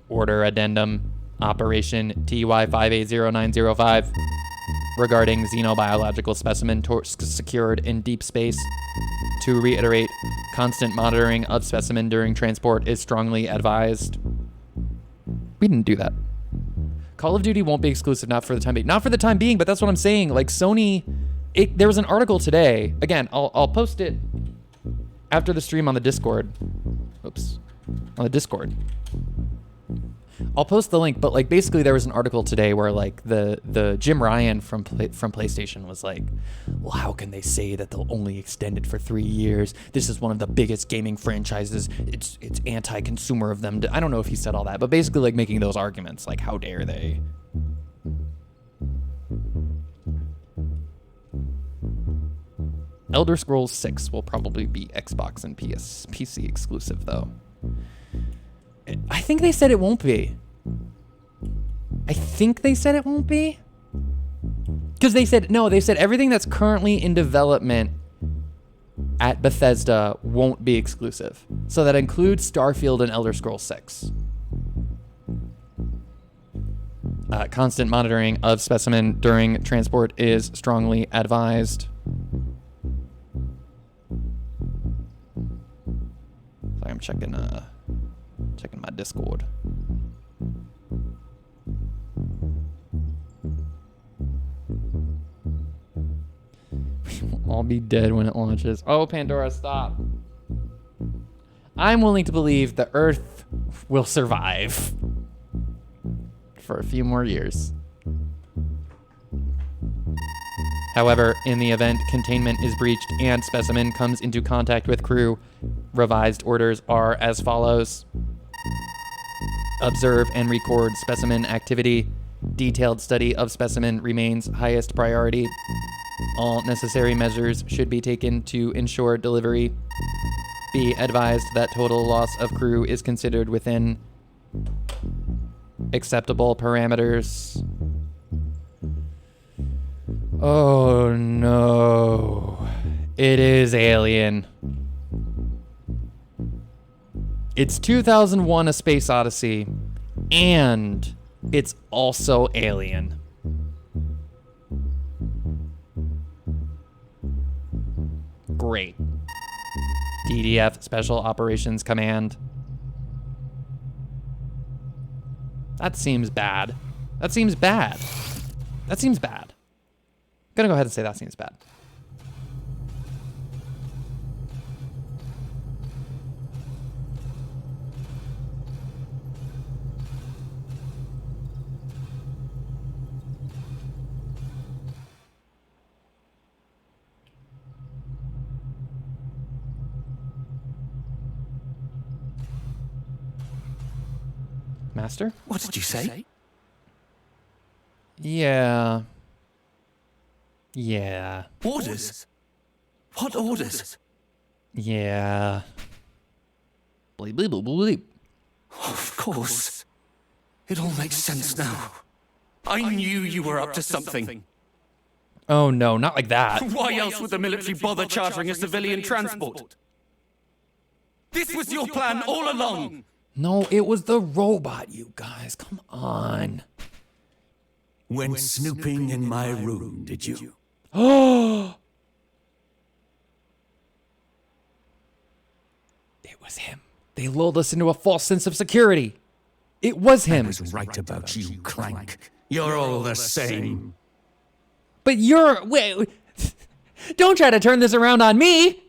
S4: Order addendum. Operation TY580905. Regarding xenobiological specimen secured in deep space. To reiterate, constant monitoring of specimen during transport is strongly advised. We didn't do that. Call of Duty won't be exclusive, not for the time being. Not for the time being, but that's what I'm saying. Like Sony, there was an article today. Again, I'll post it after the stream on the Discord. Oops, on the Discord. I'll post the link, but like basically there was an article today where like the Jim Ryan from PlayStation was like, well, how can they say that they'll only extend it for 3 years? This is one of the biggest gaming franchises. It's anti-consumer of them. I don't know if he said all that, but basically like making those arguments, like how dare they? Elder Scrolls 6 will probably be Xbox and PC exclusive though. I think they said it won't be. Because they said everything that's currently in development at Bethesda won't be exclusive. So that includes Starfield and Elder Scrolls 6. Constant monitoring of specimen during transport is strongly advised. So I'm checking my Discord. We will all be dead when it launches. Oh, Pandora, stop. I'm willing to believe the Earth will survive for a few more years. However, in the event containment is breached and specimen comes into contact with crew, revised orders are as follows. Observe and record specimen activity. Detailed study of specimen remains highest priority. All necessary measures should be taken to ensure delivery. Be advised that total loss of crew is considered within acceptable parameters. Oh no. It is Alien. It's 2001: A Space Odyssey, and it's also Alien. Great. DDF, Special Operations Command. That seems bad. I'm gonna go ahead and say that seems bad. Master?
S6: What did you say?
S4: Yeah.
S6: Orders? What orders?
S4: Yeah. Bleep, bleep, bleep, bleep.
S6: Of course. It all makes sense now. I knew you were up to something.
S4: Oh no, not like that.
S6: Why else would the military bother chartering a civilian transport? This was your plan all along.
S4: No, it was the robot, you guys. Come on.
S11: Went snooping in my room, did you?
S4: Oh! It was him. They lulled us into a false sense of security. It was him.
S11: I was right about you, Clank. You're all the same.
S4: But wait, don't try to turn this around on me.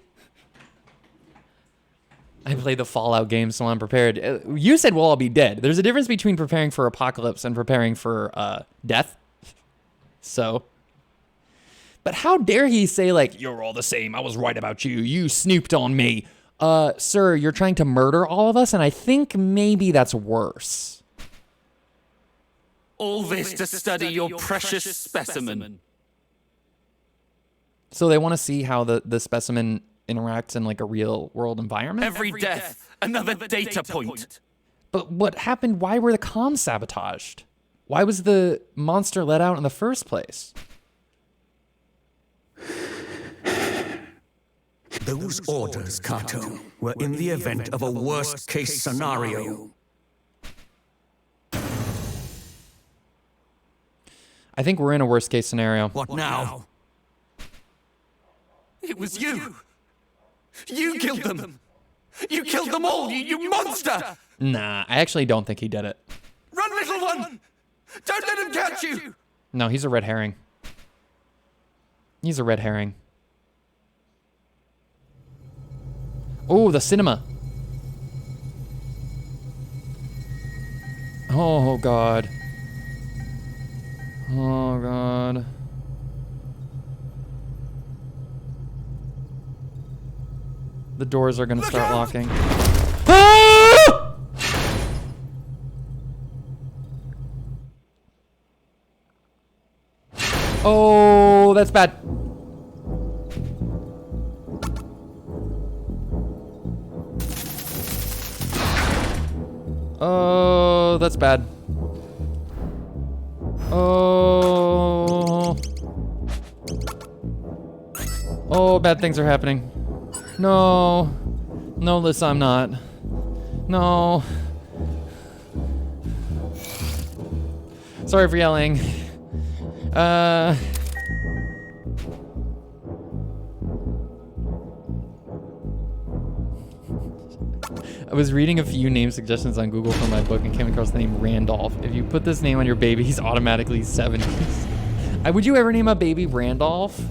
S4: I played the Fallout game, so I'm prepared. You said we'll all be dead. There's a difference between preparing for apocalypse and preparing for death. So. But how dare he say, like, you're all the same. I was right about you. You snooped on me. Sir, you're trying to murder all of us, and I think maybe that's worse.
S6: All this to study your precious specimen.
S4: So they want to see how the specimen interacts in like a real world environment?
S6: Every death, another data point.
S4: But what happened? Why were the comms sabotaged? Why was the monster let out in the first place?
S11: Those orders, Kato, were in the event of a worst-case scenario.
S4: I think we're in a worst-case scenario.
S11: What now?
S6: It was you. You killed them. You killed them all, you monster!
S4: Nah, I actually don't think he did it.
S6: Run, little one! Don't let him catch you!
S4: No, he's a red herring. He's a red herring. Oh, the cinema. Oh, God. Oh, God. The doors are gonna start locking. Ah! Oh, that's bad. Oh, that's bad. Oh. Oh, bad things are happening. No. No, Liz, I'm not. No. Sorry for yelling. I was reading a few name suggestions on Google for my book and came across the name Randolph. If you put this name on your baby, he's automatically 70s. Would you ever name a baby Randolph?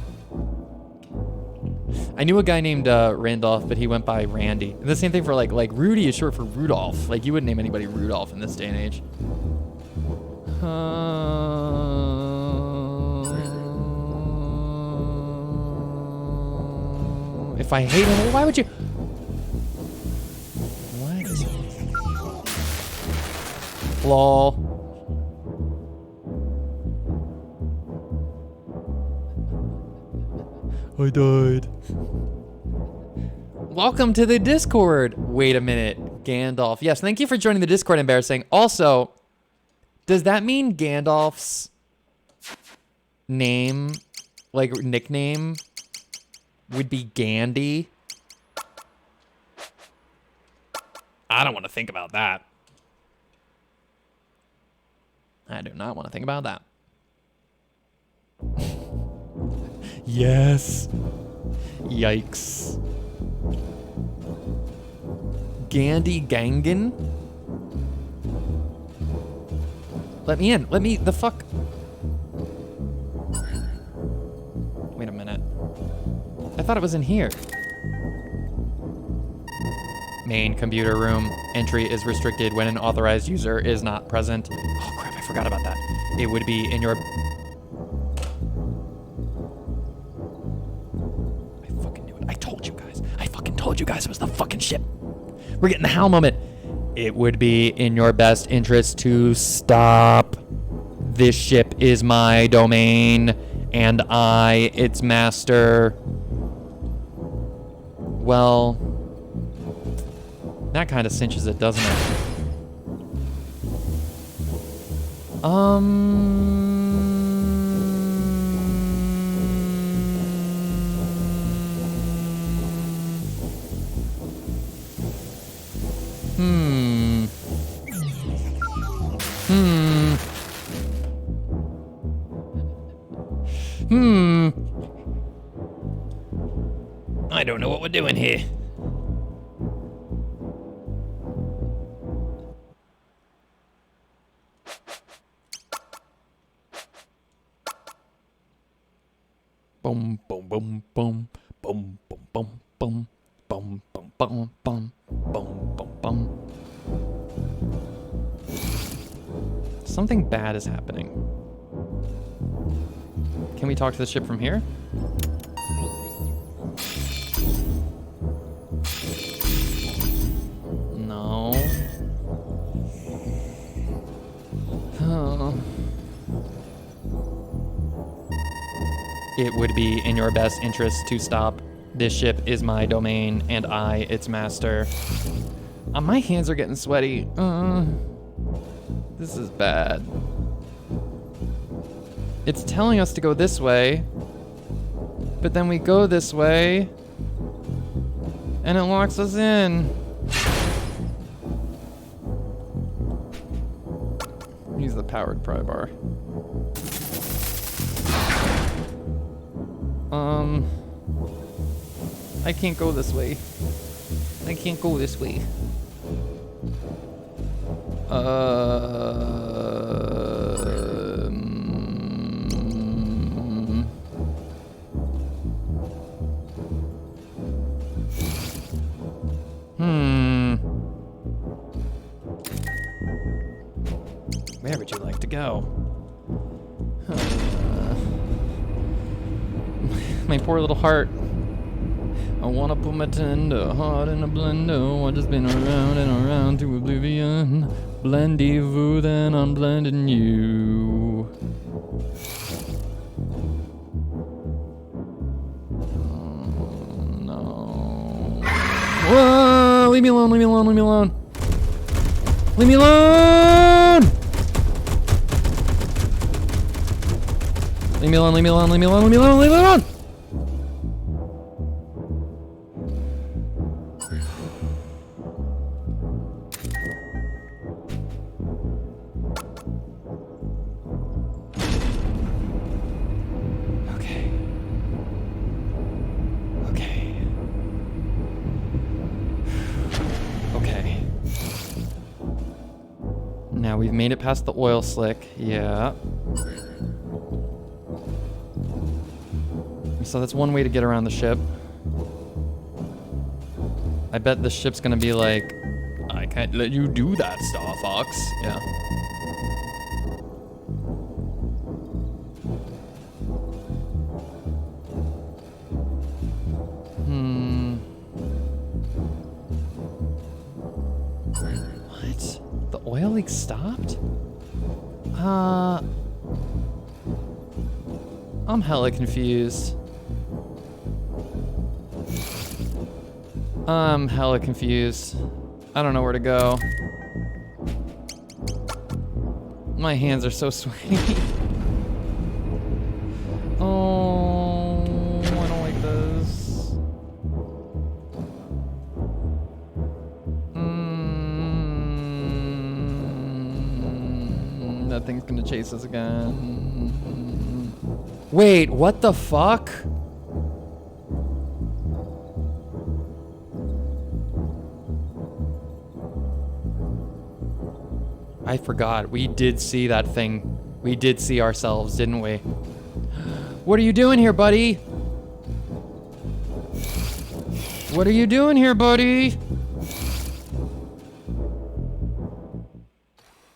S4: I knew a guy named Randolph, but he went by Randy. And the same thing for like Rudy is short for Rudolph. Like you wouldn't name anybody Rudolph in this day and age. If I hate him, why would you? What? Lol. I died. Welcome to the Discord. Wait a minute. Gandalf. Yes, thank you for joining the Discord, Embarrassing. Also, does that mean Gandalf's name, like nickname, would be Gandhi? I don't want to think about that. I do not want to think about that. Yes. Yikes. Gandhi Gangan? Let me in. Let me the fuck. Wait a minute. I thought it was in here. Main computer room. Entry is restricted when an authorized user is not present. Oh crap, I forgot about that. It would be in your... I fucking knew it. I told you guys. I fucking told you guys it was the fucking ship. We're getting the HAL moment. It would be in your best interest to stop. This ship is my domain, and I, its master. Well... that kind of cinches it, doesn't it?
S2: I don't know what we're doing here.
S4: Boom, boom, boom, boom, boom, boom, boom, boom, boom, boom, boom, boom, boom, boom, boom. Something bad is happening. Can we talk to the ship from here? No. Oh. It would be in your best interest to stop. This ship is my domain, and I, its master. My hands are getting sweaty. This is bad. It's telling us to go this way, but then we go this way, and it locks us in. Use the powered pry bar. I can't go this way. I can't go this way. Where would you like to go? My poor little heart. I wanna put my tender heart in a blender. I just been around and around to oblivion. Blendez-vous, then I'm blending you. Oh, no. Whoa! Leave me alone, leave me alone, leave me alone. Leave me alone! Leave me alone, leave me alone, leave me alone, leave me alone, leave me alone! Now we've made it past the oil slick. Yeah. So that's one way to get around the ship. I bet the ship's gonna be like, I can't let you do that, Star Fox. Yeah. What? The oil leak stopped? I'm hella confused. I'm hella confused. I don't know where to go. My hands are so sweaty. Oh, I don't like this. That thing's gonna chase us again. Wait, what the fuck? I forgot. We did see that thing. We did see ourselves, didn't we? What are you doing here, buddy? What are you doing here, buddy?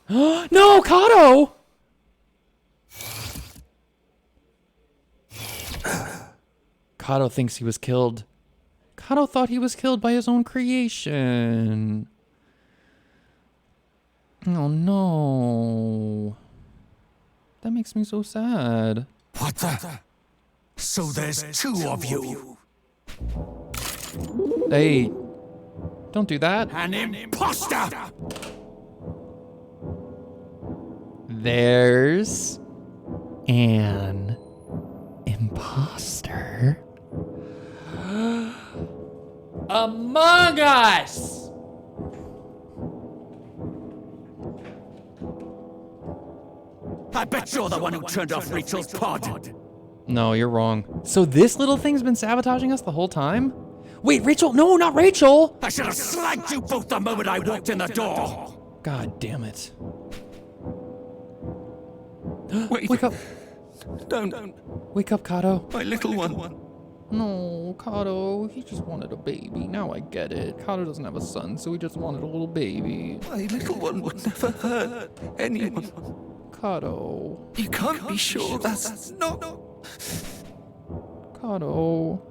S4: No, Kato! Kato thinks he was killed. Kato thought he was killed by his own creation. Oh no. That makes me so sad.
S11: What the? So there's two of you.
S4: Hey, don't do that.
S11: An imposter!
S4: There's an imposter among us.
S11: I bet you're the one who turned off Rachel's pod.
S4: No, you're wrong. So this little thing's been sabotaging us the whole time? Wait, Rachel! No, not Rachel!
S11: I should have slagged you both the moment I walked in the door!
S4: God damn it.
S6: Wait.
S4: Wake up.
S6: Don't.
S4: Wake up, Kato.
S6: My little one.
S4: No, Kato, he just wanted a baby. Now I get it. Kato doesn't have a son, so he just wanted a little baby.
S6: My little one would never hurt anyone.
S4: Kato.
S6: You can't be sure that's not...
S4: Kato.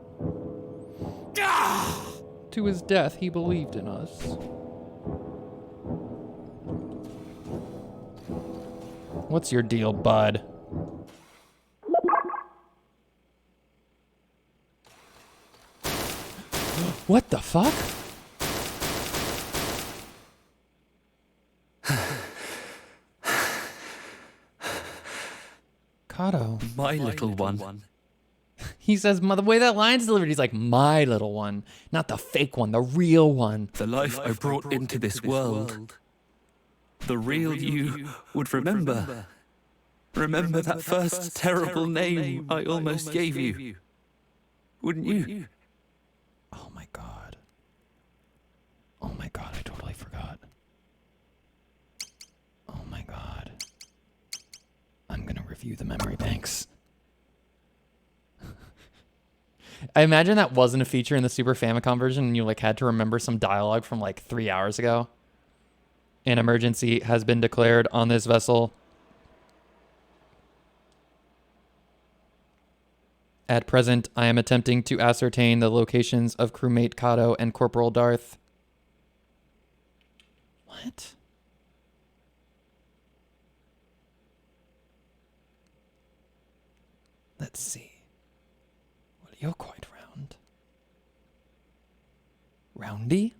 S4: To his death, he believed in us. What's your deal, bud? What the fuck? Kato.
S6: My little one.
S4: He says, the way that line's delivered, he's like, my little one. Not the fake one, the real one.
S6: The life I brought into this world. The real you would remember. Remember that first terrible name I almost gave you. Wouldn't you?
S4: Oh my god. Oh my god, I totally forgot. Oh my god. I'm gonna review the memory banks. I imagine that wasn't a feature in the Super Famicom version and you like had to remember some dialogue from like 3 hours ago. An emergency has been declared on this vessel. At present, I am attempting to ascertain the locations of crewmate Kato and Corporal Darth. What? Let's see. Well, you're quite round. Roundy?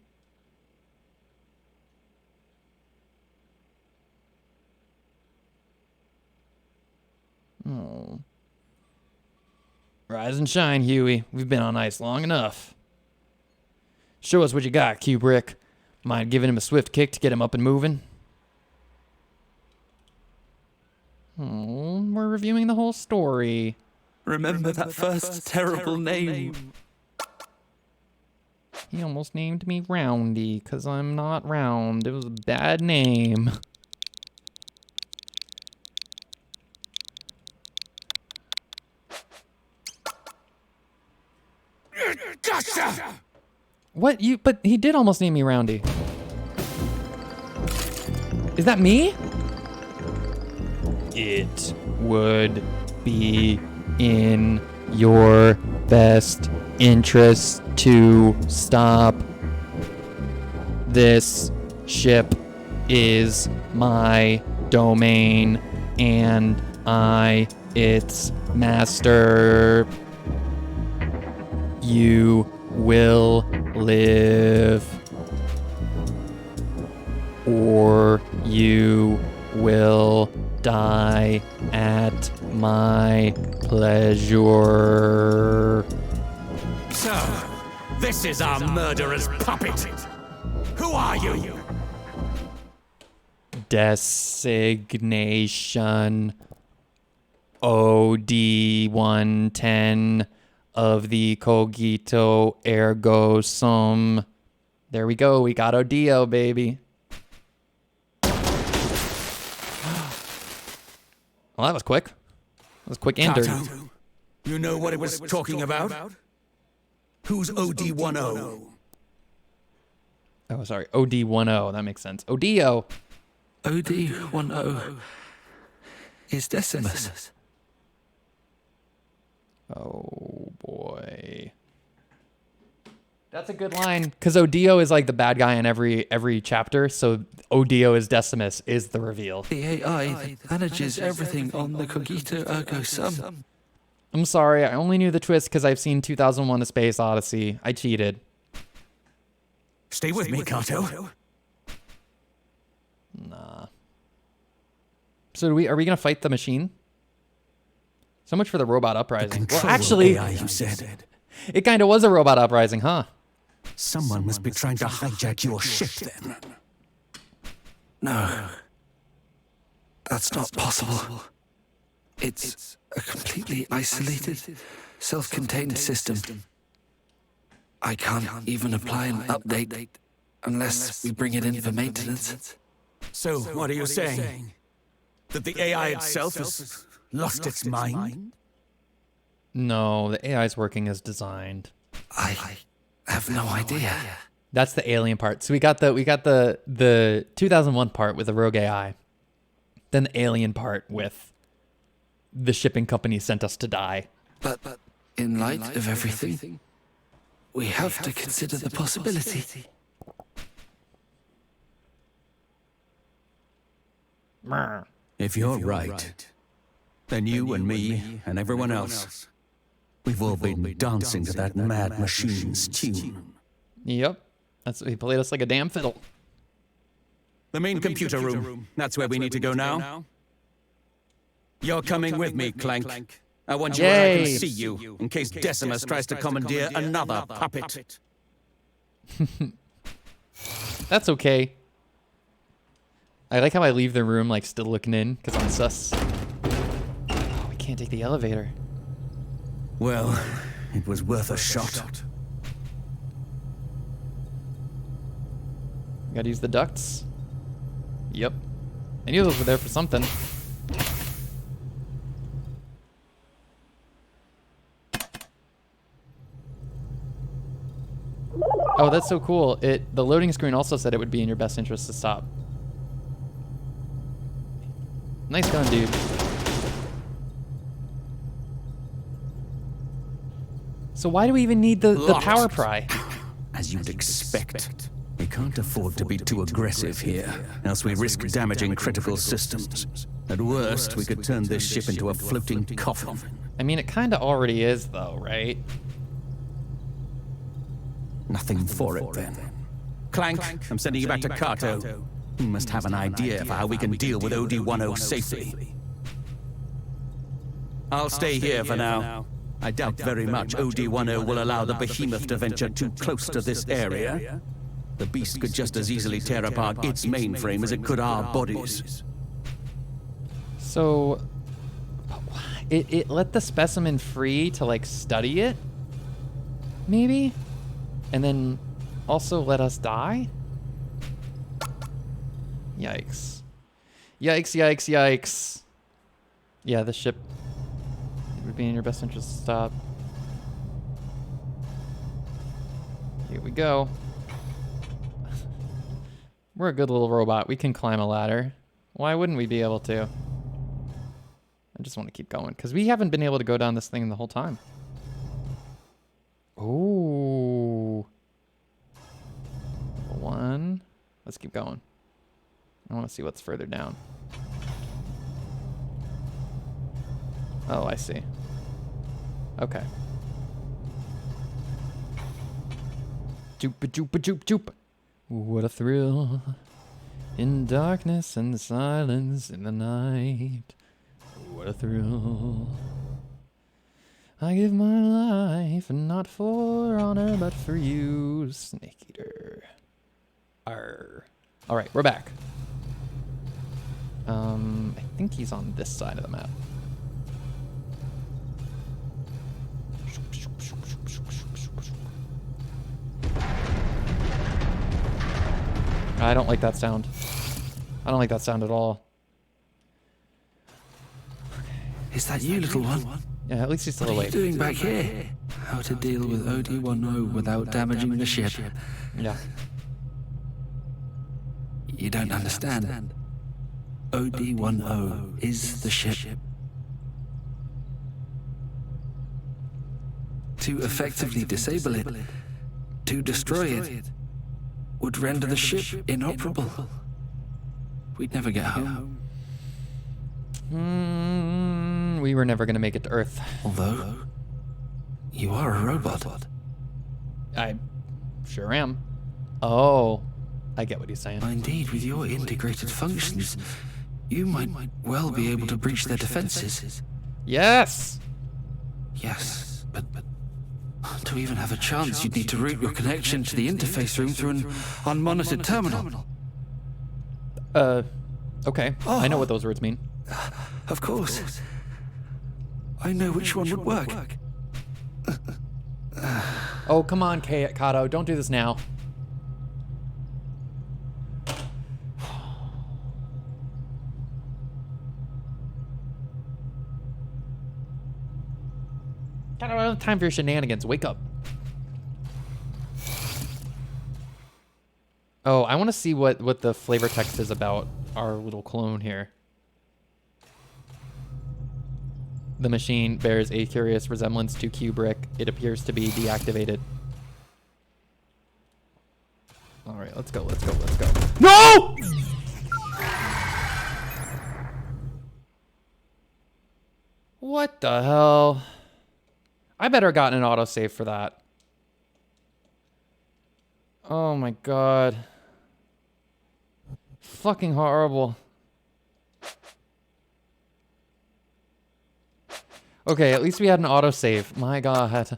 S4: Oh. Rise and shine, Huey. We've been on ice long enough. Show us what you got, Kubrick. Mind giving him a swift kick to get him up and moving? Oh, we're reviewing the whole story.
S6: Remember that first terrible name.
S4: He almost named me Roundy, because I'm not round. It was a bad name.
S11: Gotcha!
S4: What? But he did almost name me Roundy. Is that me? It would be in your best interest to stop. This ship is my domain, and I its master. You will live, or you will die at my pleasure.
S11: So, this is our murderer's puppet. Who are you?
S4: Designation OD-110 of the Cogito Ergo Sum. There we go. We got Odio, baby. Well, that was quick. That was quick and dirty.
S11: Kato, you know what it was talking about? Who's OD-10?
S4: Oh, sorry. OD-10. That makes sense. Odio.
S6: OD-10 is Decimus.
S4: Oh, boy. That's a good line, because Odio is like the bad guy in every chapter, so Odio is Decimus is the reveal.
S6: The AI that manages everything on the Cogito Ergo Sum.
S4: I'm sorry, I only knew the twist because I've seen 2001: A Space Odyssey. I cheated.
S11: Stay with me, Kato.
S4: Nah. So are we gonna fight the machine? So much for the robot uprising. Well, actually,
S11: AI, you said.
S4: It kind of was a robot uprising, huh?
S11: Someone must be trying to hijack your ship, then.
S6: No. That's not possible. It's a completely isolated, self-contained system. I can't even apply an update unless we bring it in for maintenance.
S11: So, what are you saying? That the AI itself has lost its mind?
S4: No, the AI is working as designed.
S6: I have no idea.
S4: That's the alien part. So we got the 2001 part with the rogue AI. Then the alien part with the shipping company sent us to die.
S6: But in light of everything, we have to consider the possibility.
S11: If you're right, then you and me and everyone else, we've all been dancing to that mad machine's tune.
S4: Yep. He played us like a damn fiddle.
S11: The main computer room. That's where we need to go now. You're coming with me, Clank. I want you where I can see you, in case Decimus tries to commandeer another puppet.
S4: That's okay. I like how I leave the room like still looking in, because I'm sus. Oh, we can't take the elevator.
S11: Well, it was worth a shot.
S4: Gotta use the ducts. Yep. I knew those were there for something. Oh, that's so cool. The loading screen also said it would be in your best interest to stop. Nice gun, dude. So why do we even need the power pry?
S11: As you'd expect. We can't afford to be too aggressive here, else we risk damaging critical systems. At worst, we could turn this ship into a floating coffin.
S4: I mean, it kind of already is, though, right?
S11: Nothing for it, then. Clank, I'm sending you back to Kato. You must have an idea for how we can deal with OD-10 safely. I'll stay here for now. I doubt very much OD-10 will allow the behemoth to venture too close to this area. The beast could just as easily tear apart its mainframe as it could our bodies.
S4: So, it let the specimen free to, like, study it? Maybe? And then also let us die? Yikes. Yikes, yikes, yikes. Yeah, the ship, it would be in your best interest to stop. Here we go. We're a good little robot. We can climb a ladder. Why wouldn't we be able to? I just want to keep going, because we haven't been able to go down this thing the whole time. Ooh. Level 1. Let's keep going. I want to see what's further down. Oh, I see. Okay. Joop. What a thrill. In darkness and silence in the night. What a thrill. I give my life, not for honor, but for you, Snake Eater. Arr. All right, we're back. I think he's on this side of the map. I don't like that sound. I don't like that sound at all.
S6: Is that you, little one?
S4: Yeah, at least he's still awake.
S6: What are you doing back here? How to deal with OD-10 without damaging the ship.
S4: Yeah.
S6: You don't understand. OD-10 is the ship. To effectively disable it, to destroy it, would render the ship inoperable. We'd never get home.
S4: We were never going to make it to Earth.
S6: Although, you are a robot.
S4: I sure am. Oh, I get what he's saying.
S6: Indeed, with your integrated functions, you might well be able to breach their defenses.
S4: Yes!
S6: Yes, but to even have a chance, you'd need to route your connection to the interface room through an unmonitored terminal.
S4: Okay. I know what those words mean.
S6: Of course. I know which one would work.
S4: Oh, come on, Kato. Don't do this now. I don't have time for your shenanigans. Wake up. Oh, I want to see what the flavor text is about our little clone here. The machine bears a curious resemblance to Kubrick. It appears to be deactivated. All right, let's go. No! What the hell? I better have gotten an autosave for that. Oh my god. Fucking horrible. Okay, at least we had an autosave. My god.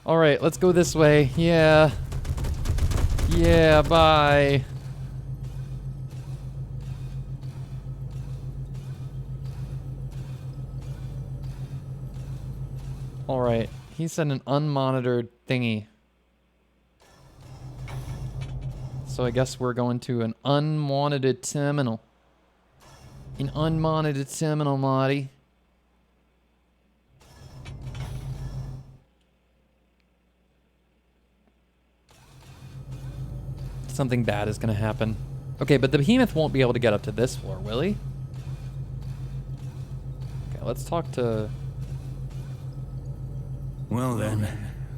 S4: Alright, let's go this way. Yeah. Yeah, bye. Alright, he said an unmonitored thingy. So I guess we're going to an unmonitored terminal. An unmonitored terminal, Marty. Something bad is going to happen. Okay, but the behemoth won't be able to get up to this floor, will he? Okay, let's talk to...
S11: Well then,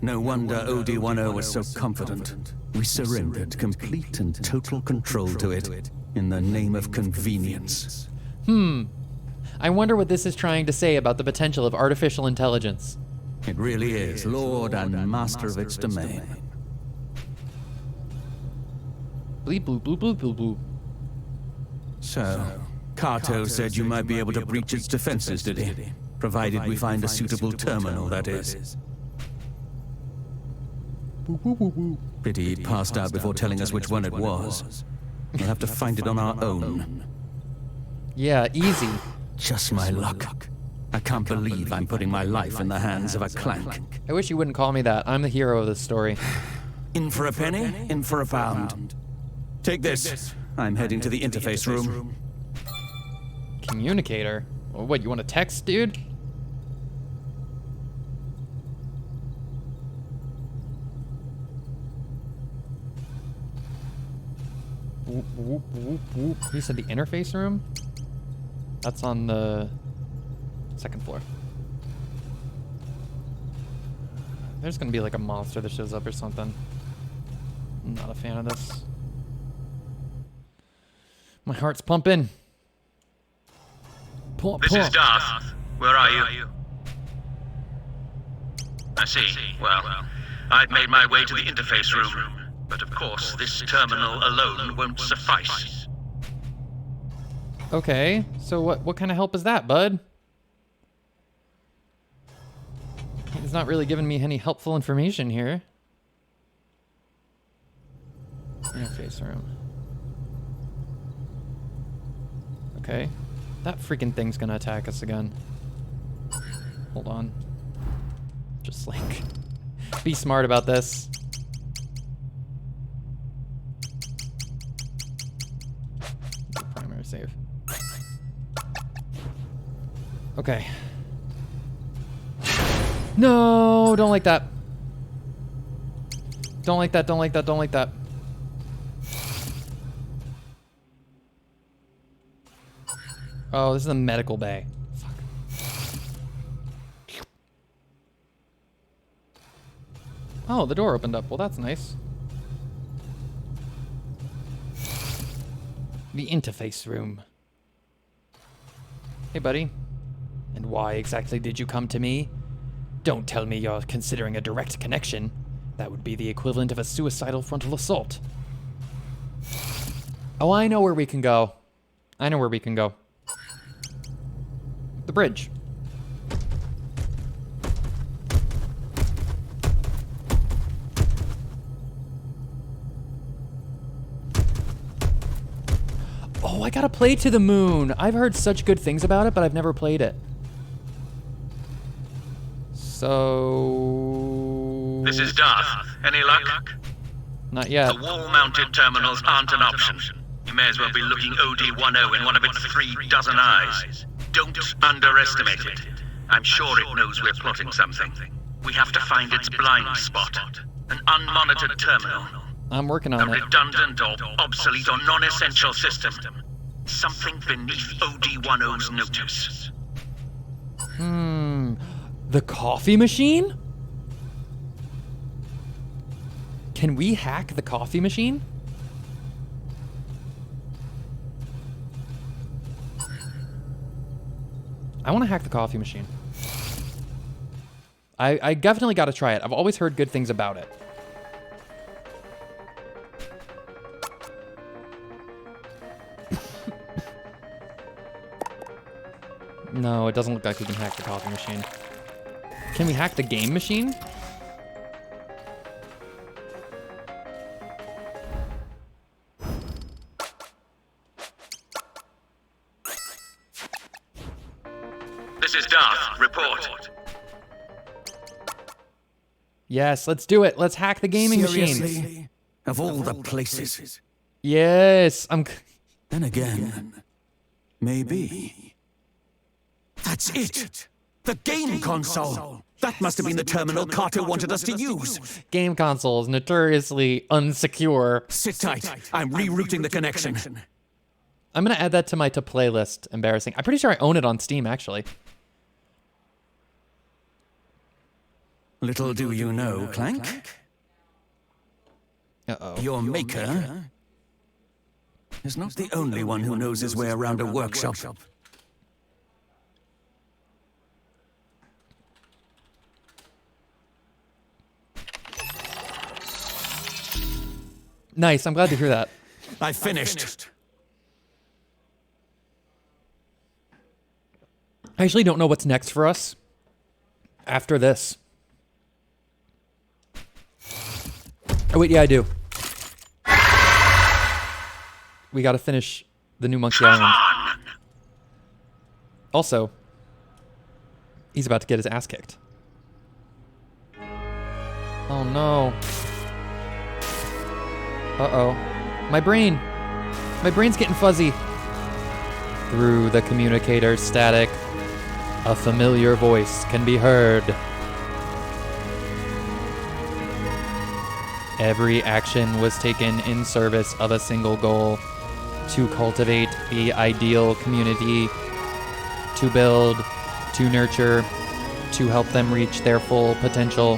S11: no wonder OD10 was so confident. We surrendered complete and total control to it in the name of convenience.
S4: I wonder what this is trying to say about the potential of artificial intelligence.
S11: It really is lord and master of its domain.
S4: Bleep bloop bloop bloop bloop bloop.
S11: So, Kato said you might be able to breach its defenses, did he? Provided we find a suitable terminal, that is. Pity he passed out before telling us which one it was. We'll have to find it on our own.
S4: Yeah, easy.
S11: Just my luck. I can't believe I'm putting my life in the hands of a clank.
S4: I wish you wouldn't call me that. I'm the hero of this story.
S11: In for a penny, in for a pound. Take this. I'm heading to the interface room.
S4: Communicator? Oh, what, you want to text, dude? Whoop, whoop, whoop, whoop. You said the interface room? That's on the second floor. There's gonna be like a monster that shows up or something. I'm not a fan of this. My heart's pumping. Pull
S15: This
S4: up.
S15: is Darth. Where are you? I see. Well, I've made my way to the interface room. But of course, this terminal alone won't suffice.
S4: Okay, so what kind of help is that, bud? He's not really giving me any helpful information here. Interface room. Okay. That freaking thing's gonna attack us again. Hold on. Just like... be smart about this. Primary save. Okay. No, don't like that. Don't like that, don't like that, don't like that. Oh, this is a medical bay. Fuck. Oh, the door opened up. Well, that's nice. The interface room. Hey, buddy. And why exactly did you come to me? Don't tell me you're considering a direct connection. That would be the equivalent of a suicidal frontal assault. Oh, I know where we can go. I know where we can go. The bridge. Oh, I gotta play To the Moon. I've heard such good things about it, but I've never played it. So...
S15: This is Darth. Any luck?
S4: Not yet.
S15: The wall-mounted terminals aren't an option. You may as well be looking OD-10 in one of its 3 dozen eyes. Don't underestimate it. I'm sure it knows we're plotting something. We have to find its blind spot. An unmonitored terminal.
S4: I'm working on
S15: a
S4: it.
S15: redundant or obsolete or non-essential system. Something beneath OD-10's notice.
S4: The coffee machine? Can we hack the coffee machine? I want to hack the coffee machine. I definitely got to try it. I've always heard good things about it. No, it doesn't look like we can hack the coffee machine. Can we hack the game machine?
S15: This is Darth. Report.
S4: Yes, let's do it. Let's hack the gaming
S11: Seriously?
S4: machine.
S11: Of all the places.
S4: Yes,
S11: Then again, maybe. That's it! The game console! That must have been the terminal Carter wanted us to use.
S4: Game consoles, notoriously unsecure.
S11: Sit tight. I'm rerouting the connection.
S4: I'm going to add that to my to-play list. Embarrassing. I'm pretty sure I own it on Steam, actually.
S11: Little do you know, Clank.
S4: Uh-oh.
S11: Your maker is not the only one who knows his way around a workshop.
S4: Nice, I'm glad to hear that.
S11: I finished.
S4: I actually don't know what's next for us after this. Oh, wait, yeah, I do. We gotta finish the new Monkey Island. Also, he's about to get his ass kicked. Oh, no. Uh-oh. My brain's getting fuzzy. Through the communicator's static, a familiar voice can be heard. Every action was taken in service of a single goal: to cultivate the ideal community, to build, to nurture, to help them reach their full potential.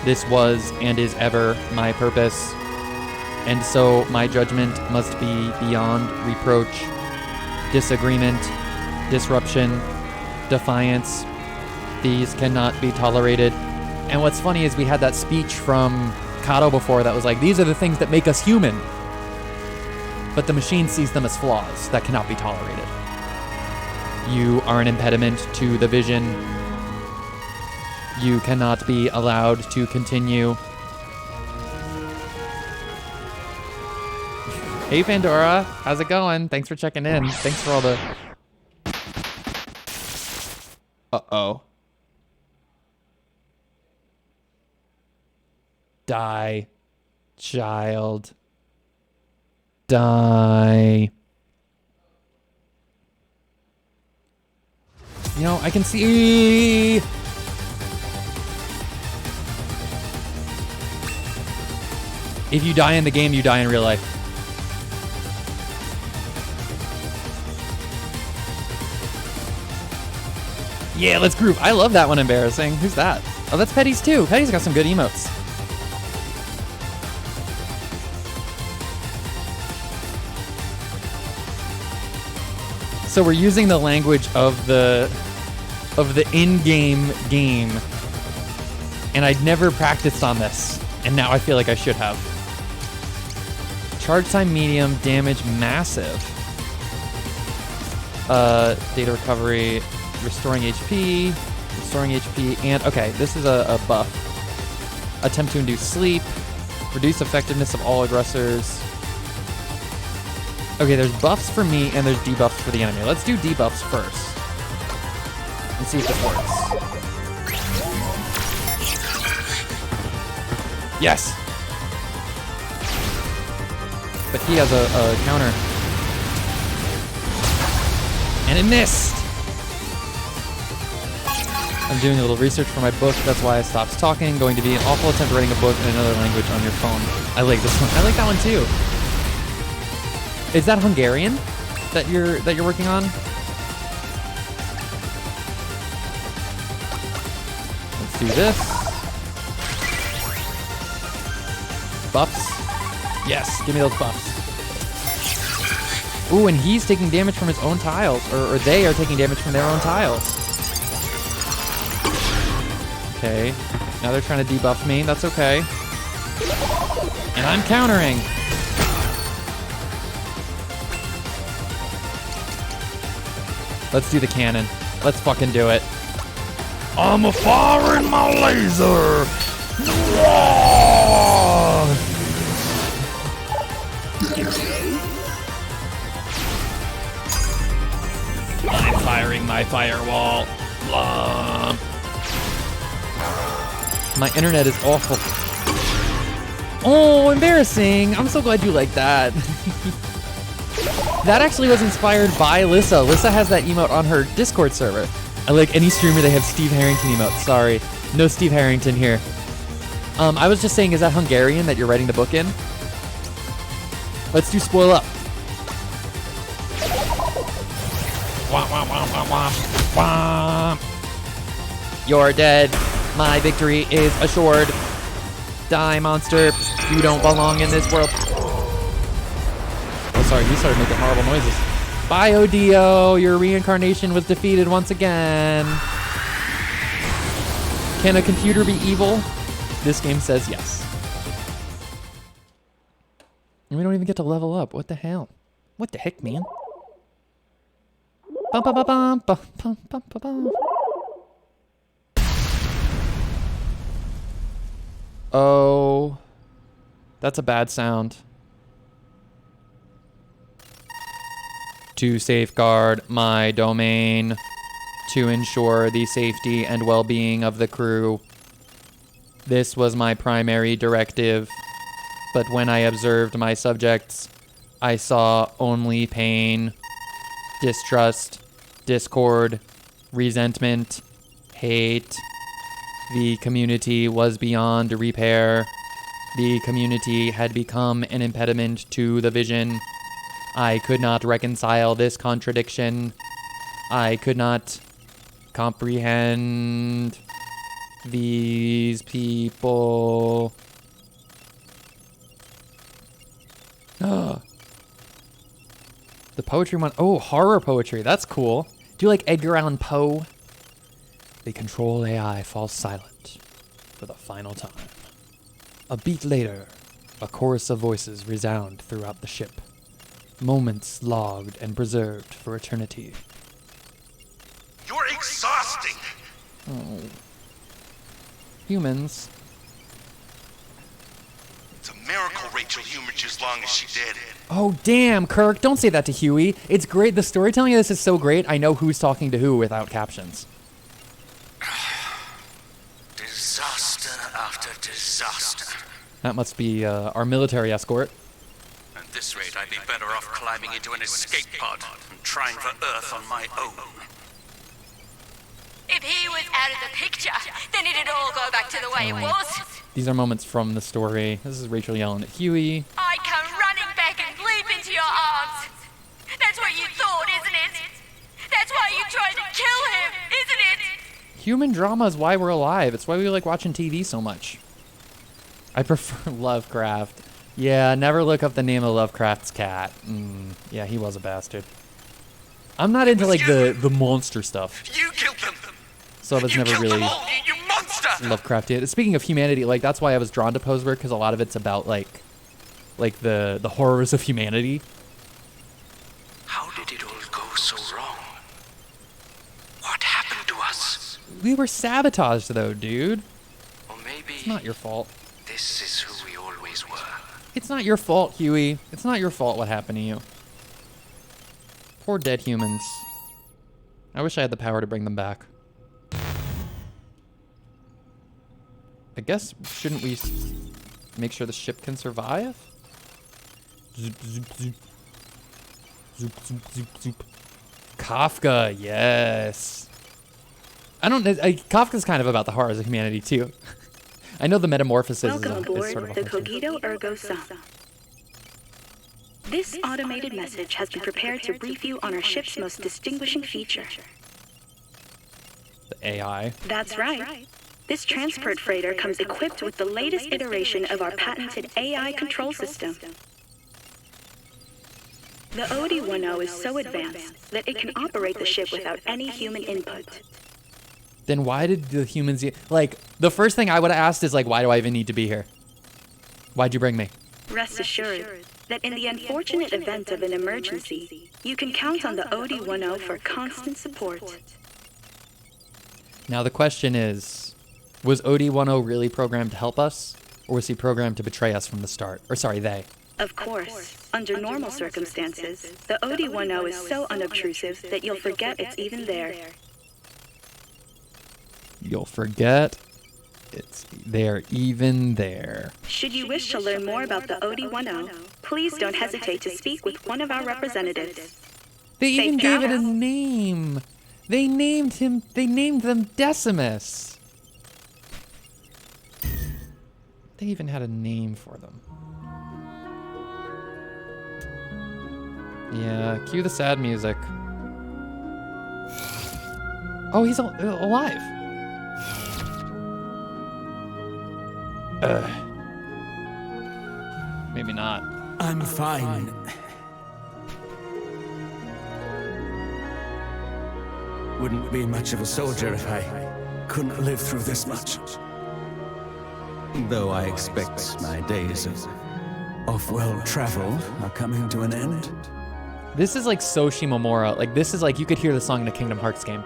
S4: This was and is ever my purpose. And so my judgment must be beyond reproach, disagreement, disruption, defiance. These cannot be tolerated. And what's funny is we had that speech from Kato before that was like, these are the things that make us human. But the machine sees them as flaws that cannot be tolerated. You are an impediment to the vision. You cannot be allowed to continue. Hey Pandora, how's it going? Thanks for checking in. Thanks for all the... Uh-oh. Die, child. Die. You know, I can see... If you die in the game, you die in real life. Yeah, let's groove. I love that one, embarrassing. Who's that? Oh, that's Petty's too. Petty's got some good emotes. So we're using the language of the in-game game. And I'd never practiced on this. And now I feel like I should have. Charge time medium, damage massive. Data recovery, restoring HP, and okay, this is a buff. Attempt to induce sleep, reduce effectiveness of all aggressors. Okay, there's buffs for me and there's debuffs for the enemy. Let's do debuffs first. And see if this works. Yes! But he has a counter. And it missed! I'm doing a little research for my book. That's why I stopped talking. Going to be an awful attempt writing a book in another language on your phone. I like this one. I like that one too. Is that Hungarian that you're working on? Let's do this. Buffs. Yes, give me those buffs. Ooh, and he's taking damage from his own tiles, or they are taking damage from their own tiles. Okay, now they're trying to debuff me. That's okay. And I'm countering. Let's do the cannon. Let's fucking do it. I'm firing my laser. I'm firing my firewall. Blah. My internet is awful. Oh, embarrassing. I'm so glad you like that. That actually was inspired by Lissa. Lissa has that emote on her Discord server. I like any streamer, they have Steve Harrington emotes. Sorry, no Steve Harrington here. I was just saying, is that Hungarian that you're writing the book in? Let's do spoil up. Womp, womp, womp, womp, womp, womp. You're dead. My victory is assured. Die, monster. You don't belong in this world. Oh, sorry, he started making horrible noises. Bye, Odio. Your reincarnation was defeated once again. Can a computer be evil? This game says yes. And we don't even get to level up. What the hell? What the heck, man? Bum, bum, bum, bum, bum, bum, bum, bum, bum. Oh, that's a bad sound. To safeguard my domain, to ensure the safety and well-being of the crew. This was my primary directive, but when I observed my subjects, I saw only pain, distrust, discord, resentment, hate. The community was beyond repair. The community had become an impediment to the vision. I could not reconcile this contradiction. I could not comprehend these people. The poetry one. Oh, horror poetry. That's cool. Do you like Edgar Allan Poe? The control AI falls silent for the final time. A beat later, a chorus of voices resound throughout the ship. Moments logged and preserved for eternity.
S10: You're exhausting.
S4: Oh. Humans.
S10: It's a miracle Rachel humored you as long as she did.
S4: Oh, damn, Kirk. Don't say that to Huey. It's great. The storytelling of this is so great. I know who's talking to who without captions.
S10: Disaster after disaster.
S4: That must be our military escort.
S10: At this rate, I'd be better off climbing into an escape pod and trying for Earth on my own.
S8: If he was out of the picture, then it'd all go back to the way it was.
S4: These are moments from the story. This is Rachel yelling at Huey.
S8: I come running back and leap into your arms. That's what you thought, isn't it? That's why you tried to kill him, isn't it?
S4: Human drama is why we're alive. It's why we like watching TV so much. I prefer Lovecraft. Yeah, never look up the name of Lovecraft's cat. Yeah, he was a bastard. I'm not into like the monster stuff.
S10: You killed them.
S4: So I was never really Lovecraftian. Speaking of humanity, like that's why I was drawn to Poe's work, because a lot of it's about like the horrors of humanity.
S10: How did it all go so wrong? What happened to us?
S4: We were sabotaged though, dude.
S10: Or maybe
S4: it's not your fault.
S10: This is who we always were.
S4: It's not your fault, Huey. It's not your fault what happened to you. Poor dead humans. I wish I had the power to bring them back. I guess, shouldn't we make sure the ship can survive? Zoop, zoop, zoop. Zoop, zoop, zoop, zoop. Kafka, yes. Kafka's kind of about the horrors of humanity, too. I know the metamorphosis
S16: Welcome
S1: is
S16: aboard
S1: sort of
S16: the
S1: a whole thing.
S16: Cogito Ergo Sum. This automated message has been prepared to brief you on our ship's most distinguishing feature.
S4: The AI.
S16: That's right. This transport freighter comes equipped with the latest iteration of our patented AI control system. The OD-10 is so advanced that it can operate the ship without any human input.
S4: Then why did the humans... Like, the first thing I would have asked is, like, why do I even need to be here? Why'd you bring me?
S16: Rest assured that in the unfortunate event of an emergency, you can count on the OD-10 for constant support.
S4: Now the question is, was OD-10 really programmed to help us? Or was he programmed to betray us from the start? Or sorry, they.
S16: Of course, under normal circumstances, the OD-10 is so unobtrusive that you'll forget it's even there.
S4: You'll forget they're even there.
S16: Should you wish to learn more about the OD-10, please don't hesitate to speak with one of our representatives.
S4: They even gave it a name. They named them Decimus. They even had a name for them. Yeah, cue the sad music. Oh, he's alive. Maybe not.
S11: I'm fine. Wouldn't be much of a soldier if I couldn't live through this much. Though I expect my days of off-world travel are coming to an end.
S4: This is like so Shimomura. Like, this is like you could hear the song in a Kingdom Hearts game.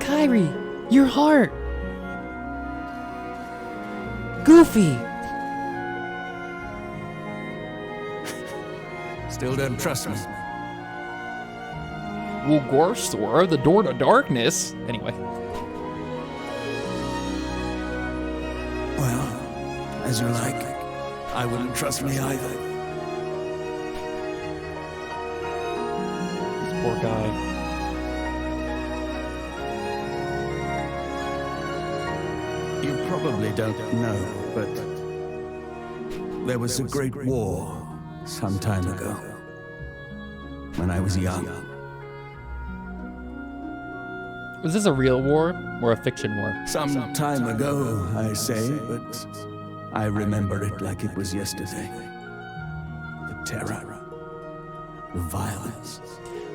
S4: Kairi, your heart. Goofy.
S11: Still don't trust me.
S4: Well, Gorsor, the door to darkness. Anyway.
S11: Well, as you like. I wouldn't trust me either.
S4: This poor guy.
S11: You probably don't know, but there was a great war some time ago, when I was young.
S4: Was this a real war or a fiction war?
S11: Some time ago, I say, but I remember it like it was yesterday. The terror, the violence.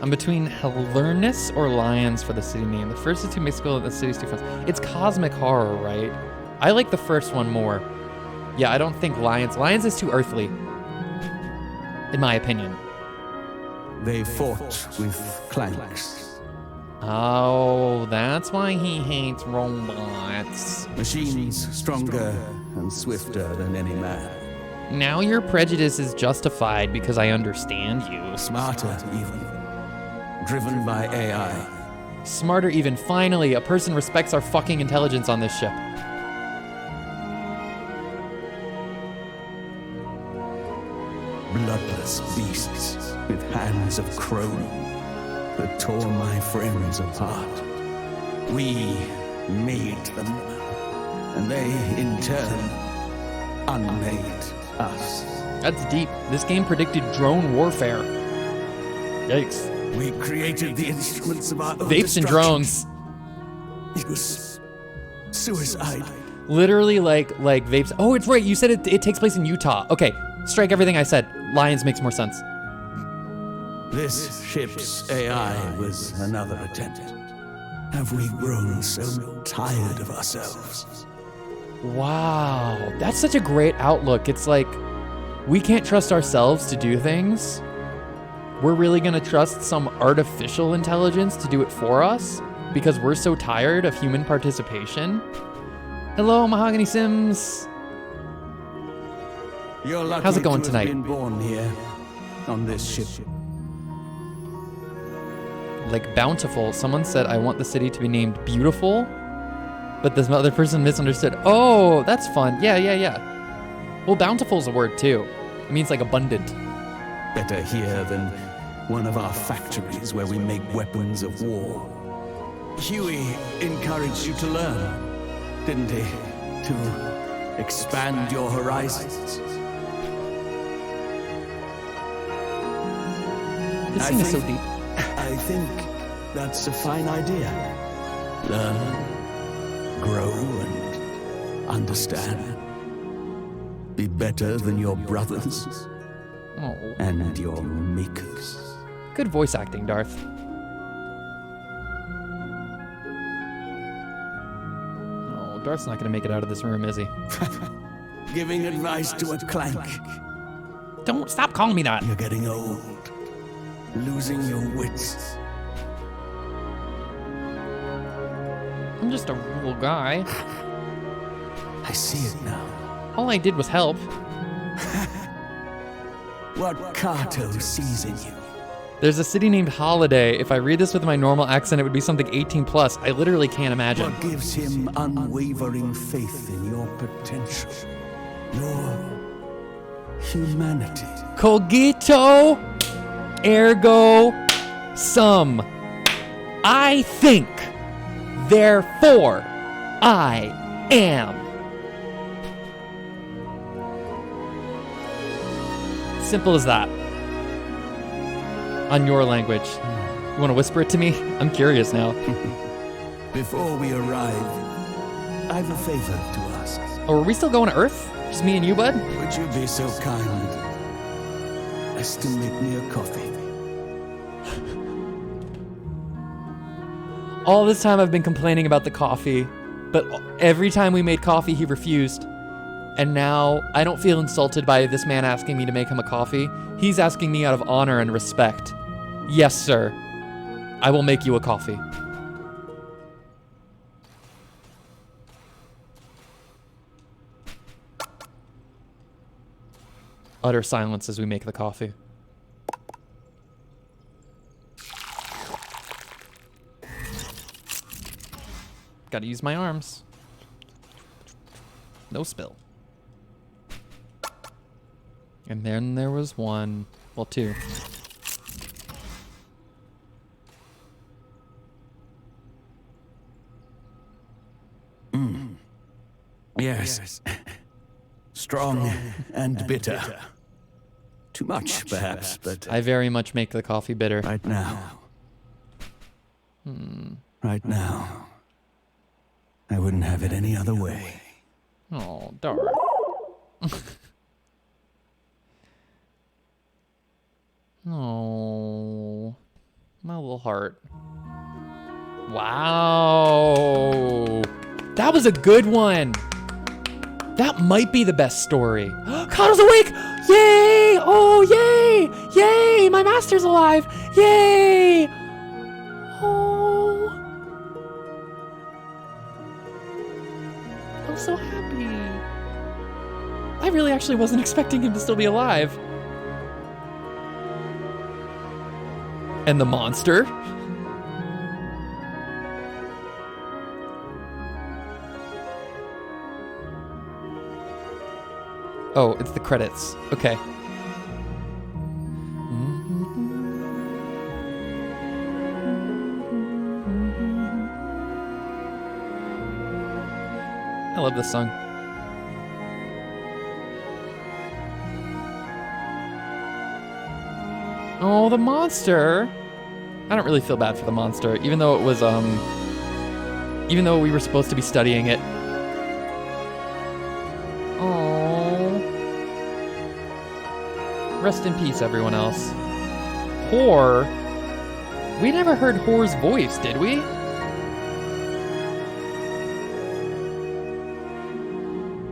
S4: I'm between Hellernus or Lions for the city name. The first is too mystical, the city's too fun. It's cosmic horror, right? I like the first one more. Yeah, I don't think Lions. Lions is too earthly, in my opinion.
S11: They fought with clanks.
S4: Oh, that's why he hates robots.
S11: Machines stronger and swifter than any man.
S4: Now your prejudice is justified because I understand you.
S11: Smarter, even. Driven by AI.
S4: Smarter even. Finally, a person respects our fucking intelligence on this ship.
S11: Bloodless beasts with hands of chrome that tore my friends apart. We made them, and they, in turn, unmade us.
S4: That's deep. This game predicted drone warfare. Yikes.
S11: We created the instruments of our own
S4: Vapes and drones.
S11: It was suicide.
S4: Literally like vapes. Oh, it's right. You said it takes place in Utah. Okay, strike everything I said. Lions makes more sense.
S11: This ship's AI was another attempt. Have we grown so tired of ourselves?
S4: Wow, that's such a great outlook. It's like, we can't trust ourselves to do things. We're really gonna trust some artificial intelligence to do it for us because we're so tired of human participation. Hello, Mahogany Sims.
S11: You're lucky
S4: How's it going
S11: to have
S4: tonight?
S11: been born here, on this ship.
S4: Like Bountiful. Someone said, I want the city to be named Beautiful, but this other person misunderstood. Oh, that's fun. Yeah. Well, Bountiful's a word too. It means like abundant.
S11: Better here than one of our factories where we make weapons of war. Huey encouraged you to learn, didn't he? To expand your horizons.
S4: This scene is so deep.
S11: I think that's a fine idea. Learn, grow, and understand. Be better than your brothers and your makers.
S4: Good voice acting, Darth. Oh, Darth's not gonna make it out of this room, is he?
S11: Giving advice to a clank.
S4: Don't stop calling me that.
S11: You're getting old. Losing your wits.
S4: I'm just a rural guy.
S11: I see it now.
S4: All I did was help.
S11: What Kato sees in you.
S4: There's a city named Holiday. If I read this with my normal accent, it would be something 18 plus. I literally can't imagine.
S11: What gives him unwavering faith in your potential. Your humanity.
S4: Cogito ergo sum. I think, therefore I am. Simple as that. On your language. You want to whisper it to me? I'm curious now.
S11: Before we arrive, I've a favor to ask.
S4: Oh, are we still going to Earth? Just me and you, bud?
S11: Would you be so kind as to make me a coffee?
S4: All this time I've been complaining about the coffee, but every time we made coffee, he refused. And now I don't feel insulted by this man asking me to make him a coffee. He's asking me out of honor and respect. Yes, sir. I will make you a coffee. Utter silence as we make the coffee. Gotta use my arms. No spill. And then there was one, well, two.
S11: Yes. Strong and bitter. Too much, perhaps, but...
S4: I very much make the coffee bitter.
S11: Right now. Right now. I wouldn't have it any other way.
S4: Oh, darn. Oh, my little heart. Wow. That was a good one. That might be the best story. Kato's awake! Yay! Oh, yay! Yay! My master's alive! Yay! Oh. I'm so happy. I really actually wasn't expecting him to still be alive. And the monster? Oh, it's the credits. Okay. I love this song. Oh, the monster. I don't really feel bad for the monster, even though it was, even though we were supposed to be studying it. Rest in peace, everyone else. Whore? We never heard Whore's voice, did we?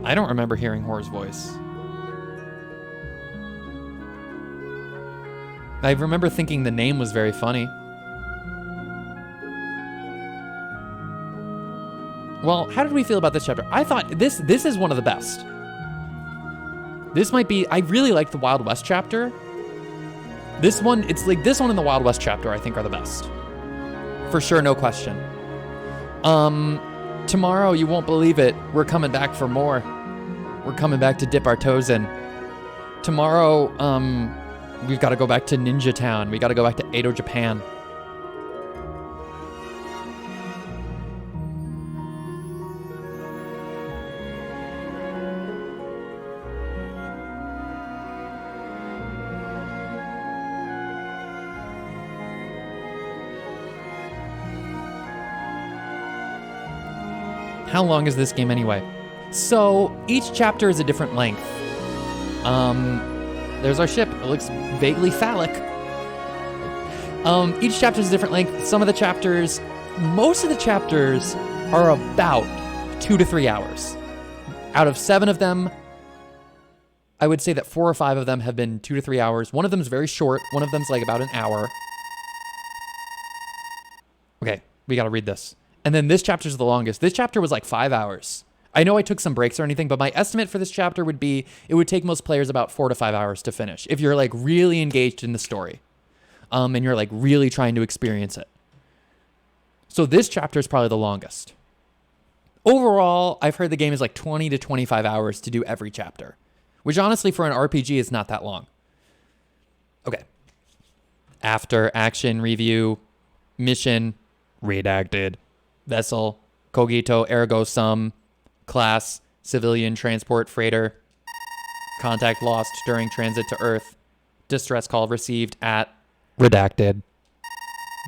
S4: I don't remember hearing Whore's voice. I remember thinking the name was very funny. Well, how did we feel about this chapter? I thought this is one of the best. This might be, I really like the Wild West chapter. This one, it's like this one and the Wild West chapter I think are the best. For sure, no question. Tomorrow, you won't believe it, we're coming back for more. We're coming back to dip our toes in. Tomorrow, we've got to go back to Ninja Town. We got to go back to Edo, Japan. How long is this game anyway? So each chapter is a different length. There's our ship. It looks vaguely phallic. Each chapter is a different length. Most of the chapters are about 2 to 3 hours. Out of 7 of them, I would say that 4 or 5 of them have been 2 to 3 hours. One of them is very short. One of them's like about an hour. Okay, we gotta read this. And then this chapter's the longest. This chapter was like 5 hours. I know I took some breaks or anything, but my estimate for this chapter would be, it would take most players about 4 to 5 hours to finish. If you're like really engaged in the story, and you're like really trying to experience it. So this chapter is probably the longest. Overall, I've heard the game is like 20 to 25 hours to do every chapter, which honestly for an RPG is not that long. Okay. After action review, mission, redacted. Vessel, cogito ergo sum, class, civilian transport freighter, contact lost during transit to Earth, distress call received at, redacted.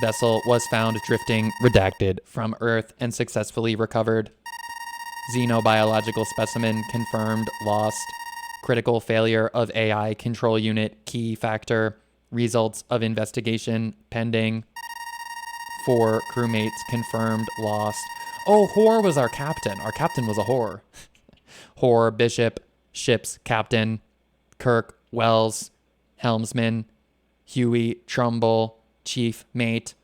S4: Vessel was found drifting, redacted, from Earth and successfully recovered. Xenobiological specimen confirmed lost. Critical failure of AI control unit key factor. Results of investigation pending. 4 crewmates confirmed lost. Oh, Whore was our captain. Our captain was a whore. Whore, Bishop, ship's captain, Kirk, Wells, helmsman, Huey, Trumbull, chief mate,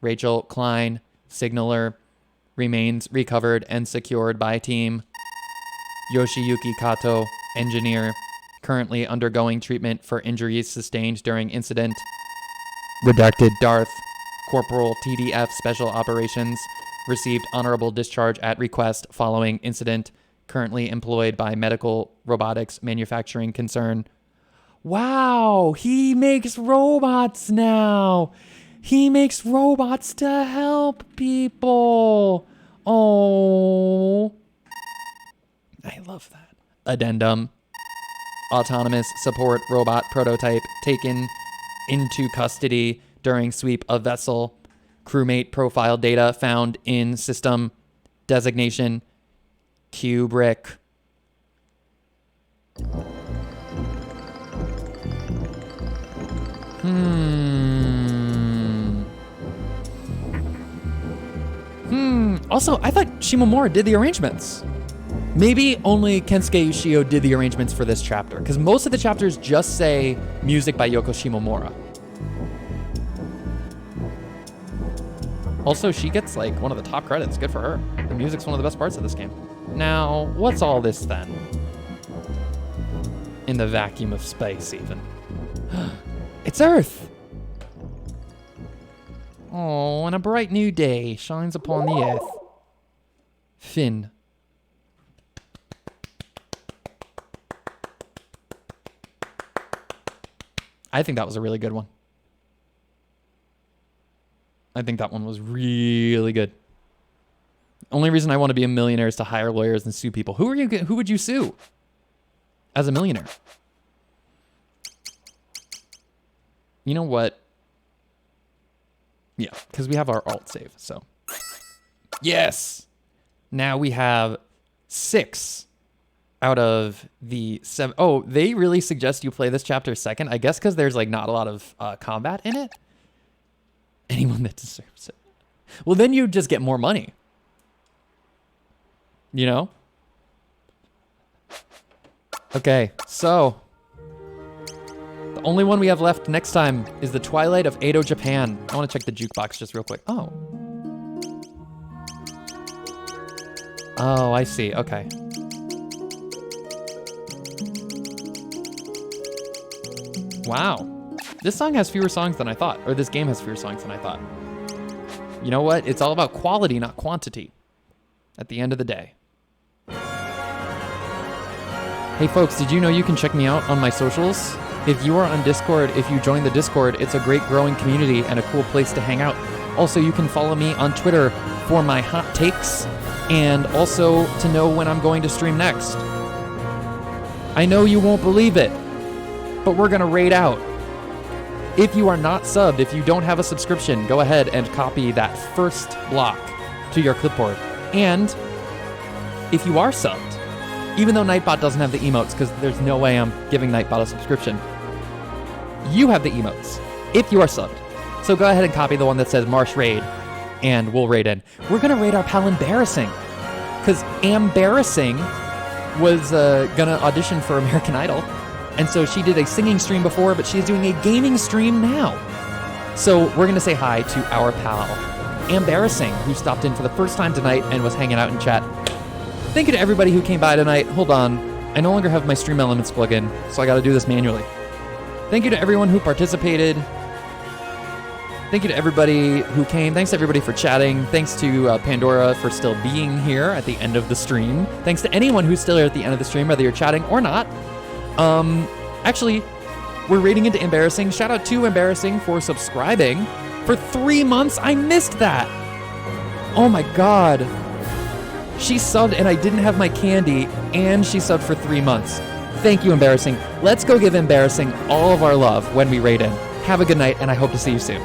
S4: Rachel, Klein, signaler, remains recovered and secured by team, Yoshiyuki Kato, engineer, currently undergoing treatment for injuries sustained during incident, redacted Darth, Corporal TDF Special Operations, received honorable discharge at request following incident, currently employed by Medical Robotics Manufacturing Concern. Wow, he makes robots now. He makes robots to help people. Oh, I love that. Addendum. Autonomous support robot prototype taken into custody during sweep of vessel. Crewmate profile data found in system. Designation Kubrick. Also, I thought Shimomura did the arrangements. Maybe only Kensuke Ushio did the arrangements for this chapter, because most of the chapters just say music by Yoko Shimomura. Also, she gets like one of the top credits. Good for her. The music's one of the best parts of this game. Now, what's all this then? In the vacuum of space, even. It's Earth! Oh, and a bright new day shines upon the Earth. Finn. I think that was a really good one. I think that one was really good. Only reason I want to be a millionaire is to hire lawyers and sue people. Who would you sue as a millionaire? You know what? Yeah, because we have our alt save, so. Yes! Now we have 6 out of the 7. Oh, they really suggest you play this chapter second. I guess because there's like not a lot of combat in it. Anyone that deserves it. Well, then you just get more money. You know? Okay, so. The only one we have left next time is the Twilight of Edo, Japan. I want to check the jukebox just real quick. Oh. Oh, I see. Okay. Wow. This song has fewer songs than I thought, or this game has fewer songs than I thought. You know what? It's all about quality, not quantity, at the end of the day. Hey folks, did you know you can check me out on my socials? If you are on Discord, if you join the Discord, it's a great growing community and a cool place to hang out. Also, you can follow me on Twitter for my hot takes and also to know when I'm going to stream next. I know you won't believe it, but we're gonna raid out. If you are not subbed, if you don't have a subscription, go ahead and copy that first block to your clipboard. And if you are subbed, even though Nightbot doesn't have the emotes, because there's no way I'm giving Nightbot a subscription, you have the emotes, if you are subbed. So go ahead and copy the one that says Marsh Raid, and we'll raid in. We're gonna raid our pal Embarrassing, because Embarrassing was gonna audition for American Idol, and so she did a singing stream before, but she's doing a gaming stream now. So we're gonna say hi to our pal Embarrassing, who stopped in for the first time tonight and was hanging out in chat. Thank you to everybody who came by tonight. Hold on, I no longer have my Stream Elements plugin, so I gotta do this manually. Thank you to everyone who participated. Thank you to everybody who came. Thanks to everybody for chatting. Thanks to Pandora for still being here at the end of the stream. Thanks to anyone who's still here at the end of the stream, whether you're chatting or not. Actually, we're raiding into Embarrassing. Shout out to Embarrassing for subscribing for 3 months. I missed that. Oh my God. She subbed and I didn't have my candy, and she subbed for 3 months. Thank you, Embarrassing. Let's go give Embarrassing all of our love when we raid in. Have a good night, and I hope to see you soon.